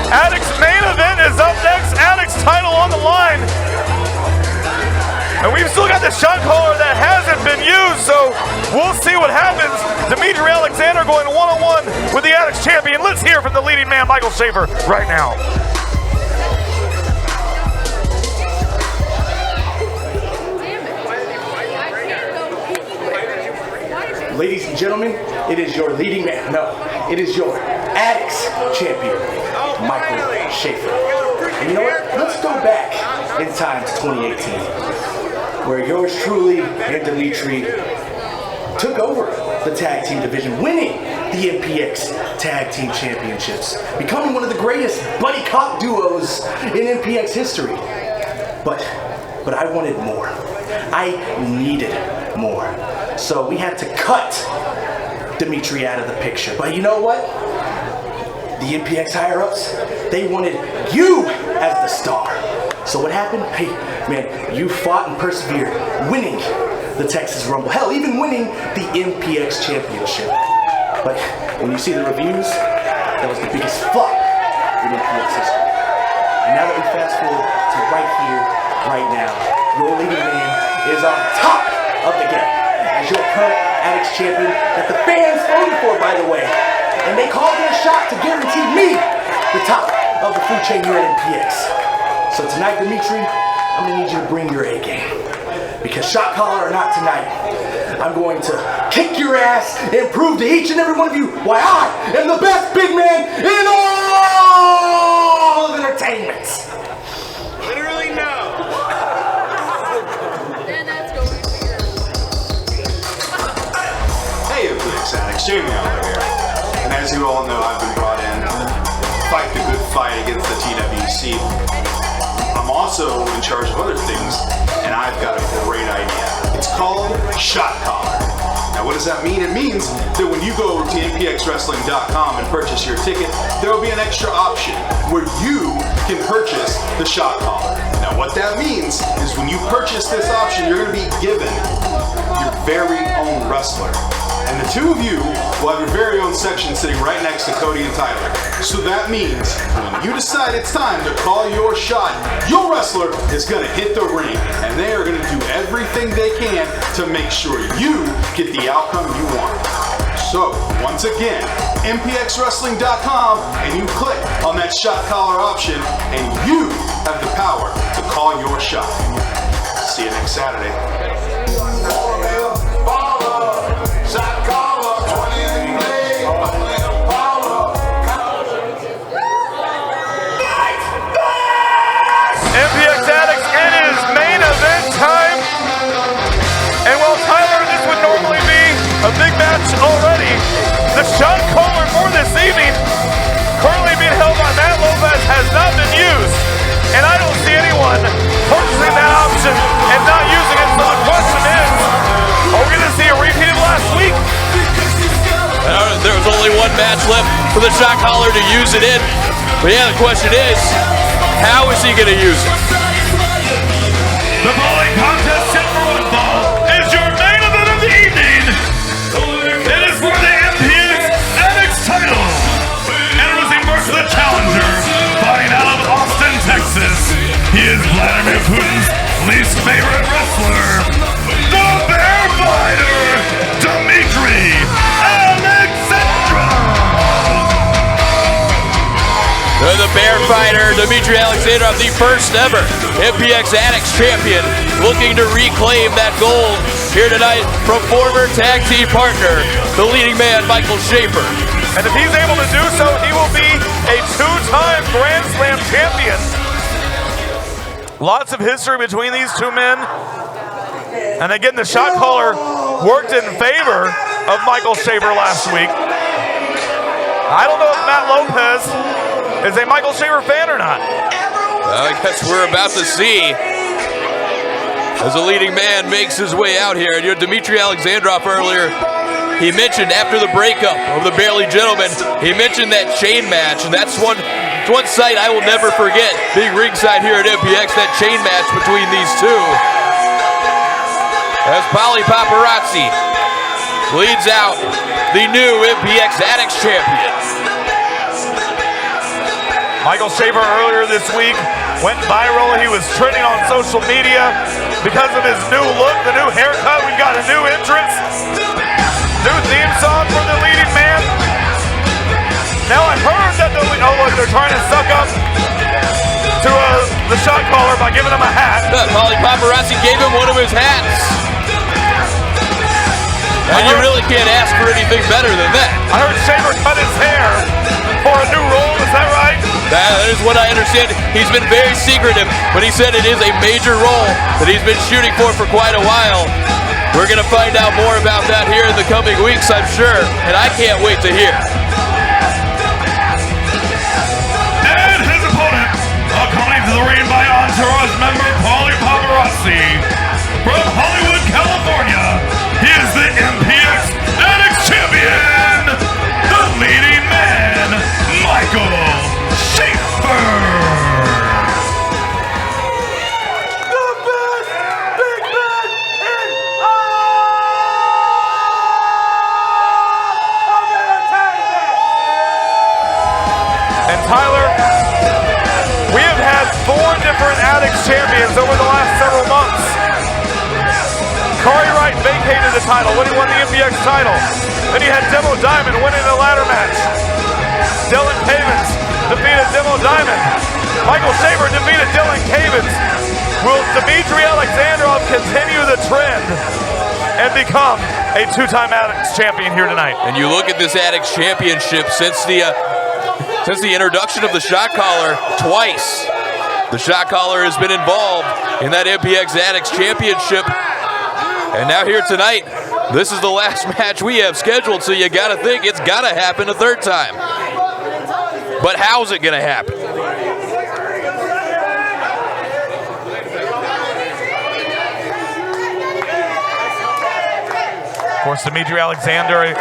[SPEAKER 1] Addict's main event is up next. Addict's title on the line. And we've still got the shot caller that hasn't been used, so we'll see what happens. Dimitri Alexander going one-on-one with the Addicts champion. Let's hear from the leading man, Michael Schaefer, right now.
[SPEAKER 8] Ladies and gentlemen, it is your leading man. No, it is your Addicts champion, Michael Schaefer. And you know what? Let's go back in time to 2018, where yours truly and Dimitri took over the tag team division, winning the MPX tag team championships, becoming one of the greatest buddy cop duos in MPX history. But I wanted more. I needed more. So we had to cut Dimitri out of the picture. But you know what? The MPX higher-ups, they wanted you as the star. So what happened? Hey, man, you fought and persevered, winning the Texas Rumble. Hell, even winning the MPX championship. But when you see the reviews, that was the biggest flop in MPX history. And now that we fast forward to right here, right now, your leading man is on top of the game as your current Addicts champion that the fans voted for, by the way. And they called their shot to guarantee me the top of the food chain here at MPX. So tonight, Dimitri, I'm gonna need you to bring your A game. Because shot caller or not tonight, I'm going to kick your ass and prove to each and every one of you why I am the best big man in all of entertainment.
[SPEAKER 7] Literally no.
[SPEAKER 11] Hey, MPX Addicts, Jamie over here. And as you all know, I've been brought in to fight the good fight against the TWC. I'm also in charge of other things, and I've got a great idea. It's called Shot Collar. Now what does that mean? It means that when you go to MPXWrestling.com and purchase your ticket, there will be an extra option where you can purchase the Shot Collar. Now what that means is when you purchase this option, you're going to be given your very own wrestler. And the two of you will have your very own section sitting right next to Cody and Tyler. So that means when you decide it's time to call your shot, your wrestler is going to hit the ring. And they are going to do everything they can to make sure you get the outcome you want. So, once again, MPXWrestling.com, and you click on that shot collar option, and you have the power to call your shot. See you next Saturday.
[SPEAKER 1] MPX Addicts, it is main event time. And while Tyler, this would normally be a big match already, the shot caller for this evening, currently being held by Matt Lopez, has not been used. And I don't see anyone purchasing that option and not using it. So the question is, are we going to see a repeat of last week?
[SPEAKER 2] There was only one match left for the shot caller to use it in. But yeah, the question is, how is he going to use it?
[SPEAKER 3] The bowling contest set for one fall is your main event of the evening. It is for the MPX Addicts title. Introducing first the challenger, fighting out of Austin, Texas. He is Vladimir Putin's least favorite wrestler, the Bear Fighter, Dimitri Alexander.
[SPEAKER 2] The Bear Fighter, Dimitri Alexander, the first ever MPX Addicts champion, looking to reclaim that gold here tonight from former tag team partner, the leading man, Michael Schaefer.
[SPEAKER 1] And if he's able to do so, he will be a two-time Grand Slam champion. Lots of history between these two men. And again, the shot caller worked in favor of Michael Schaefer last week. I don't know if Matt Lopez is a Michael Schaefer fan or not.
[SPEAKER 2] I guess we're about to see as the leading man makes his way out here. And you know, Dmitry Alexandrov earlier, he mentioned after the breakup of the Barely Gentlemen, he mentioned that chain match, and that's one sight I will never forget, being ringside here at MPX, that chain match between these two. As Polly Paparazzi leads out the new MPX Addicts champion.
[SPEAKER 1] Michael Schaefer earlier this week went viral. He was trending on social media because of his new look, the new haircut. We've got a new entrance, new theme song for the leading man. Now I heard that they're trying to suck up to the shot caller by giving him a hat.
[SPEAKER 2] Polly Paparazzi gave him one of his hats. And you really can't ask for anything better than that.
[SPEAKER 1] I heard Schaefer cut his hair for a new role, is that right?
[SPEAKER 2] That is what I understand. He's been very secretive, but he said it is a major role that he's been shooting for quite a while. We're going to find out more about that here in the coming weeks, I'm sure, and I can't wait to hear.
[SPEAKER 3] And his opponent, accompanied to the ring by Entourage member Polly Paparazzi. From Hollywood, California, he is the MPX Addicts champion, the leading man, Michael Schaefer.
[SPEAKER 4] The best big man in all of entertainment.
[SPEAKER 1] And Tyler, we have had 4 different Addicts champions over the last several months. Corey Wright vacated the title when he won the MPX title. Then he had Demo Diamond winning the ladder match. Dylan Cavins defeated Demo Diamond. Michael Schaefer defeated Dylan Cavins. Will Dmitry Alexandrov continue the trend and become a 2-time Addicts champion here tonight?
[SPEAKER 2] And you look at this Addicts championship since the introduction of the shot collar twice. The shot collar has been involved in that MPX Addicts championship. And now here tonight, this is the last match we have scheduled, so you gotta think it's gotta happen a 3rd time. But how's it gonna happen?
[SPEAKER 1] Of course, Dmitry Alexandrov,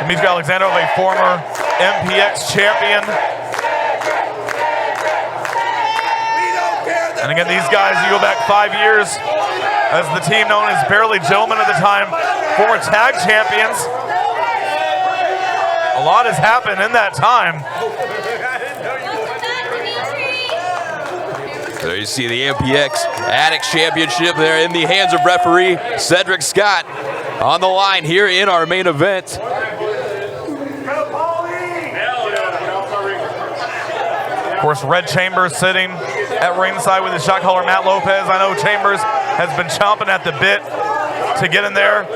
[SPEAKER 1] a former MPX champion. And again, these guys, you go back 5 years as the team known as Barely Gentlemen at the time, former tag champions. A lot has happened in that time.
[SPEAKER 2] There you see the MPX Addicts Championship there in the hands of referee Cedric Scott on the line here in our main event.
[SPEAKER 1] Of course, Red Chambers sitting at ringside with his shot caller Matt Lopez. I know Chambers has been chomping at the bit to get in there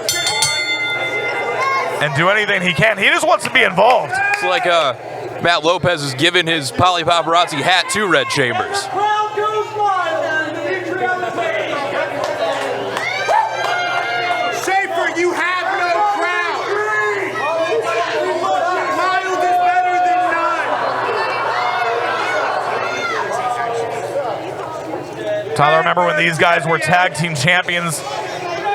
[SPEAKER 1] and do anything he can. He just wants to be involved.
[SPEAKER 2] It's like Matt Lopez has given his Polly Paparazzi hat to Red Chambers.
[SPEAKER 7] Schaefer, you have no crowd. Mild is better than none.
[SPEAKER 1] Tyler, remember when these guys were tag team champions?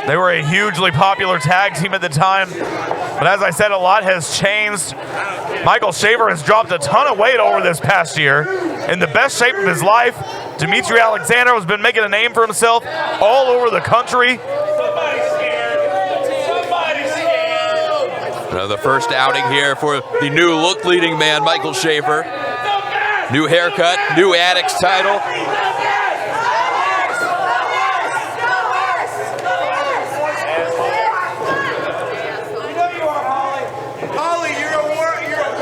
[SPEAKER 1] They were a hugely popular tag team at the time. But as I said, a lot has changed. Michael Schaefer has dropped a ton of weight over this past year. In the best shape of his life, Dmitry Alexandrov has been making a name for himself all over the country.
[SPEAKER 2] The first outing here for the new look leading man, Michael Schaefer. New haircut, new Addicts title.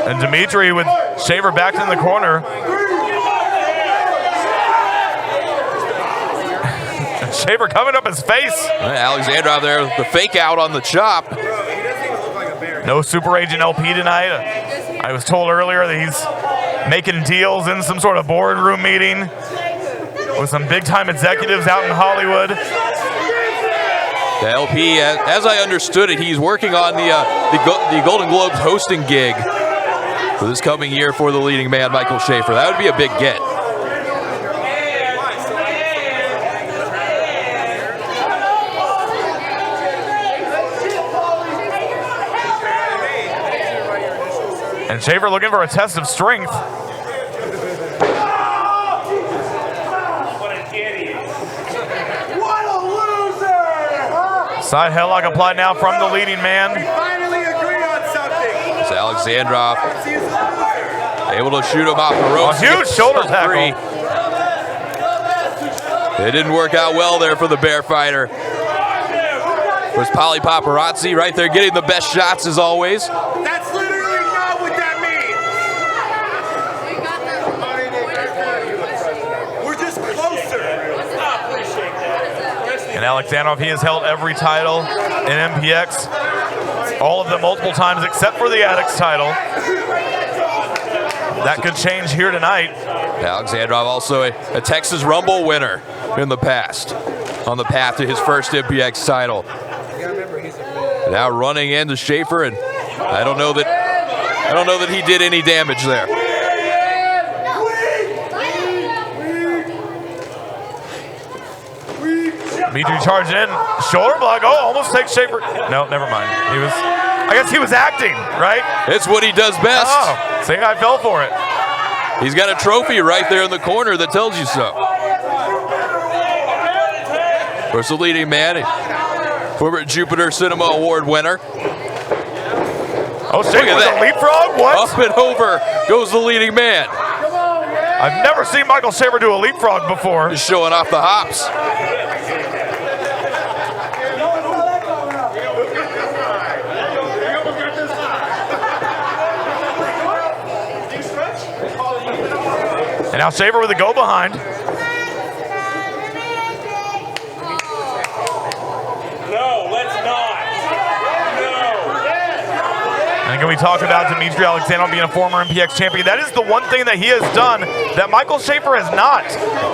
[SPEAKER 1] And Dmitry with Schaefer back in the corner. Schaefer covering up his face.
[SPEAKER 2] Alexandrov there, the fake out on the chop.
[SPEAKER 1] No Super Agent LP tonight. I was told earlier that he's making deals in some sort of boardroom meeting with some big time executives out in Hollywood.
[SPEAKER 2] The LP, as I understood it, he's working on the Golden Globes hosting gig for this coming year for the leading man, Michael Schaefer. That would be a big get.
[SPEAKER 1] And Schaefer looking for a test of strength. Side headlock applied now from the leading man.
[SPEAKER 7] Finally agreed on something.
[SPEAKER 2] It's Alexandrov able to shoot him off the ropes.
[SPEAKER 1] A huge shoulder tackle.
[SPEAKER 2] It didn't work out well there for the Bear fighter. Was Polly Paparazzi right there getting the best shots as always.
[SPEAKER 7] That's literally not what that means. We're just closer.
[SPEAKER 1] And Alexandrov, he has held every title in MPX. All of them multiple times except for the Addicts title. That could change here tonight.
[SPEAKER 2] Alexandrov also a Texas Rumble winner in the past, on the path to his first MPX title. Now running into Schaefer, and I don't know that he did any damage there.
[SPEAKER 1] Dimitri charging in, shoulder block. Oh, almost takes Schaefer. No, never mind. I guess he was acting, right?
[SPEAKER 2] It's what he does best.
[SPEAKER 1] Oh, see, I fell for it.
[SPEAKER 2] He's got a trophy right there in the corner that tells you so. Of course, the leading man, former Jupiter Cinema Award winner.
[SPEAKER 1] Oh, Schaefer with a leapfrog? What?
[SPEAKER 2] Up and over goes the leading man.
[SPEAKER 1] I've never seen Michael Schaefer do a leapfrog before.
[SPEAKER 2] Just showing off the hops.
[SPEAKER 1] And now Schaefer with a go behind.
[SPEAKER 4] No, let's not.
[SPEAKER 1] And can we talk about Dimitri Alexandrov being a former MPX champion? That is the one thing that he has done that Michael Schaefer has not.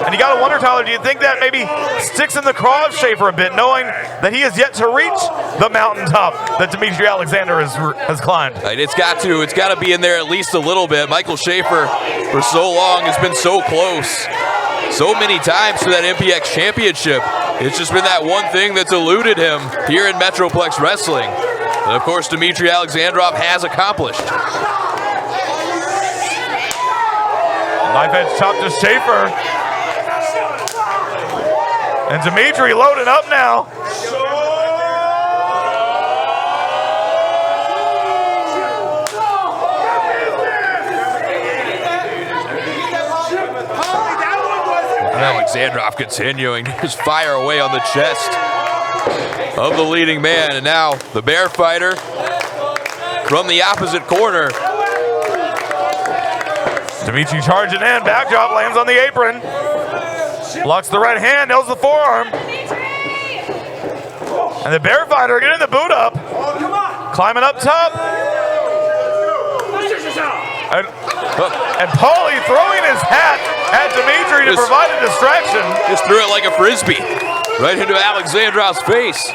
[SPEAKER 1] And you got to wonder, Tyler, do you think that maybe sticks in the craw of Schaefer a bit, knowing that he has yet to reach the mountaintop that Dimitri Alexander has climbed?
[SPEAKER 2] It's got to be in there at least a little bit. Michael Schaefer, for so long, has been so close, so many times to that MPX championship. It's just been that one thing that's eluded him here in Metroplex Wrestling. And of course, Dimitri Alexandrov has accomplished.
[SPEAKER 1] Knife edge chop to Schaefer. And Dimitri loading up now.
[SPEAKER 2] Alexandrov continuing to just fire away on the chest of the leading man. And now the Bear fighter from the opposite corner.
[SPEAKER 1] Dimitri charging in, backdrop lands on the apron. Blocks the right hand, nails the forearm. And the Bear fighter getting the boot up. Climbing up top. And Paulie throwing his hat at Dimitri to provide a distraction.
[SPEAKER 2] Just threw it like a frisbee right into Alexandrov's face.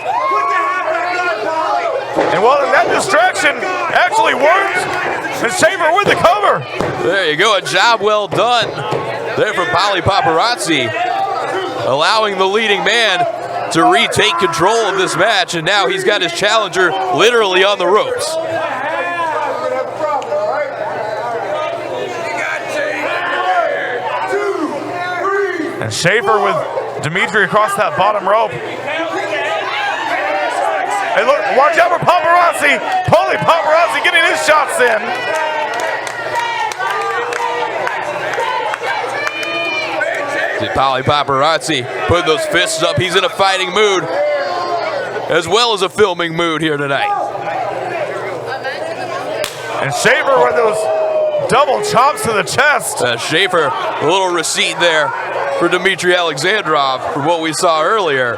[SPEAKER 1] And well, that distraction actually worked. And Schaefer with the cover.
[SPEAKER 2] There you go, a job well done there from Polly Paparazzi, allowing the leading man to retake control of this match, and now he's got his challenger literally on the ropes.
[SPEAKER 1] And Schaefer with Dimitri across that bottom rope. Hey, look, watch out for Paparazzi. Paulie Paparazzi getting his shots in.
[SPEAKER 2] Polly Paparazzi putting those fists up. He's in a fighting mood as well as a filming mood here tonight.
[SPEAKER 1] And Schaefer with those double chops to the chest.
[SPEAKER 2] Schaefer, a little receipt there for Dimitri Alexandrov from what we saw earlier.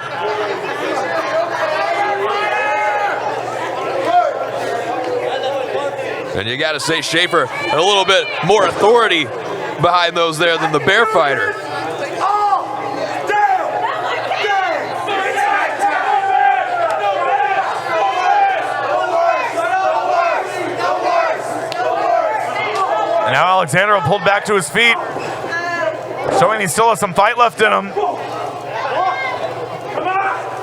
[SPEAKER 2] And you got to say Schaefer a little bit more authority behind those there than the Bear fighter.
[SPEAKER 1] And now Alexander pulled back to his feet, showing he still has some fight left in him.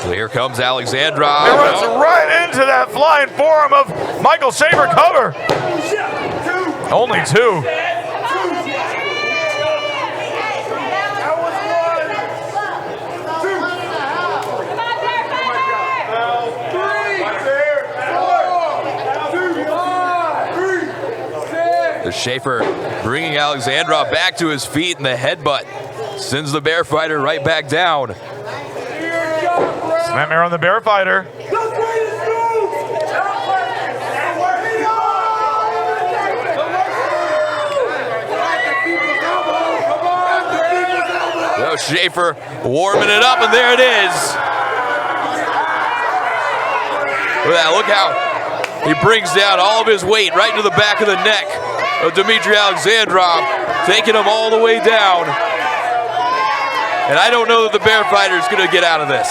[SPEAKER 2] So here comes Alexandrov.
[SPEAKER 1] He runs right into that flying forearm of Michael Schaefer cover. Only 2.
[SPEAKER 2] Schaefer bringing Alexandrov back to his feet, and the headbutt sends the Bear Fighter right back down.
[SPEAKER 1] Snapmare on the Bear Fighter.
[SPEAKER 2] So Schaefer warming it up, and there it is. Look at that, look how he brings down all of his weight right to the back of the neck of Dmitry Alexandrov, taking him all the way down. And I don't know that the Bear Fighter is going to get out of this.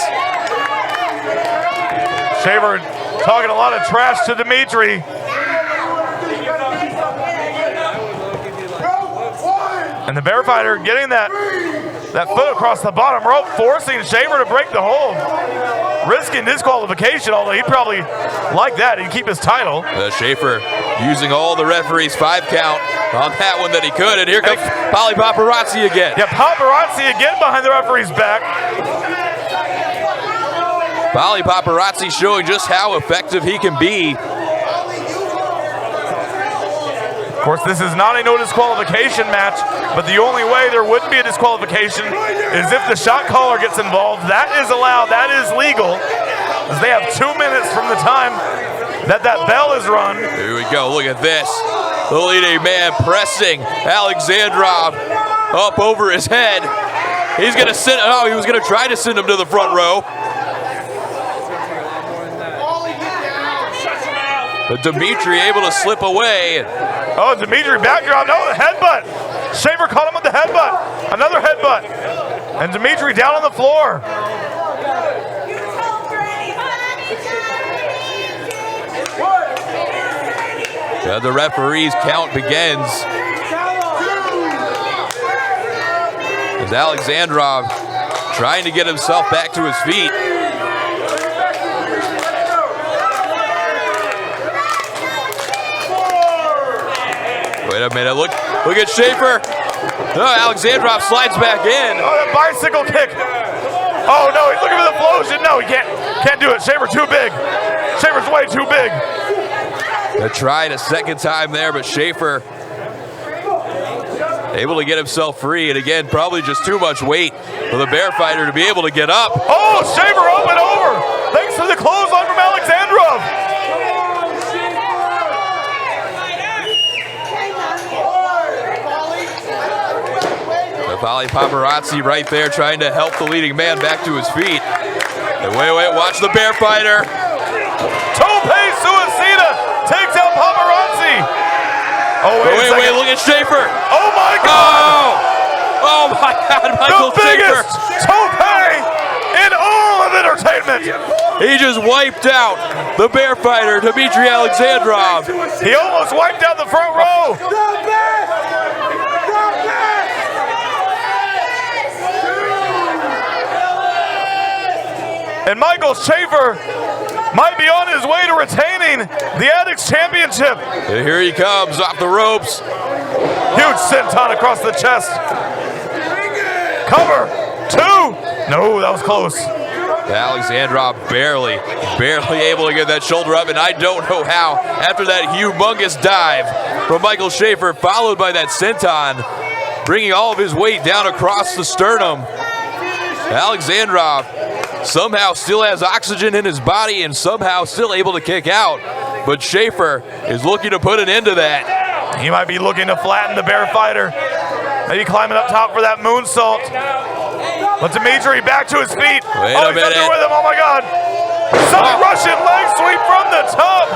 [SPEAKER 1] Schaefer talking a lot of trash to Dmitry. And the Bear Fighter getting that foot across the bottom rope, forcing Schaefer to break the hold. Risking disqualification, although he'd probably like that. He'd keep his title.
[SPEAKER 2] Schaefer using all the referees' 5 count on that one that he could. And here comes Polly Paparazzi again.
[SPEAKER 1] Yeah, Paparazzi again behind the referee's back.
[SPEAKER 2] Polly Paparazzi showing just how effective he can be.
[SPEAKER 1] Of course, this is not a no disqualification match, but the only way there wouldn't be a disqualification is if the shot caller gets involved. That is allowed, that is legal, as they have 2 minutes from the time that bell is run.
[SPEAKER 2] Here we go, look at this. The leading man pressing Alexandrov up over his head. He's gonna send, oh, he was gonna try to send him to the front row. But Dmitry able to slip away.
[SPEAKER 1] Oh, Dmitry backdrop, no, the headbutt. Schaefer caught him with the headbutt. Another headbutt. And Dmitry down on the floor.
[SPEAKER 2] The referee's count begins. As Alexandrov trying to get himself back to his feet. Wait a minute, look at Schaefer. No, Alexandrov slides back in.
[SPEAKER 1] Oh, that bicycle kick. Oh no, he's looking for the flosion. No, he can't do it. Schaefer too big. Schaefer's way too big.
[SPEAKER 2] They tried a second time there, but Schaefer able to get himself free, and again, probably just too much weight for the Bear Fighter to be able to get up.
[SPEAKER 1] Oh, Schaefer up and over. Thanks for the clothesline from Alexandrov.
[SPEAKER 2] Polly Paparazzi right there trying to help the leading man back to his feet. And wait, watch the Bear Fighter.
[SPEAKER 1] Tope Suicida takes out Paparazzi. Oh,
[SPEAKER 2] wait, look at Schaefer.
[SPEAKER 1] Oh my God.
[SPEAKER 2] Oh my God, Michael
[SPEAKER 1] the biggest
[SPEAKER 2] Schaefer.
[SPEAKER 1] Tope in all of entertainment.
[SPEAKER 2] He just wiped out the Bear Fighter, Dmitry Alexandrov.
[SPEAKER 1] He almost wiped out the front row. And Michael Schaefer might be on his way to retaining the Addicts Championship.
[SPEAKER 2] And here he comes off the ropes.
[SPEAKER 1] Huge senton across the chest. Cover, 2. No, that was close.
[SPEAKER 2] Alexandrov barely able to get that shoulder up, and I don't know how. After that humongous dive from Michael Schaefer, followed by that senton, bringing all of his weight down across the sternum. Alexandrov somehow still has oxygen in his body and somehow still able to kick out. But Schaefer is looking to put an end to that.
[SPEAKER 1] He might be looking to flatten the Bear Fighter. Maybe climbing up top for that moonsault. But Dmitry back to his feet.
[SPEAKER 2] Wait a minute.
[SPEAKER 1] He's under with him. Oh my God. Some Russian leg sweep from the top.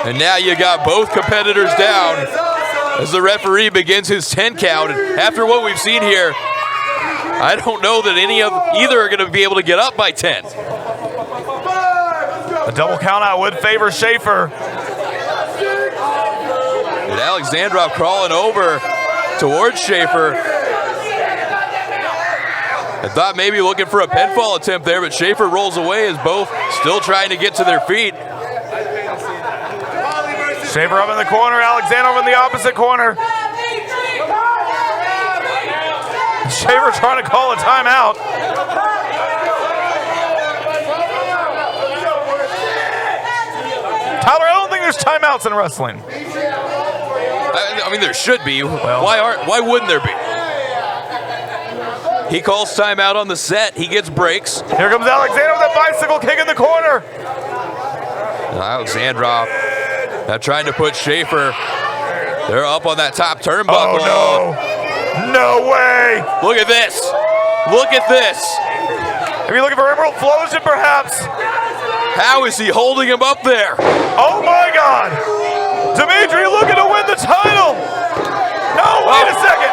[SPEAKER 2] And now you got both competitors down as the referee begins his 10 count. And after what we've seen here, I don't know that either are going to be able to get up by 10.
[SPEAKER 1] A double count out would favor Schaefer.
[SPEAKER 2] And Alexandrov crawling over towards Schaefer. I thought maybe looking for a pinfall attempt there, but Schaefer rolls away as both still trying to get to their feet.
[SPEAKER 1] Shaver up in the corner, Alexander over in the opposite corner. Shaver trying to call a timeout. Tyler, I don't think there's timeouts in wrestling.
[SPEAKER 2] I mean, there should be. Why wouldn't there be? He calls timeout on the set. He gets breaks.
[SPEAKER 1] Here comes Alexander with a bicycle kick in the corner.
[SPEAKER 2] Alexandrov now trying to put Schaefer. They're up on that top turnbuckle.
[SPEAKER 1] Oh, no. No way.
[SPEAKER 2] Look at this. Look at this.
[SPEAKER 1] Are you looking for Emerald Flosion, perhaps?
[SPEAKER 2] How is he holding him up there?
[SPEAKER 1] Oh, my God. Dimitri looking to win the title. No, wait a second.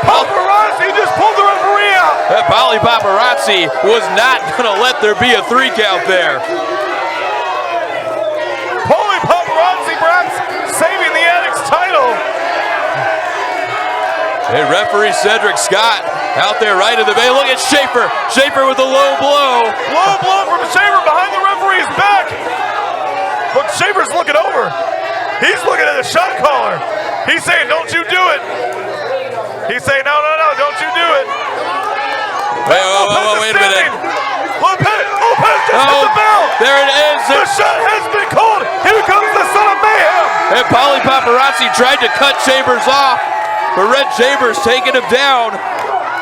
[SPEAKER 1] Paparazzi just pulled the referee out.
[SPEAKER 2] That Polly Paparazzi was not going to let there be a 3 count there.
[SPEAKER 1] Polly Paparazzi perhaps saving the Addicts title.
[SPEAKER 2] And referee Cedric Scott out there right in the bay. Look at Schaefer. Schaefer with a low blow.
[SPEAKER 1] Low blow from Schaefer behind the referee's back. But Schaefer's looking over. He's looking at the shot caller. He's saying, don't you do it. He's saying, no, don't you do it.
[SPEAKER 2] Wait a minute.
[SPEAKER 1] Lopez just hit the bell.
[SPEAKER 2] There it is.
[SPEAKER 1] The shot has been called. Here comes the son of mayhem.
[SPEAKER 2] And Polly Paparazzi tried to cut Chambers off, but Red Chambers taking him down.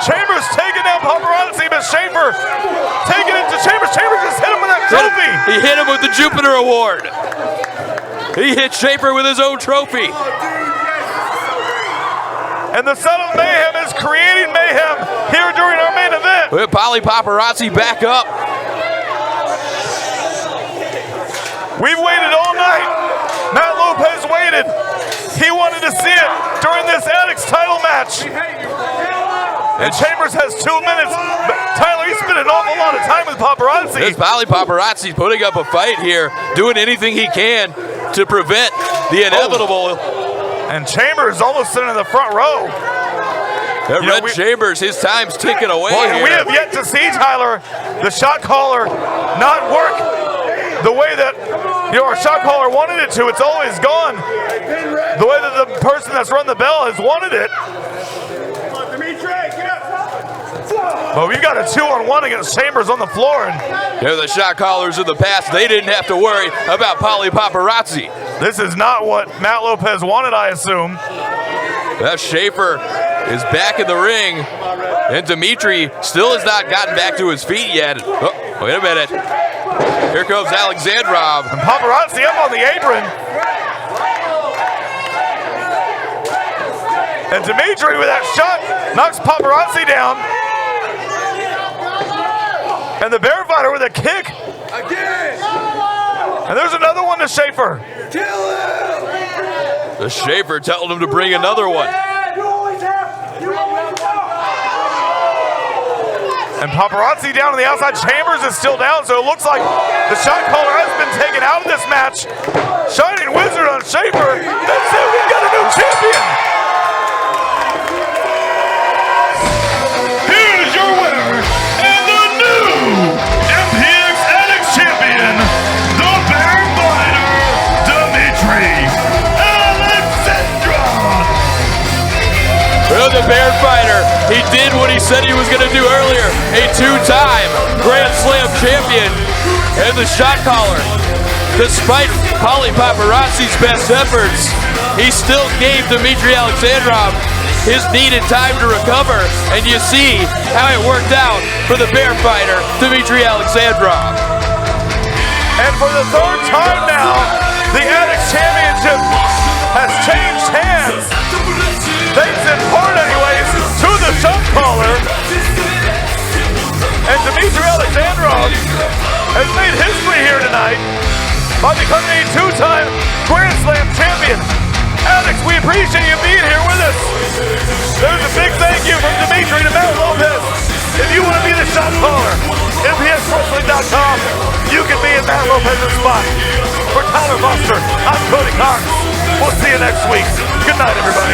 [SPEAKER 1] Chambers taking down Paparazzi, but Schaefer taking it to Chambers. Chambers just hit him with that trophy.
[SPEAKER 2] He hit him with the Jupiter Award. He hit Schaefer with his own trophy.
[SPEAKER 1] And the son of mayhem is creating mayhem here during our main event.
[SPEAKER 2] With Polly Paparazzi back up.
[SPEAKER 1] We've waited all night. Matt Lopez waited. He wanted to see it during this Addicts title match. And Chambers has 2 minutes. Tyler, he spent an awful lot of time with Paparazzi.
[SPEAKER 2] This Polly Paparazzi's putting up a fight here, doing anything he can to prevent the inevitable.
[SPEAKER 1] And Chambers almost sitting in the front row.
[SPEAKER 2] Red Chambers, his time's ticking away here.
[SPEAKER 1] We have yet to see, Tyler, the shot caller not work the way that our shot caller wanted it to. It's always gone the way that the person that's run the bell has wanted it. But we've got a 2-on-1 against Chambers on the floor. And
[SPEAKER 2] the shot callers in the past, they didn't have to worry about Polly Paparazzi.
[SPEAKER 1] This is not what Matt Lopez wanted, I assume.
[SPEAKER 2] That Schaefer is back in the ring, and Dimitri still has not gotten back to his feet yet. Oh, wait a minute. Here comes Alexandrov.
[SPEAKER 1] And Paparazzi up on the apron. And Dimitri with that shot knocks Paparazzi down. And the Bear Fighter with a kick.
[SPEAKER 4] Again.
[SPEAKER 1] And there's another one to Schaefer.
[SPEAKER 2] The Schaefer telling him to bring another one.
[SPEAKER 1] And Paparazzi down on the outside. Chambers is still down, so it looks like the shot caller has been taken out of this match. Shining Wizard on Schaefer. That's it. We've got a new champion.
[SPEAKER 3] Here's your winner and the new MPX Addicts champion, the Bear Fighter, Dimitri Alexandrov.
[SPEAKER 2] Well, the Bear Fighter, he did what he said he was going to do earlier. A 2-time Grand Slam champion and the shot caller. Despite Polly Paparazzi's best efforts, he still gave Dimitri Alexandrov his needed time to recover, and you see how it worked out for the Bear Fighter, Dimitri Alexandrov.
[SPEAKER 1] And for the 3rd time now, the Addicts Championship has changed hands. Thanks in part, anyways, to the shot caller. And Dimitri Alexandrov has made history here tonight by becoming a 2-time Grand Slam champion. Addicts, we appreciate you being here with us. There's a big thank you from Dimitri to Matt Lopez. If you want to be the shot caller, MPXWrestling.com, you can be in Matt Lopez's spot. For Tyler Buster, I'm Cody Cox. We'll see you next week. Good night, everybody.